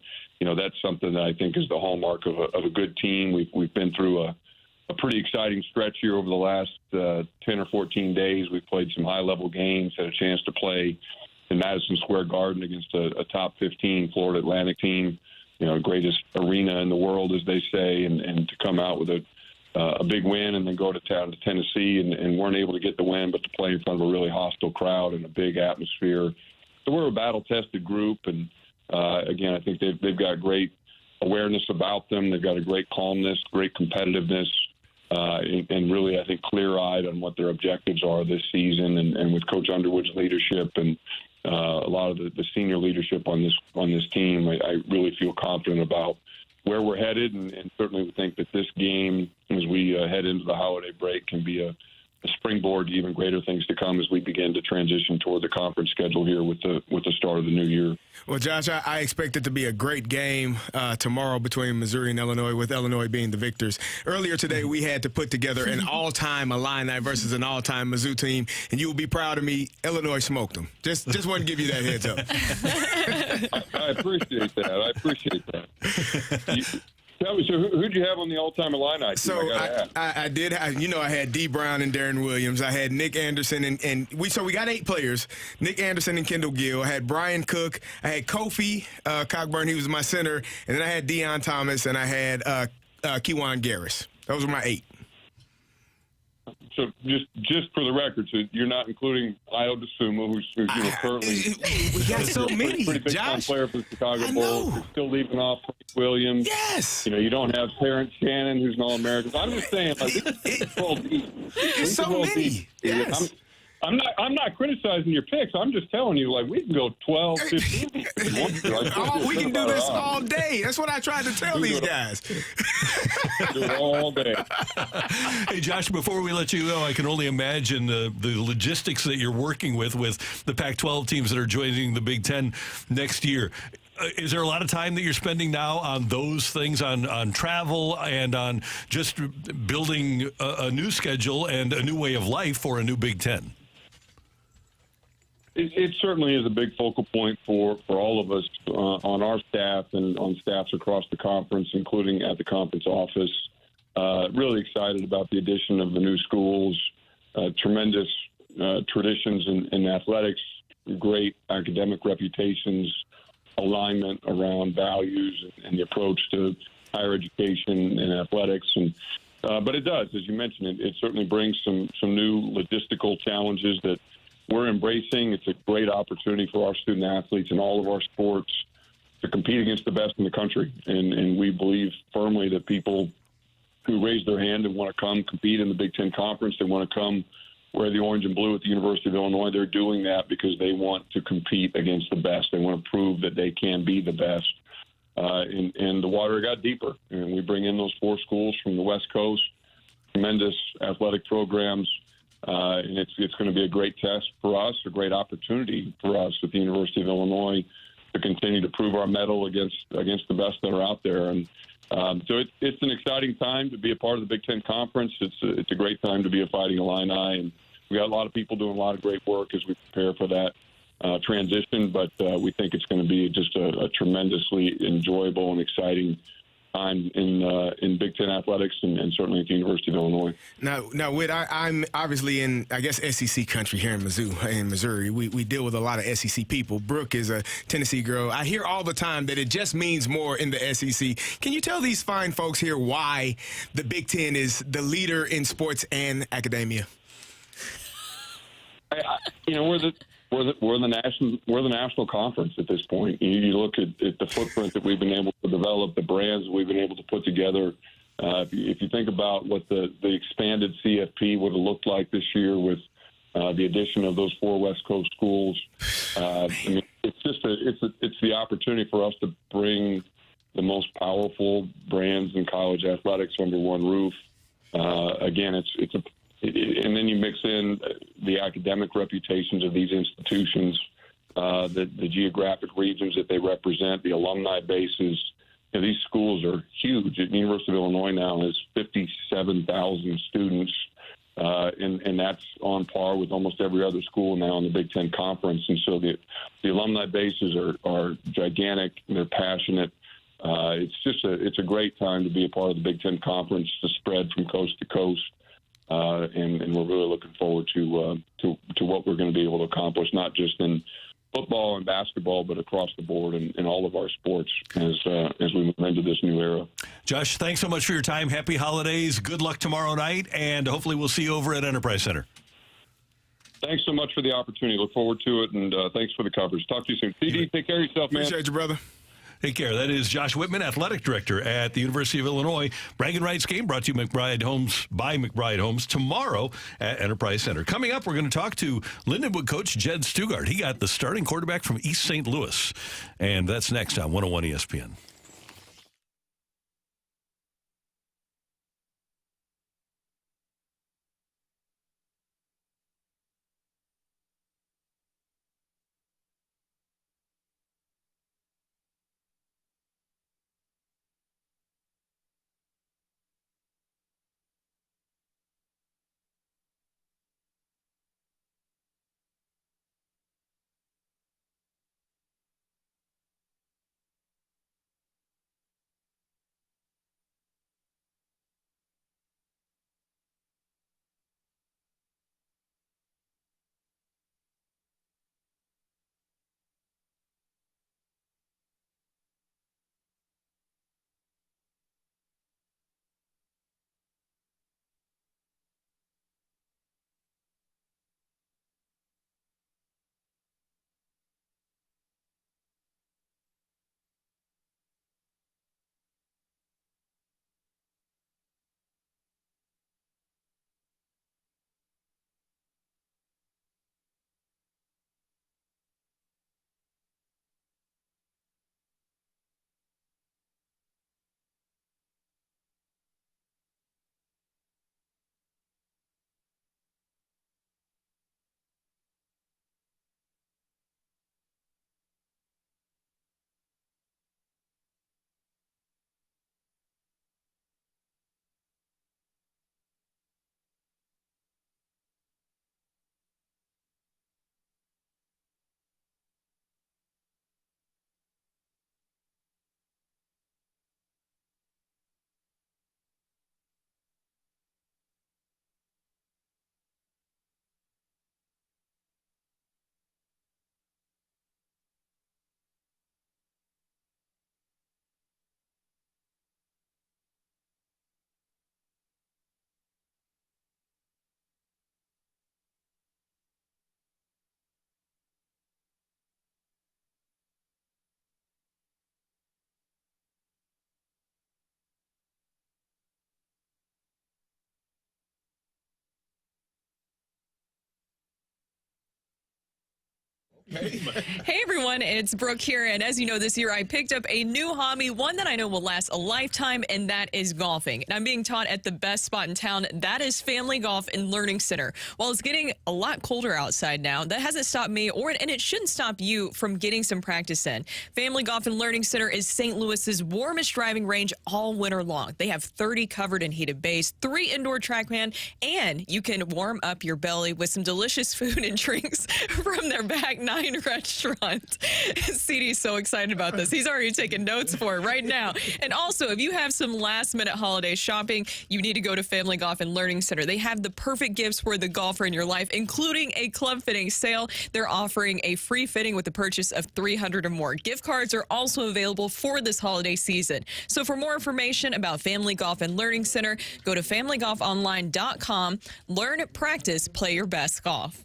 that's something that I think is the hallmark of a good team. We've been through a pretty exciting stretch here over the last 10 or 14 days. We've played some high-level games, had a chance to play in Madison Square Garden against a top 15 Florida Atlantic team, greatest arena in the world, as they say, and to come out with a big win and then go to town to Tennessee and weren't able to get the win, but to play in front of a really hostile crowd and a big atmosphere. So we're a battle-tested group, and again, I think they've got great awareness about them. They've got a great calmness, great competitiveness, and really, I think, clear-eyed on what their objectives are this season. And with Coach Underwood's leadership and a lot of the senior leadership on this team, I really feel confident about where we're headed, and certainly we think that this game, as we head into the holiday break, can be a springboard to even greater things to come as we begin to transition toward the conference schedule here with the start of the new year. Well, Josh, I expect it to be a great game tomorrow between Missouri and Illinois, with Illinois being the victors. Earlier today, we had to put together an all-time Illini versus an all-time Mizzou team, and you will be proud of me. Illinois smoked them. Just wanted to give you that heads up. I appreciate that. Tell me, so who'd you have on the all-time Illini team? So I did. I had D. Brown and Darren Williams. I had Nick Anderson, and we got 8 players. Nick Anderson and Kendall Gill. I had Brian Cook. I had Kofi Cockburn. He was my center. And then I had Deion Thomas, and I had Kejuan Garris. Those were my 8. So just for the record, so you're not including Io DeSuma, who's currently we got so many. Pretty big time player for the Chicago Bulls. You're still leaving off Frank Williams. Yes. You don't have Terrence Shannon, who's an All-American. I'm just saying, it's so many. Yes. I'm not criticizing your picks. I'm just telling you, we can go 12, 15. We can do this all day. That's what I tried to tell these guys. Do it all day. Hey, Josh, before we let you go, I can only imagine the logistics that you're working with the Pac-12 teams that are joining the Big Ten next year. Is there a lot of time that you're spending now on those things, on travel and on just building a new schedule and a new way of life for a new Big Ten? It certainly is a big focal point for all of us on our staff and on staffs across the conference, including at the conference office. Really excited about the addition of the new schools, tremendous traditions in athletics, great academic reputations, alignment around values and the approach to higher education and athletics. But it does, as you mentioned, it certainly brings some new logistical challenges that we're embracing. It's a great opportunity for our student athletes in all of our sports to compete against the best in the country. And we believe firmly that people who raise their hand and want to come compete in the Big Ten Conference, they want to come wear the orange and blue at the University of Illinois, they're doing that because they want to compete against the best. They want to prove that they can be the best. And the water got deeper. And we bring in those 4 schools from the West Coast, tremendous athletic programs. And it's going to be a great test for us, a great opportunity for us at the University of Illinois to continue to prove our mettle against the best that are out there. And so it's an exciting time to be a part of the Big Ten Conference. It's a great time to be a Fighting Illini, and we got a lot of people doing a lot of great work as we prepare for that transition. But we think it's going to be just a tremendously enjoyable and exciting time in Big Ten athletics and certainly at the University of Illinois. Now, Whit, I'm obviously in, I guess, SEC country here in Missouri. We deal with a lot of SEC people. Brooke is a Tennessee girl. I hear all the time that it just means more in the SEC. Can you tell these fine folks here why the Big Ten is the leader in sports and academia? We're the national conference at this point. You look at the footprint that we've been able to develop, the brands we've been able to put together. If you think about what the expanded CFP would have looked like this year with the addition of those 4 West Coast schools, I mean, it's the opportunity for us to bring the most powerful brands in college athletics under one roof. Again, and then you mix in the academic reputations of these institutions, the geographic regions that they represent, the alumni bases. You know, these schools are huge. The University of Illinois now has 57,000 students, and that's on par with almost every other school now in the Big Ten Conference. And so the alumni bases are gigantic. They're passionate. It's a great time to be a part of the Big Ten Conference, to spread from coast to coast. And we're really looking forward to what we're going to be able to accomplish, not just in football and basketball, but across the board in all of our sports as we move into this new era. Josh, thanks so much for your time. Happy holidays. Good luck tomorrow night, and hopefully we'll see you over at Enterprise Center. Thanks so much for the opportunity. Look forward to it, and thanks for the coverage. Talk to you soon. CD, take care of yourself, man. Appreciate you, brother. Take care. That is Josh Whitman, athletic director at the University of Illinois. Braggin Rights game brought to you by McBride Homes tomorrow at Enterprise Center. Coming up, we're going to talk to Lindenwood coach Jed Stugart. He got the starting quarterback from East St. Louis. And that's next on 101 ESPN. Hey everyone, it's Brooke here, and as you know, this year I picked up a new hobby, one that I know will last a lifetime, and that is golfing. And I'm being taught at the best spot in town, that is Family Golf and Learning Center. While it's getting a lot colder outside now, that hasn't stopped me, and it shouldn't stop you from getting some practice in. Family Golf and Learning Center is St. Louis's warmest driving range all winter long. They have 30 covered and heated bays, 3 indoor TrackMan, and you can warm up your belly with some delicious food and drinks from their back 9 restaurant. CD's so excited about this. He's already taking notes for it right now. And also, if you have some last-minute holiday shopping, you need to go to Family Golf and Learning Center. They have the perfect gifts for the golfer in your life, including a club fitting sale. They're offering a free fitting with the purchase of $300 or more. Gift cards are also available for this holiday season. So for more information about Family Golf and Learning Center, go to familygolfonline.com. Learn, practice, play your best golf.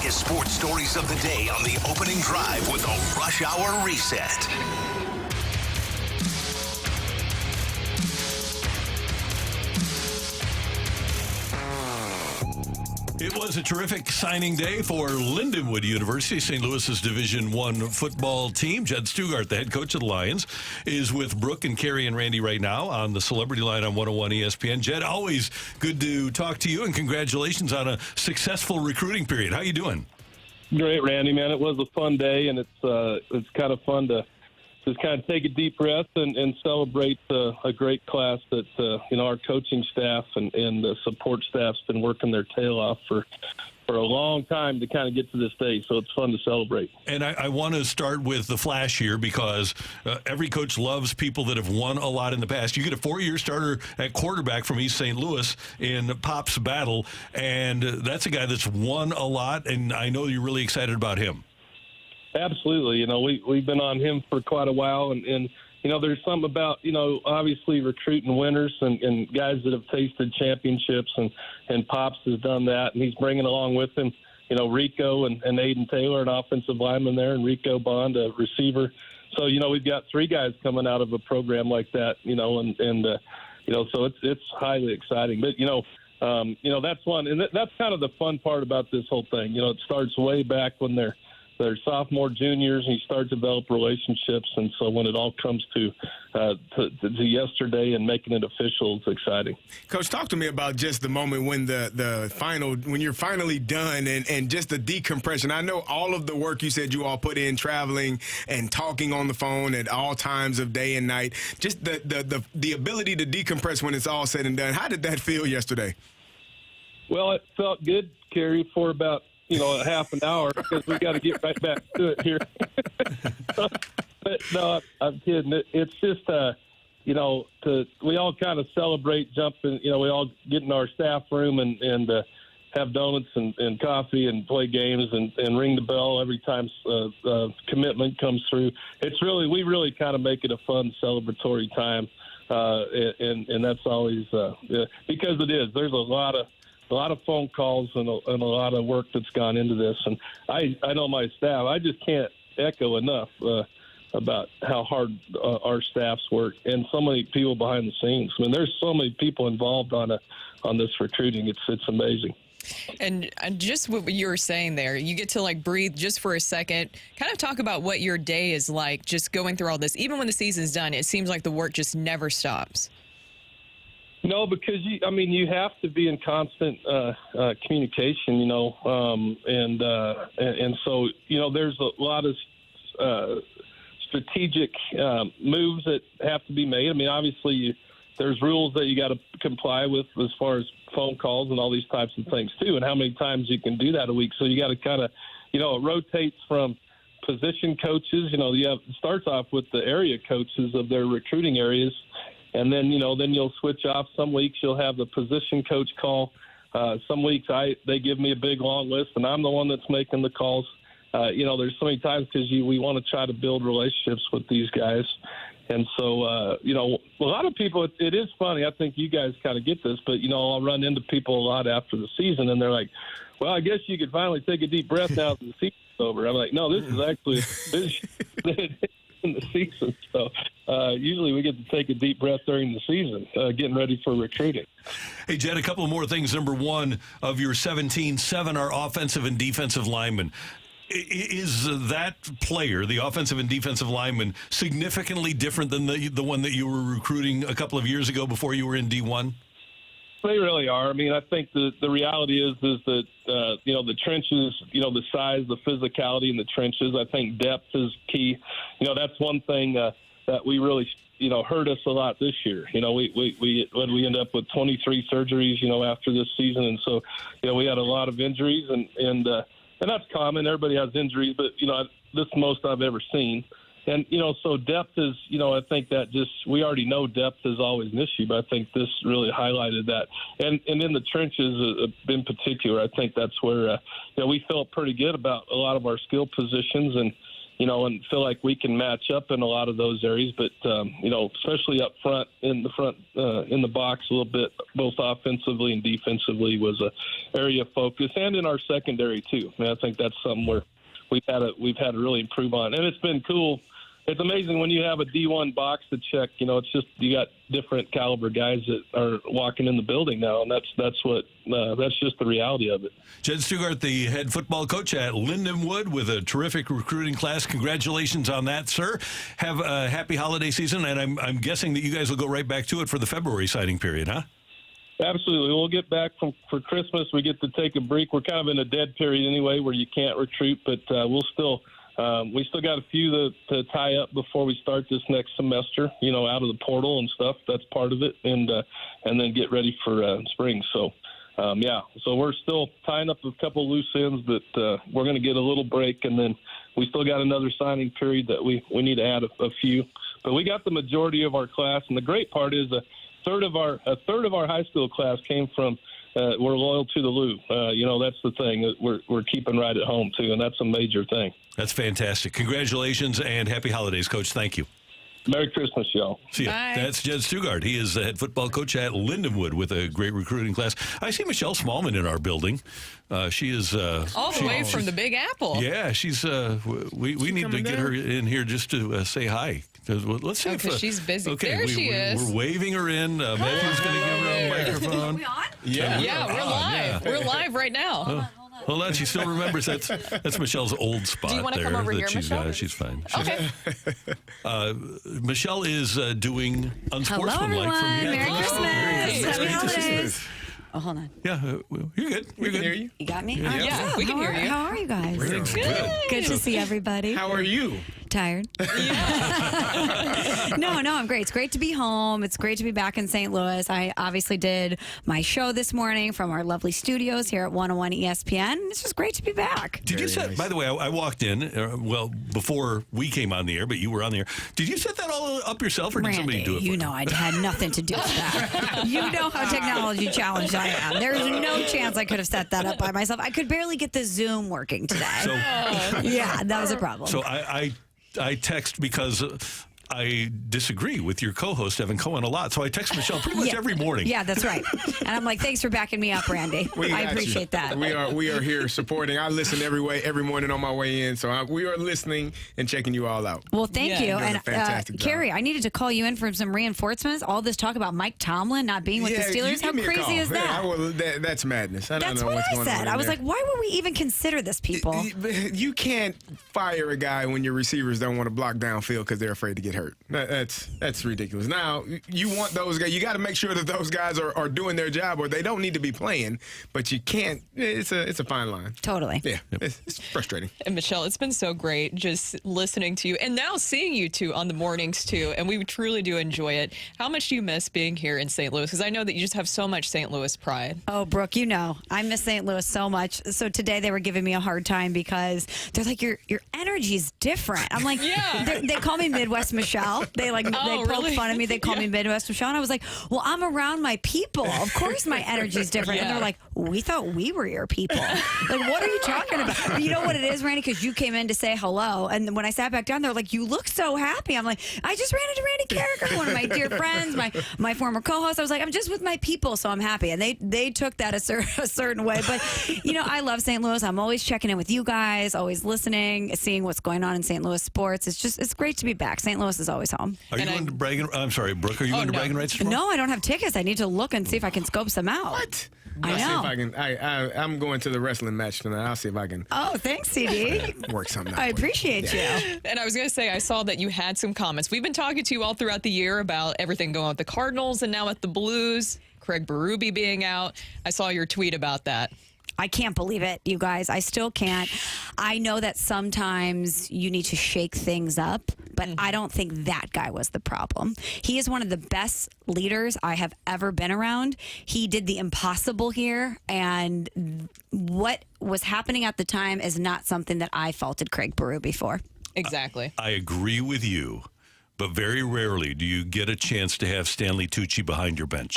biggest sports stories of the day on the opening drive with a Rush Hour Reset. It was a terrific signing day for Lindenwood University, St. Louis's Division I football team. Jed Stugart, the head coach of the Lions, is with Brooke and Carey and Randy right now on the Celebrity Line on 101 ESPN. Jed, always good to talk to you, and congratulations on a successful recruiting period. How you doing? Great, Randy, man. It was a fun day, and it's kind of fun to just kind of take a deep breath and celebrate a great class that our coaching staff and the support staff's been working their tail off for a long time to kind of get to this day. So it's fun to celebrate. And I want to start with the flash here because every coach loves people that have won a lot in the past. You get a 4-year starter at quarterback from East St. Louis in Pop's Battle, and that's a guy that's won a lot, and I know you're really excited about him. Absolutely. We've been on him for quite a while, and there's something about, obviously recruiting winners and guys that have tasted championships, and Pops has done that, and he's bringing along with him, Rico and Aiden Taylor, an offensive lineman there, and Rico Bond, a receiver. So, we've got 3 guys coming out of a program like that, so it's highly exciting. But, that's one, and that's kind of the fun part about this whole thing. It starts way back when they're sophomore, juniors, and you start to develop relationships. And so when it all comes to yesterday and making it official, it's exciting. Coach, talk to me about just the moment when when you're finally done and just the decompression. I know all of the work you said you all put in, traveling and talking on the phone at all times of day and night, just the ability to decompress when it's all said and done. How did that feel yesterday? Well, it felt good, Carey, for about a half an hour because we got to get right back to it here. But no, I'm kidding. It's just, we all kind of celebrate jumping, we all get in our staff room and have donuts and coffee and play games and ring the bell every time commitment comes through. We really kind of make it a fun celebratory time. And that's always, because it is, there's a lot of phone calls and a lot of work that's gone into this. And I know my staff, I just can't echo enough about how hard our staffs work and so many people behind the scenes. I mean, there's so many people involved on this recruiting. It's amazing. And just what you were saying there, you get to breathe just for a second, kind of talk about what your day is like, just going through all this. Even when the season's done, it seems like the work just never stops. No, because you have to be in constant communication, and so there's a lot of strategic moves that have to be made. I mean, obviously, there's rules that you got to comply with as far as phone calls and all these types of things too, and how many times you can do that a week. So you got to kind of, it rotates from position coaches. It starts off with the area coaches of their recruiting areas. And then, then you'll switch off. Some weeks you'll have the position coach call. Some weeks they give me a big long list, and I'm the one that's making the calls. There's so many times because we want to try to build relationships with these guys. And so, a lot of people, it is funny. I think you guys kind of get this, but, I'll run into people a lot after the season, and they're like, well, I guess you could finally take a deep breath now that the season's over. I'm like, no, this is actually in the season. So usually we get to take a deep breath during the season, getting ready for recruiting. Hey, Jed, a couple more things. Number one, of your 17, 7 are offensive and defensive linemen. Is that player, the offensive and defensive lineman, significantly different than the one that you were recruiting a couple of years ago before you were in D1? They really are. I mean, I think the reality is that, the trenches, the size, the physicality in the trenches, I think depth is key. That's one thing that we really, hurt us a lot this year. We end up with 23 surgeries, after this season. And so, we had a lot of injuries and that's common. Everybody has injuries, but, this is the most I've ever seen. And, so depth is, I think that we already know depth is always an issue, but I think this really highlighted that. And in the trenches in particular, I think that's where, we felt pretty good about a lot of our skill positions. And, and feel like we can match up in a lot of those areas. But especially up front in the box a little bit, both offensively and defensively, was a area of focus, and in our secondary too. I mean, I think that's something where we've had to really improve on, and it's been cool. It's amazing when you have a D1 box to check. It's just you got different caliber guys that are walking in the building now, and that's just the reality of it. Jed Stugart, the head football coach at Lindenwood, with a terrific recruiting class. Congratulations on that, sir. Have a happy holiday season, and I'm guessing that you guys will go right back to it for the February signing period, huh? Absolutely. We'll get back for Christmas. We get to take a break. We're kind of in a dead period anyway, where you can't recruit, but we still got a few to tie up before we start this next semester, out of the portal and stuff. That's part of it. And then get ready for spring. So we're still tying up a couple loose ends, but we're going to get a little break. And then we still got another signing period that we need to add a few. But we got the majority of our class. And the great part is a third of our high school class came from we're loyal to the Lou. That's the thing that we're keeping right at home, too, and that's a major thing. That's fantastic. Congratulations and happy holidays, Coach. Thank you. Merry Christmas, y'all. See ya. Bye. That's Jed Stugart. He is the head football coach at Lindenwood with a great recruiting class. I see Michelle Smallman in our building. She is all the way from the Big Apple. Yeah, she's. We need to get her in here just to say hi. Let's see if she's busy. Okay, there she is. We're waving her in. Matthew's going to give her a microphone. Are we on? Yeah, we're live. Yeah. We're live right now. Hold on, she still remembers that's Michelle's old spot. Do you want to there come over that here, she's Michelle? got. She's fine. Okay. Michelle is doing unsportsmanlike Hello, from here. Merry Christmas. Happy Christmas. holidays. Oh, hold on. Yeah, you're good. You're good. Hear you? You got me? Yeah, we can hear you. How are you guys? Good. To see everybody. How are you? Tired. No, I'm great. It's great to be home. It's great to be back in St. Louis. I obviously did my show this morning from our lovely studios here at 101 ESPN. It's just great to be back. Did you set, by the way, I walked in, before we came on the air, but you were on the air. Did you set that all up yourself, or did somebody do it for you know I had nothing to do with that. You know how technology challenged I am. There's no chance I could have set that up by myself. I could barely get the Zoom working today. Yeah, that was a problem. So I text because I disagree with your co-host, Evan Cohen, a lot. So I text Michelle pretty much every morning. Yeah, that's right. And I'm like, thanks for backing me up, Randy. I appreciate that. We are here supporting. I listen every morning on my way in. So we are listening and checking you all out. Well, thank you. You're doing a fantastic job. Carey, I needed to call you in for some reinforcements. All this talk about Mike Tomlin not being with the Steelers. How crazy is that? That's madness. I don't That's know what what's I going said. on I was there. like, why would we even consider this, people? You can't fire a guy when your receivers don't want to block downfield because they're afraid to get hurt. That's ridiculous. Now, you want those guys. You got to make sure that those guys are doing their job, or they don't need to be playing. But you can't. It's a fine line. Totally. Yeah, it's frustrating. And Michelle, it's been so great just listening to you and now seeing you two on the mornings too. And we truly do enjoy it. How much do you miss being here in St. Louis? Because I know that you just have so much St. Louis pride. Oh, Brooke, I miss St. Louis so much. So today they were giving me a hard time because they're like, your energy's different. I'm like, they call me Midwest Michelle. They poke fun at me. They call me Midwest Michelle. And I was like, well, I'm around my people. Of course my energy's different. And they're like, we thought we were your people. Like, what are you talking about? But you know what it is, Randy? Because you came in to say hello. And then when I sat back down, they're like, you look so happy. I'm like, I just ran into Randy Carricker, one of my dear friends, my former co-host. I was like, I'm just with my people, so I'm happy. And they took that a certain way. But, I love St. Louis. I'm always checking in with you guys, always listening, seeing what's going on in St. Louis sports. It's great to be back. St. Louis is always home. Are you going to Braggin? I'm sorry, Brooke. Are you going to Braggin Rights tomorrow? No, I don't have tickets. I need to look and see if I can scope some out. What? I know. See if I can. I'm going to the wrestling match tonight. I'll see if I can. Oh, thanks, CD. Work something out. I appreciate you. And I was going to say, I saw that you had some comments. We've been talking to you all throughout the year about everything going on with the Cardinals and now with the Blues, Craig Berube being out. I saw your tweet about that. I can't believe it, you guys. I still can't. I know that sometimes you need to shake things up, but I don't think that guy was the problem. He is one of the best leaders I have ever been around. He did the impossible here, and what was happening at the time is not something that I faulted Craig Berube for. Exactly. I agree with you. but very rarely do you get a chance to have Stanley Tucci behind your bench.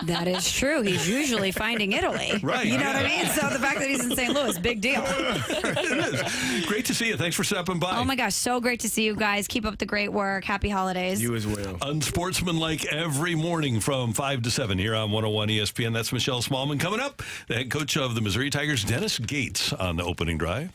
That is true. He's usually finding Italy. Right. You know what I mean? So the fact that he's in St. Louis, big deal. It is. Great to see you. Thanks for stopping by. Oh, my gosh. So great to see you guys. Keep up the great work. Happy holidays. You as well. Unsportsmanlike every morning from 5 to 7 here on 101 ESPN. That's Michelle Smallman. Coming up, the head coach of the Missouri Tigers, Dennis Gates, on the opening drive.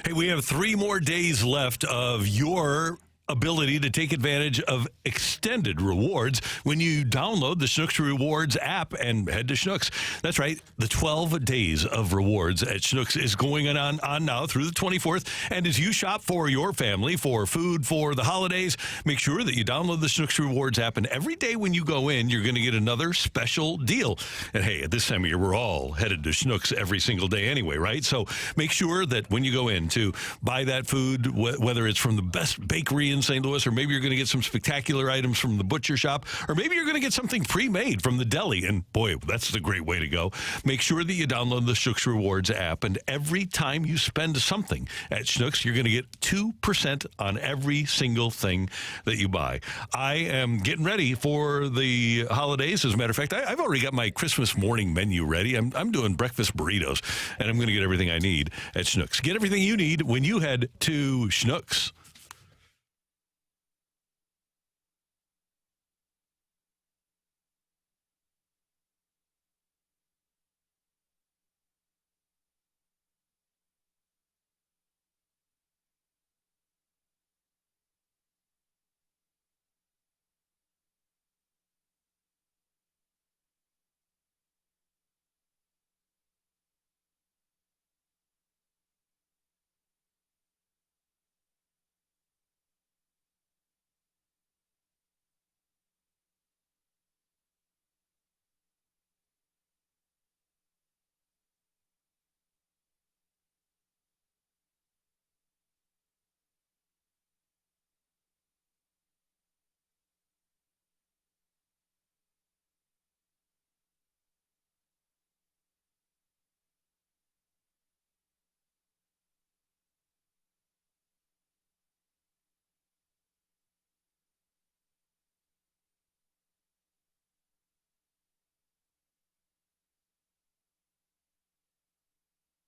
Hey, we have 3 more days left of your ability to take advantage of extended rewards when you download the Schnucks Rewards app and head to Schnucks. That's right. The 12 days of rewards at Schnucks is going on now through the 24th. And as you shop for your family, for food, for the holidays, make sure that you download the Schnucks Rewards app. And every day when you go in, you're going to get another special deal. And hey, at this time of year, we're all headed to Schnucks every single day anyway, right? So make sure that when you go in to buy that food, whether it's from the best bakery in St. Louis, or maybe you're going to get some spectacular items from the butcher shop, or maybe you're going to get something pre-made from the deli. And boy, that's the great way to go. Make sure that you download the Schnucks Rewards app, and every time you spend something at Schnucks, you're going to get 2% on every single thing that you buy. I am getting ready for the holidays. As a matter of fact, I've already got my Christmas morning menu ready. I'm doing breakfast burritos, and I'm going to get everything I need at Schnucks. Get everything you need when you head to Schnucks.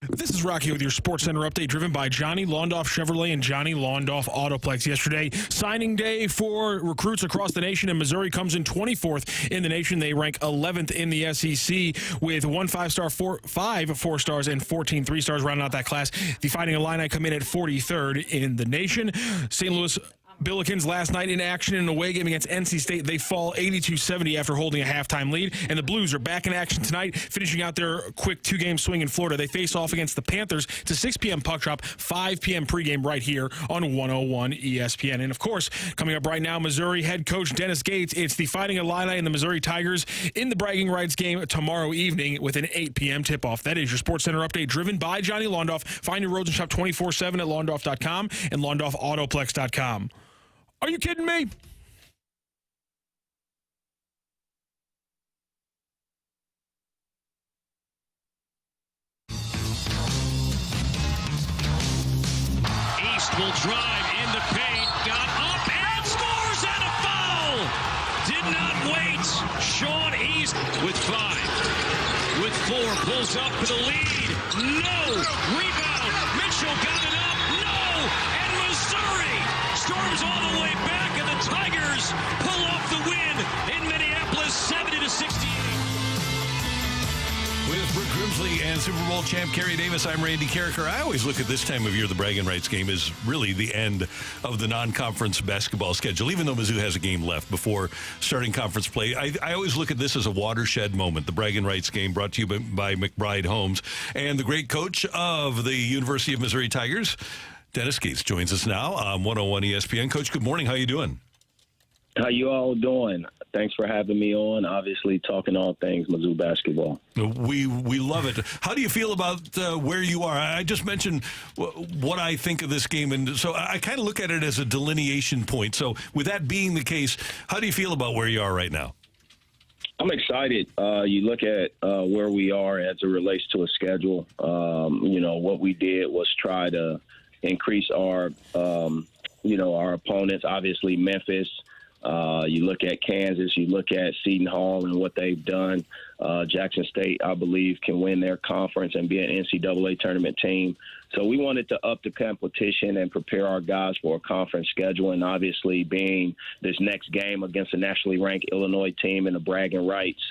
This is Rocky with your Sports Center update, driven by Johnny Londoff Chevrolet and Johnny Londoff Autoplex. Yesterday, signing day for recruits across the nation, and Missouri comes in 24th in the nation. They rank 11th in the SEC with 1 5-star, 5 4-stars, and 14 3-stars rounding out that class. The Fighting Illini come in at 43rd in the nation. St. Louis Billikens last night in action in an away game against NC State. They fall 82-70 after holding a halftime lead. And the Blues are back in action tonight, finishing out their quick 2-game swing in Florida. They face off against the Panthers. It's a 6 p.m. puck drop, 5 p.m. pregame right here on 101 ESPN. And, of course, coming up right now, Missouri head coach Dennis Gates. It's the Fighting Illini and the Missouri Tigers in the Bragging Rights game tomorrow evening with an 8 p.m. tip-off. That is your Sports Center update, driven by Johnny Londoff. Find your roads and shop 24/7 at londoff.com and londoffautoplex.com. Are you kidding me? East will drive into paint, got up and scores, and a foul! Did not wait. Sean East with 5. With floor, pulls up for the lead. No! Rebound! Mitchell got it up. No! And Missouri storms all the way back, and the Tigers pull off the win in Minneapolis, 70-68. With Brooke Grimsley and Super Bowl champ Carey Davis, I'm Randy Carricker. I always look at this time of year, the Braggin Rights game is really the end of the non-conference basketball schedule, even though Mizzou has a game left before starting conference play. I always look at this as a watershed moment, the Braggin Rights game brought to you by McBride Homes. And the great coach of the University of Missouri Tigers, Dennis Gates, joins us now on 101 ESPN. Coach, good morning. How you doing? How you all doing? Thanks for having me on. Obviously, talking all things Mizzou basketball. We love it. How do you feel about where you are? I just mentioned what I think of this game, and so I kind of look at it as a delineation point. So with that being the case, how do you feel about where you are right now? I'm excited. You look at where we are as it relates to a schedule. What we did was try to increase our opponents. Obviously, Memphis. You look at Kansas, you look at Seton Hall and what they've done. Jackson State, I believe, can win their conference and be an NCAA tournament team. So we wanted to up the competition and prepare our guys for a conference schedule. And obviously, being this next game against a nationally ranked Illinois team in the Braggin Rights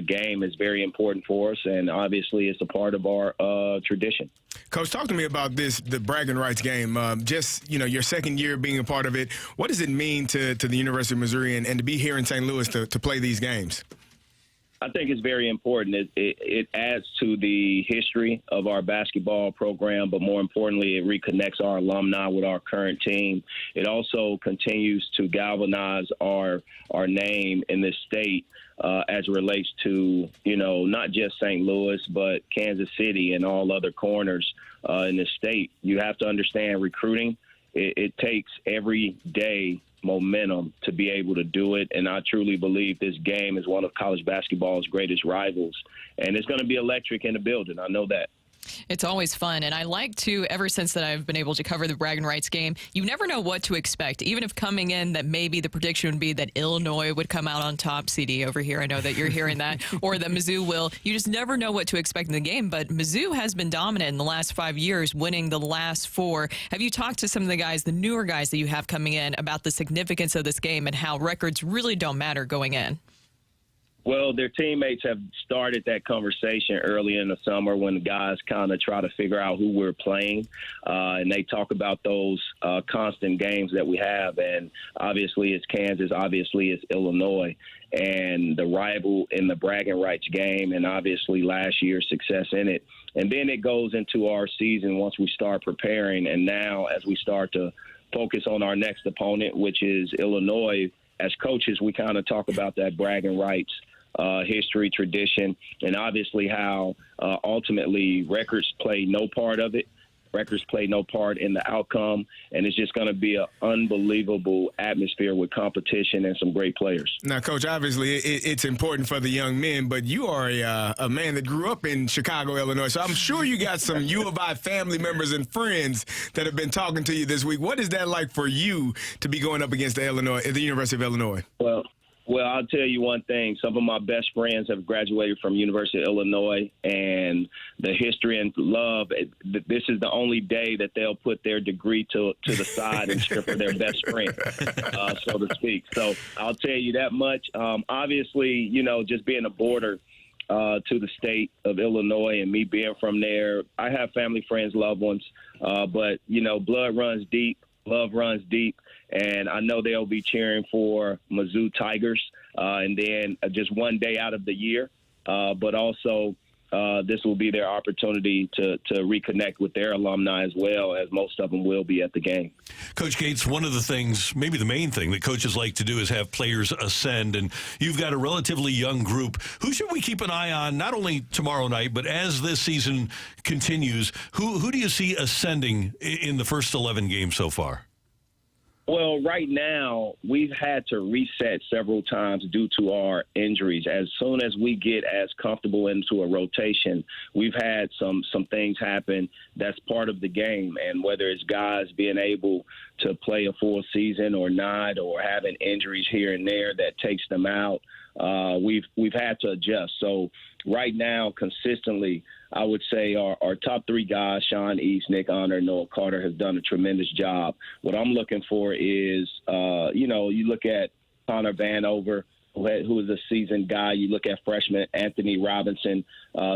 game is very important for us. And obviously, it's a part of our tradition. Coach, talk to me about the Braggin Rights game. Your second year being a part of it. What does it mean to the University of Missouri and to be here in St. Louis to play these games? I think it's very important. It adds to the history of our basketball program, but more importantly, it reconnects our alumni with our current team. It also continues to galvanize our name in this state as it relates to, not just St. Louis, but Kansas City and all other corners in the state. You have to understand recruiting. It takes every day momentum to be able to do it, and I truly believe this game is one of college basketball's greatest rivals, and it's going to be electric in the building. I know that. It's always fun, and I like to, ever since that I've been able to cover the Braggin Rights game, you never know what to expect. Even if coming in that maybe the prediction would be that Illinois would come out on top, CD over here, I know that you're hearing that, or that Mizzou will. You just never know what to expect in the game, but Mizzou has been dominant in the last 5 years, winning the last 4. Have you talked to some of the guys, the newer guys that you have coming in, about the significance of this game and how records really don't matter going in? Well, their teammates have started that conversation early in the summer when the guys kind of try to figure out who we're playing. And they talk about those constant games that we have. And obviously it's Kansas, obviously it's Illinois. And the rival in the Braggin Rights game, and obviously last year's success in it. And then it goes into our season once we start preparing. And now as we start to focus on our next opponent, which is Illinois, as coaches, we kind of talk about that Braggin Rights history, tradition, and obviously how ultimately records play no part of it. Records play no part in the outcome, and it's just going to be an unbelievable atmosphere with competition and some great players. Now, Coach, obviously it's important for the young men, but you are a man that grew up in Chicago, Illinois, so I'm sure you got some U of I family members and friends that have been talking to you this week. What is that like for you to be going up against the University of Illinois? Well, I'll tell you one thing. Some of my best friends have graduated from University of Illinois, and the history and love, this is the only day that they'll put their degree to the side and cheer for their best friend, so to speak. So I'll tell you that much. Obviously, just being a border to the state of Illinois and me being from there, I have family, friends, loved ones, but, blood runs deep, love runs deep. And I know they'll be cheering for Mizzou Tigers, and then just one day out of the year. But also, this will be their opportunity to reconnect with their alumni as well, as most of them will be at the game. Coach Gates, one of the things, maybe the main thing that coaches like to do is have players ascend, and you've got a relatively young group. Who should we keep an eye on, not only tomorrow night, but as this season continues? Who do you see ascending in the first 11 games so far? Well, right now, we've had to reset several times due to our injuries. As soon as we get as comfortable into a rotation, we've had some things happen that's part of the game. And whether it's guys being able to play a full season or not, or having injuries here and there that takes them out, we've had to adjust. So right now, consistently, I would say our top three guys, Sean East, Nick Honor, Noah Carter, have done a tremendous job. What I'm looking for is, you look at Connor Vanover, who is a seasoned guy. You look at freshman Anthony Robinson,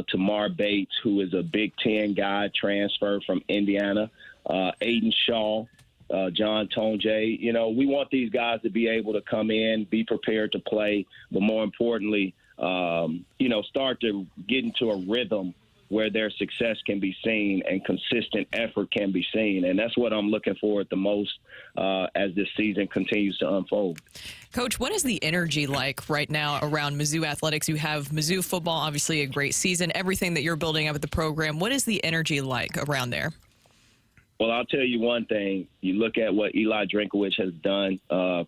Tamar Bates, who is a Big Ten guy, transfer from Indiana, Aiden Shaw, John Tonje. We want these guys to be able to come in, be prepared to play, but more importantly, start to get into a rhythm where their success can be seen and consistent effort can be seen. And that's what I'm looking for at the most as this season continues to unfold. Coach, what is the energy like right now around Mizzou athletics? You have Mizzou football, obviously a great season, everything that you're building up at the program. What is the energy like around there? Well, I'll tell you one thing. You look at what Eli Drinkowitz has done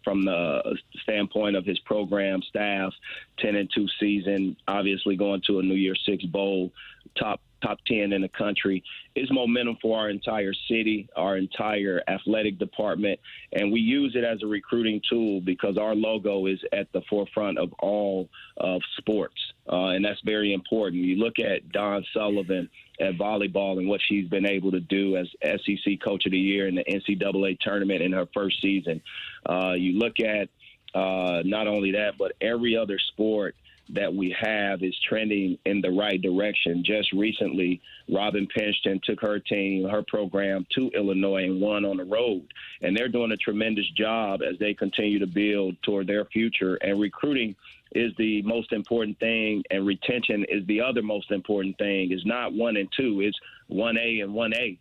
from the standpoint of his program staff, 10-2 season, obviously going to a New Year's Six bowl, top 10 in the country. It's momentum for our entire city, our entire athletic department, and we use it as a recruiting tool because our logo is at the forefront of all of sports, and that's very important. You look at Dawn Sullivan at volleyball and what she's been able to do as SEC Coach of the Year in the NCAA tournament in her first season. You look at not only that, but every other sport that we have is trending in the right direction. Just recently, Robin Pinchton took her team, her program to Illinois and won on the road. And they're doing a tremendous job as they continue to build toward their future. And recruiting is the most important thing, and retention is the other most important thing. It's not 1 and 2, it's 1A and 1A.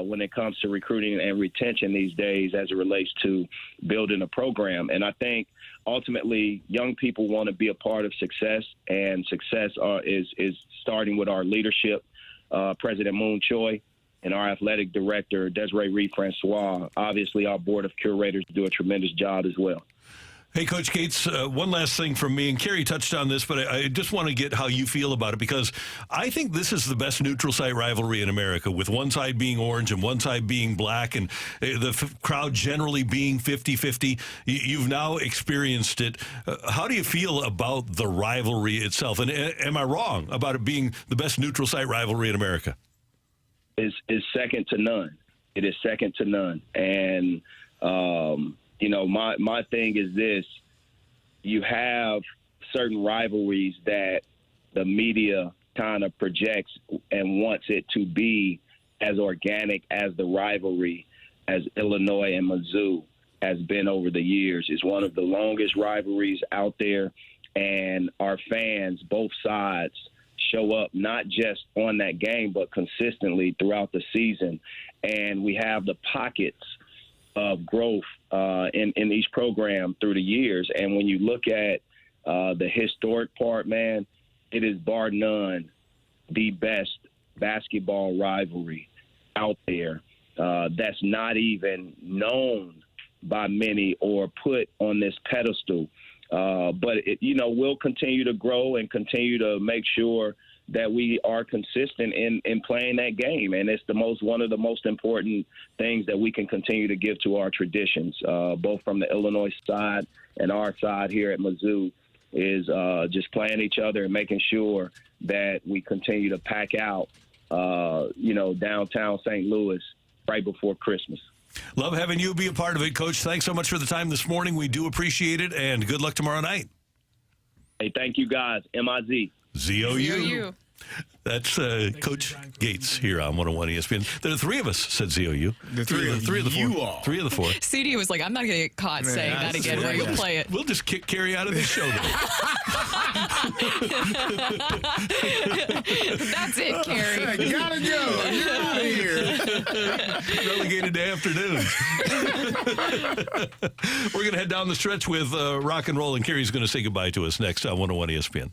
When it comes to recruiting and retention these days as it relates to building a program. And I think ultimately young people want to be a part of success, and success is starting with our leadership, President Moon Choi, and our athletic director, Desiree Reed-Francois. Obviously, our board of curators do a tremendous job as well. Hey, Coach Gates, one last thing from me, and Carey touched on this, but I just want to get how you feel about it, because I think this is the best neutral site rivalry in America, with one side being orange and one side being black, and the crowd generally being 50-50. You've now experienced it. How do you feel about the rivalry itself? And am I wrong about it being the best neutral site rivalry in America? Is second to none. It is second to none. And, my thing is this: you have certain rivalries that the media kind of projects and wants it to be as organic as the rivalry as Illinois and Mizzou has been over the years. It's one of the longest rivalries out there, and our fans, both sides, show up not just on that game but consistently throughout the season. And we have the pockets of growth in each program through the years. And when you look at the historic part, man, it is bar none the best basketball rivalry out there that's not even known by many or put on this pedestal. But we'll continue to grow and continue to make sure that we are consistent in playing that game. And it's one of the most important things that we can continue to give to our traditions, both from the Illinois side and our side here at Mizzou, is just playing each other and making sure that we continue to pack out, downtown St. Louis right before Christmas. Love having you be a part of it, Coach. Thanks so much for the time this morning. We do appreciate it, and good luck tomorrow night. Hey, thank you, guys. M-I-Z. Z-O-U. That's Coach Gates here on 101 ESPN. There are three of us, said ZOU. Three of the four. You all. Three of the four. CD was like, I'm not going to get caught saying that again. We're going to play it. We'll just kick Carey out of this show. That's it, Carey. I gotta go. You're out of here. Relegated to afternoons. We're going to head down the stretch with rock and roll, and Carey's going to say goodbye to us next on 101 ESPN.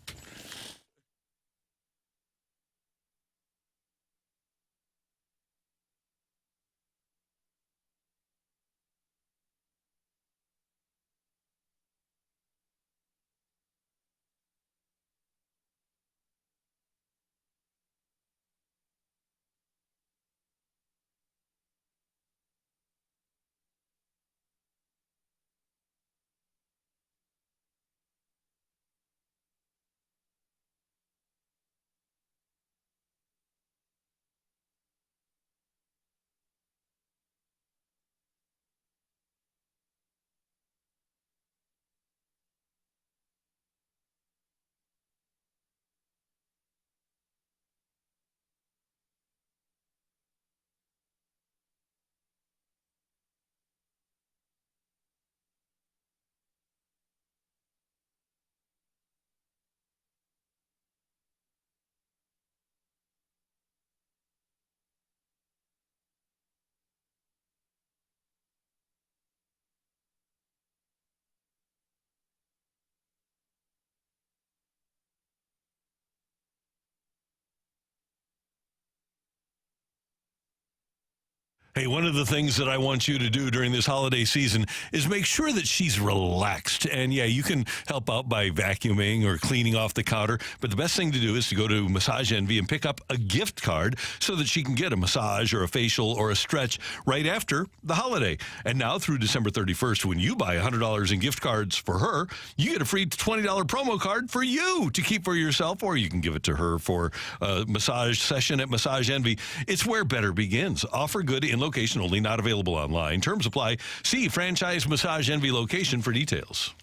Hey, one of the things that I want you to do during this holiday season is make sure that she's relaxed. And yeah, you can help out by vacuuming or cleaning off the counter. But the best thing to do is to go to Massage Envy and pick up a gift card so that she can get a massage or a facial or a stretch right after the holiday. And now through December 31st, when you buy $100 in gift cards for her, you get a free $20 promo card for you to keep for yourself, or you can give it to her for a massage session at Massage Envy. It's where better begins. Offer good in location only, not available online. Terms apply. See Franchise Massage Envy location for details.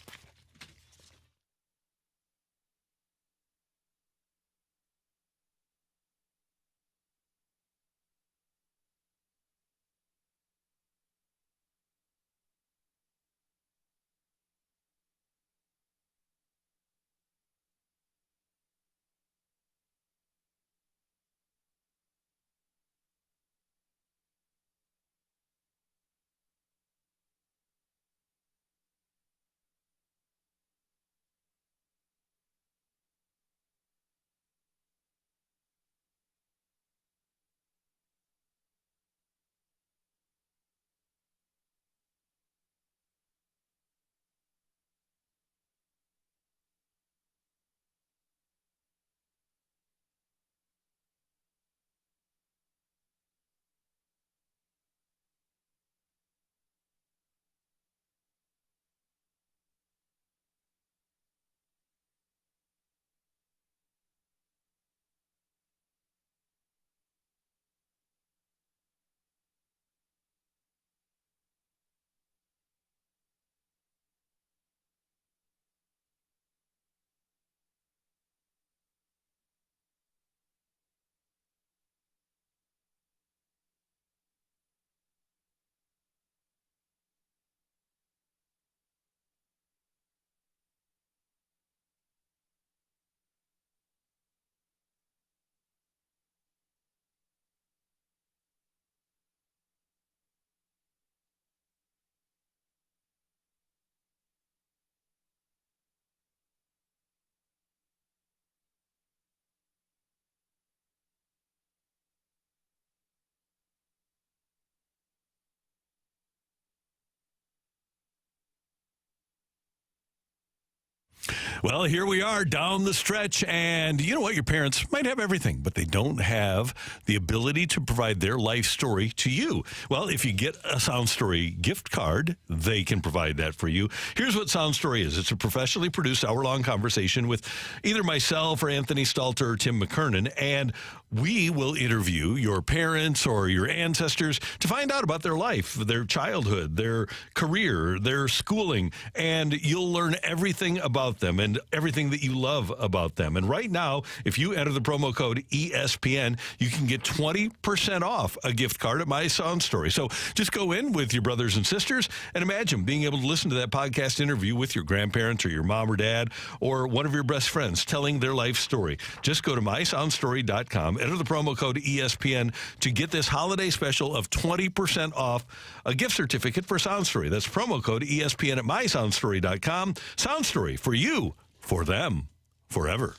Well, here we are down the stretch, and you know what? Your parents might have everything, but they don't have the ability to provide their life story to you. Well, if you get a Sound Story gift card, they can provide that for you. Here's what Sound Story is. It's a professionally produced hour-long conversation with either myself or Anthony Stalter or Tim McKernan, and we will interview your parents or your ancestors to find out about their life, their childhood, their career, their schooling, and you'll learn everything about them and everything that you love about them. And right now, if you enter the promo code ESPN, you can get 20% off a gift card at My Sound Story. So just go in with your brothers and sisters and imagine being able to listen to that podcast interview with your grandparents or your mom or dad or one of your best friends telling their life story. Just go to mysoundstory.com, enter the promo code ESPN to get this holiday special of 20% off a gift certificate for Sound Story. That's promo code ESPN at mysoundstory.com. Sound Story for you, for them, forever.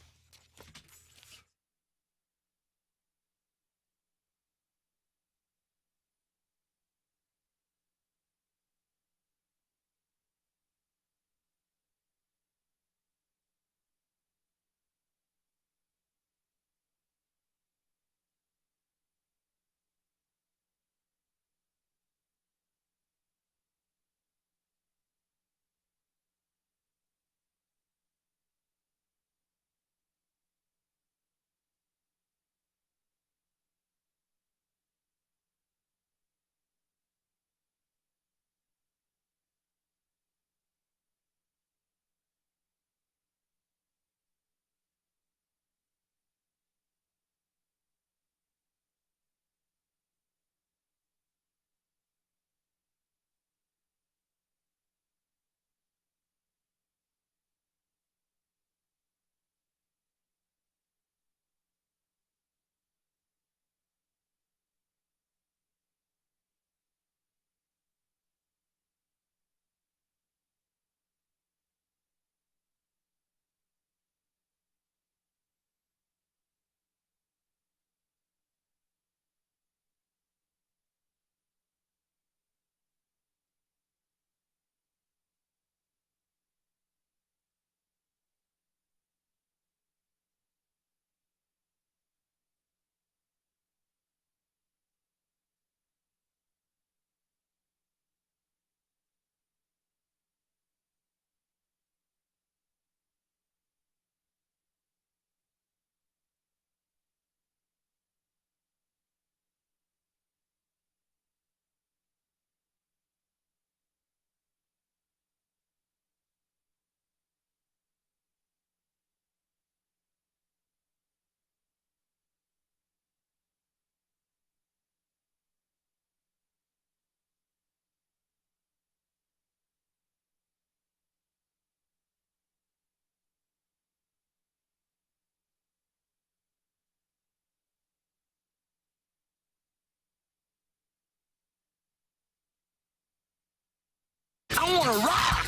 I want to rock.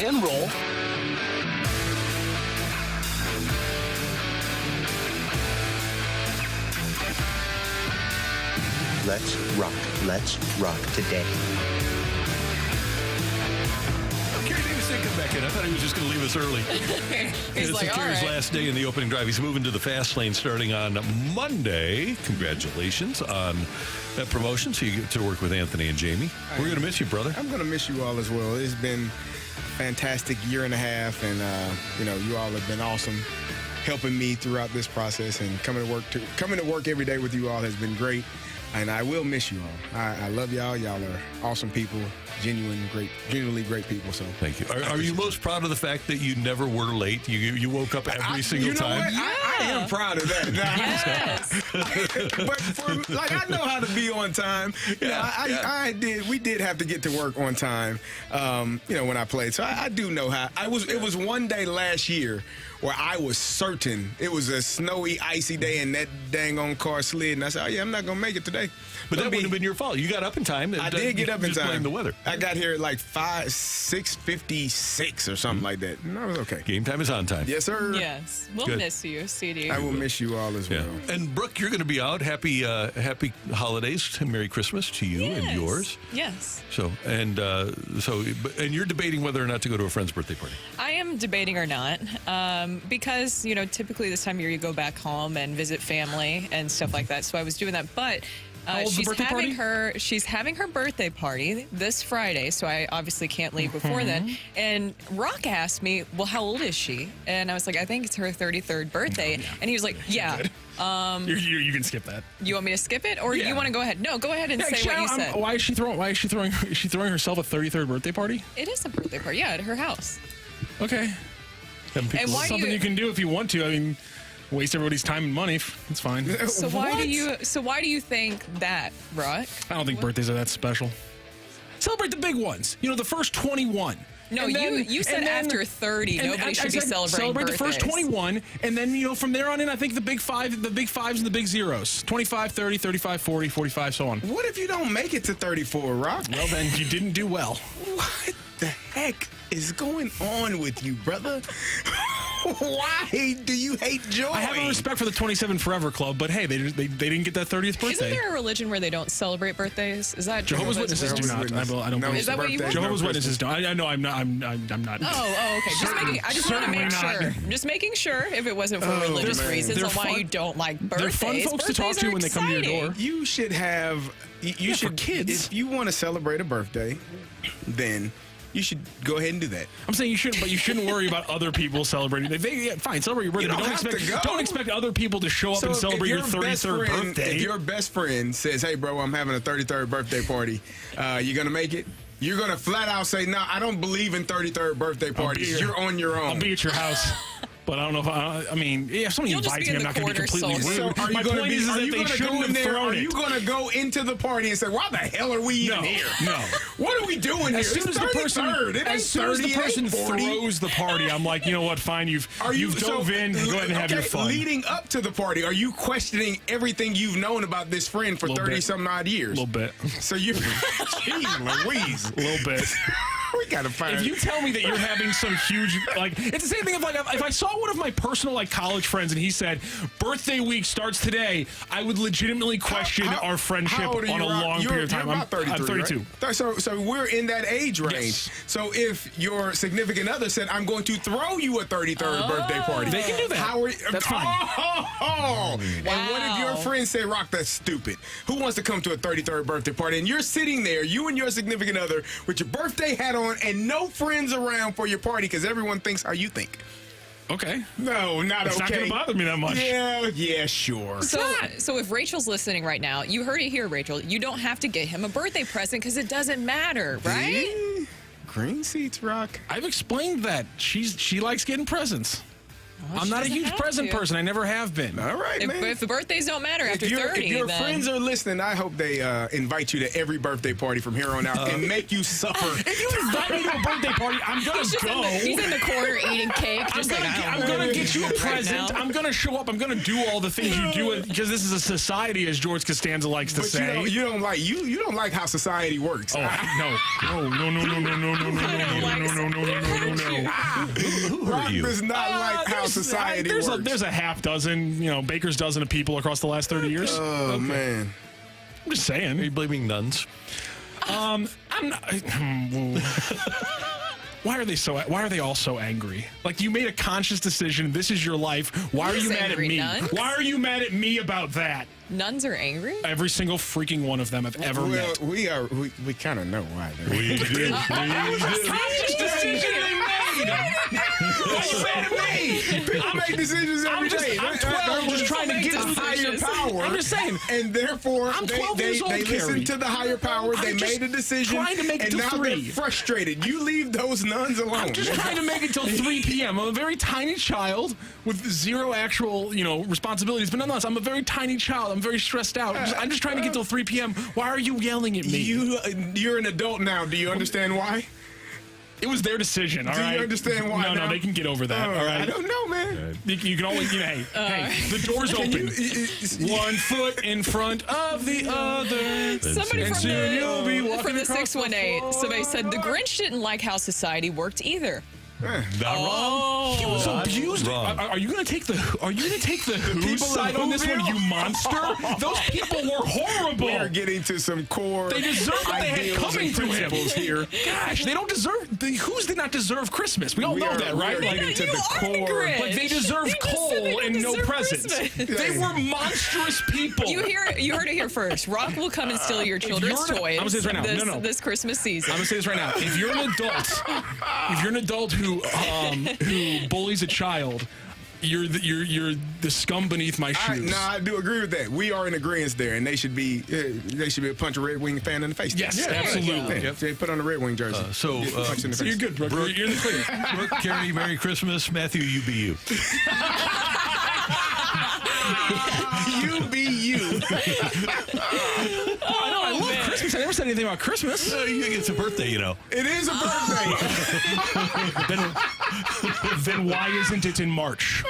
End roll. Let's rock. Let's rock today. Carey Davis did come back in. I thought he was just going to leave us early. He's It's like, all Carey's right. last day in the opening drive. He's moving to the fast lane starting on Monday. Congratulations on that promotion. So you get to work with Anthony and Jamie. We're going to miss you, brother. I'm going to miss you all as well. It's been a fantastic year and a half, and you all have been awesome, helping me throughout this process, and coming to work every day with you all has been great. And I will miss you all. I love y'all. Y'all are awesome people, genuinely great people. So thank you. Are you most proud of the fact that you never were late? You woke up every single time. I am proud of that. But I know how to be on time. We did have to get to work on time. When I played, so I do know how. It was one day last year where I was certain it was a snowy, icy day, and that dang on car slid, and I said, "Oh yeah, I'm not gonna make it today." But that wouldn't have been your fault. You got up in time. I did get up in just time. blame the weather. I got here at like 6:56 or something like that, and I was okay. Game time is on time. Yes, sir. Yes. We'll Good. miss you, CD. I will miss you all as well. And Brooke, you're going to be out. Happy holidays, Merry Christmas to you and yours. Yes. So and you're debating whether or not to go to a friend's birthday party. I am debating or not, because typically this time of year you go back home and visit family and stuff like that. So I was doing that, but she's having her birthday party this Friday, so I obviously can't leave before then. And Rocc asked me, "Well, how old is she?" And I was like, "I think it's her 33rd birthday." And he was like, "Yeah." You can skip that. You want me to skip it, or do you want to go ahead? No, go ahead and say what you said. Why is she throwing herself a 33rd birthday party? It is a birthday party, yeah, at her house. Okay. And why something you can do if you want to. I mean, waste everybody's time and money. It's fine. So why do you think that, Rocc? I don't think birthdays are that special. Celebrate the big ones. The first 21. No, you said after 30, nobody should be celebrating celebrate birthdays. the first 21, and then from there on in, I think the big fives and the big zeros: 25, 30, 35, 40, 45, so on. What if you don't make it to 34, Rocc? Well, then you didn't do well. What the heck is going on with you, brother? Why do you hate joy? I have a respect for the 27 Forever Club, but hey, they didn't get that 30th birthday. Isn't there a religion where they don't celebrate birthdays? Is that Jehovah's Witnesses do not? I don't believe. Is that what you want? Jehovah's Witnesses don't. I know I'm not. I'm not. Oh, okay. I just want to make sure. I'm just making sure if it wasn't for religious reasons on why you don't like birthdays. They're fun folks to talk to when they come to your door. You should have. You should, for kids. If you want to celebrate a birthday, then you should go ahead and do that. I'm saying you shouldn't, but you shouldn't worry about other people celebrating. Fine, celebrate your birthday. Don't expect other people to show up and celebrate your 33rd birthday. If your best friend says, "Hey, bro, I'm having a 33rd birthday party. You gonna make it?" You're gonna flat out say, "No, I don't believe in 33rd birthday parties. You're on your own." I'll be at your house. But I don't know if if somebody invites me, I'm not going to be completely rude. So are you My point is that they shouldn't have thrown Are you going to go into the party and say, "Why the hell are we even here? No. What are we doing here?" As soon as the person throws the party, I'm like, you know what? Fine, you've dove in. Go ahead and have your fun. Leading up to the party, are you questioning everything you've known about this friend for 30-some odd years? A little bit. So you, jeez Louise, a little bit. We gotta find. If you tell me that you're having some huge, it's the same thing. If I saw one of my personal college friends and he said birthday week starts today, I would legitimately question our friendship on a long period of time. You're about 33, I'm 32. Right? So we're in that age range. Yes. So if your significant other said, "I'm going to throw you a 33rd birthday party," they can do that. That's fine. Wow. And what if your friend said, "Rocc, that's stupid. Who wants to come to a 33rd birthday party?" And you're sitting there, you and your significant other, with your birthday hat on and no friends around for your party because everyone thinks how you think. Okay. No, not it's okay. It's not going to bother me that much. Yeah, sure. So if Rachel's listening right now, you heard it here, Rachel. You don't have to get him a birthday present because it doesn't matter, right? Green seats, Rocc. I've explained that. She likes getting presents. I'm not a huge present person. I never have been. All right, man. If the birthdays don't matter after 30, if your then... friends are listening, I hope they invite you to every birthday party from here on out and make you suffer. If you invite me to a birthday party, I'm going to go. He's in the corner eating cake. I'm going to get you a present. I'm going to show up. I'm going to do all the things you do because this is a society, as George Costanza likes to say. You don't like how society works. Oh, no. Who are you? Rocc does not like how society works. There's a half dozen, baker's dozen of people across the last 30 years. Oh, man. I'm just saying. Are you blaming nuns? I'm not. Why are they all so angry? Like, you made a conscious decision. This is your life. Why are you mad at me? Nuns? Why are you mad at me about that? Nuns are angry? Every single freaking one of them I've ever met. We kind of know why. We do. That was a conscious decision they made. Why are you mad at me? I make decisions every day. I'm 12, just trying to get a higher power. I'm just saying. And therefore, I'm 12 years old, they listened to the higher power. They made a decision. Trying to make it and to now 3. they're frustrated. You leave those nuns alone. I'm just trying to make it till 3 p.m. I'm a very tiny child with zero actual, responsibilities. But nonetheless, I'm a very tiny child. I'm very stressed out. I'm just trying to get till 3 p.m. Why are you yelling at me? You're an adult now. Do you understand why? It was their decision, all right? Do you understand why? No, they can get over that, all right? I don't know, man. You can always, hey, the door's open. 1 foot in front of the other. Somebody and soon you'll be walking from the across 618, somebody said the Grinch didn't like how society worked either. Not wrong. He was Not abused. wrong. Are you going to take the Who's side on this one, you monster? Those people were horrible. We're getting to some core. They deserve what they had ideals coming and to him principles here. Gosh, they don't deserve. The Who's did not deserve Christmas. We all know that, right? We are getting to the core. Like they deserve coal and no presents. They were monstrous people. You heard it here first. Rocc will come and steal your children's toys. I'm gonna say this right now. This Christmas season. I'm gonna say this right now. If you're an adult who bullies a child, you're the scum beneath my shoes. I do agree with that. We are in agreement there, and they should be a punch a Red Wing fan in the face. Yes, absolutely. Yep. They put on a Red Wing jersey. So you're good, Brooke. You're in the clear. Brooke, Carey, Merry Christmas. Matthew, you be you. You be you. I love Christmas. I never said anything about Christmas. It's a birthday, It is a birthday. Then why isn't it in March?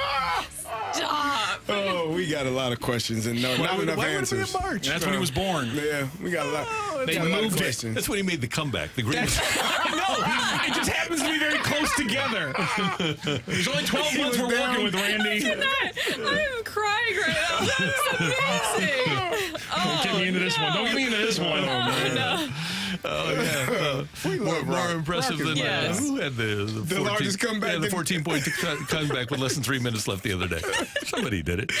Stop. Oh, we got a lot of questions and not enough answers. Would it be in March? That's when he was born. Yeah, we got a lot. They moved it. That's when he made the comeback. The greatest. No, it just happens to be very close together. There's only 12 months we're working with, Randy. I'm crying right now. That's amazing. Don't get me into this one. Don't get me into this one. No. Oh, yeah. More impressive than who had the largest comeback. Yeah, the 14-point comeback with less than 3 minutes left the other day. Somebody did it.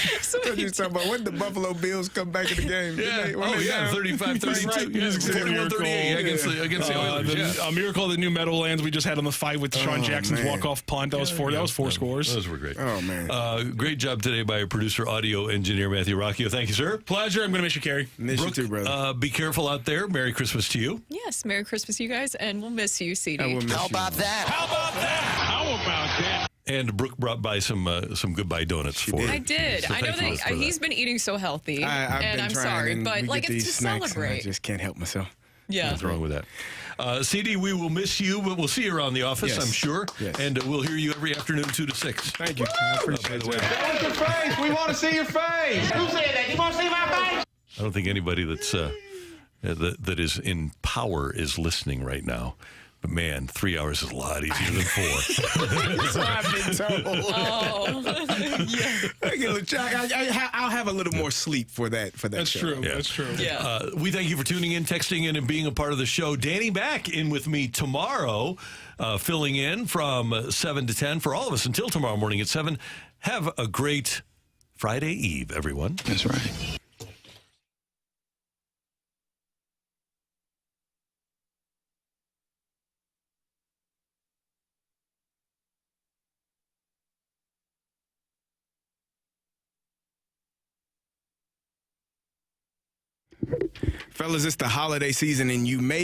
You talking about when the Buffalo Bills come back in the game? Yeah. 35-32. Yeah, 41-38 against the Oilers. A miracle that New Meadowlands we just had on the fight with Sean Jackson's walk-off punt. That was four scores. Those were great. Oh, man. Great job today by our producer, audio engineer, Matthew Rocchio. Thank you, sir. Pleasure. I'm going to miss you, Carey. Miss you too, brother. Be careful out there. Merry Christmas to you. Yes, Merry Christmas, you guys, and we'll miss you, CD. How about that? And Brooke brought by some goodbye donuts for you. I did. So I know thank you that for he's been eating so healthy, I've and been I'm trying, sorry, and but we like get it's these to snacks, and I celebrate. just can't help myself. Yeah. What's wrong with that? CD, we will miss you, but we'll see you around the office, Yes. I'm sure. Yes. And we'll hear you every afternoon, 2 to 6. Thank you. I appreciate the way, that. Your face. We want to see your face. Who said that? You want to see my face? I don't think anybody that is in power is listening right now. But man, 3 hours is a lot easier than 4. That's what I've been told. Oh, yeah. I'll have a little more sleep for that. That's show. true. Yeah. That's true. Yeah. We thank you for tuning in, texting in, and being a part of the show. Danny back in with me tomorrow, filling in from 7 to 10 for all of us until tomorrow morning at 7. Have a great Friday Eve, everyone. That's right. Fellas, it's the holiday season, and you may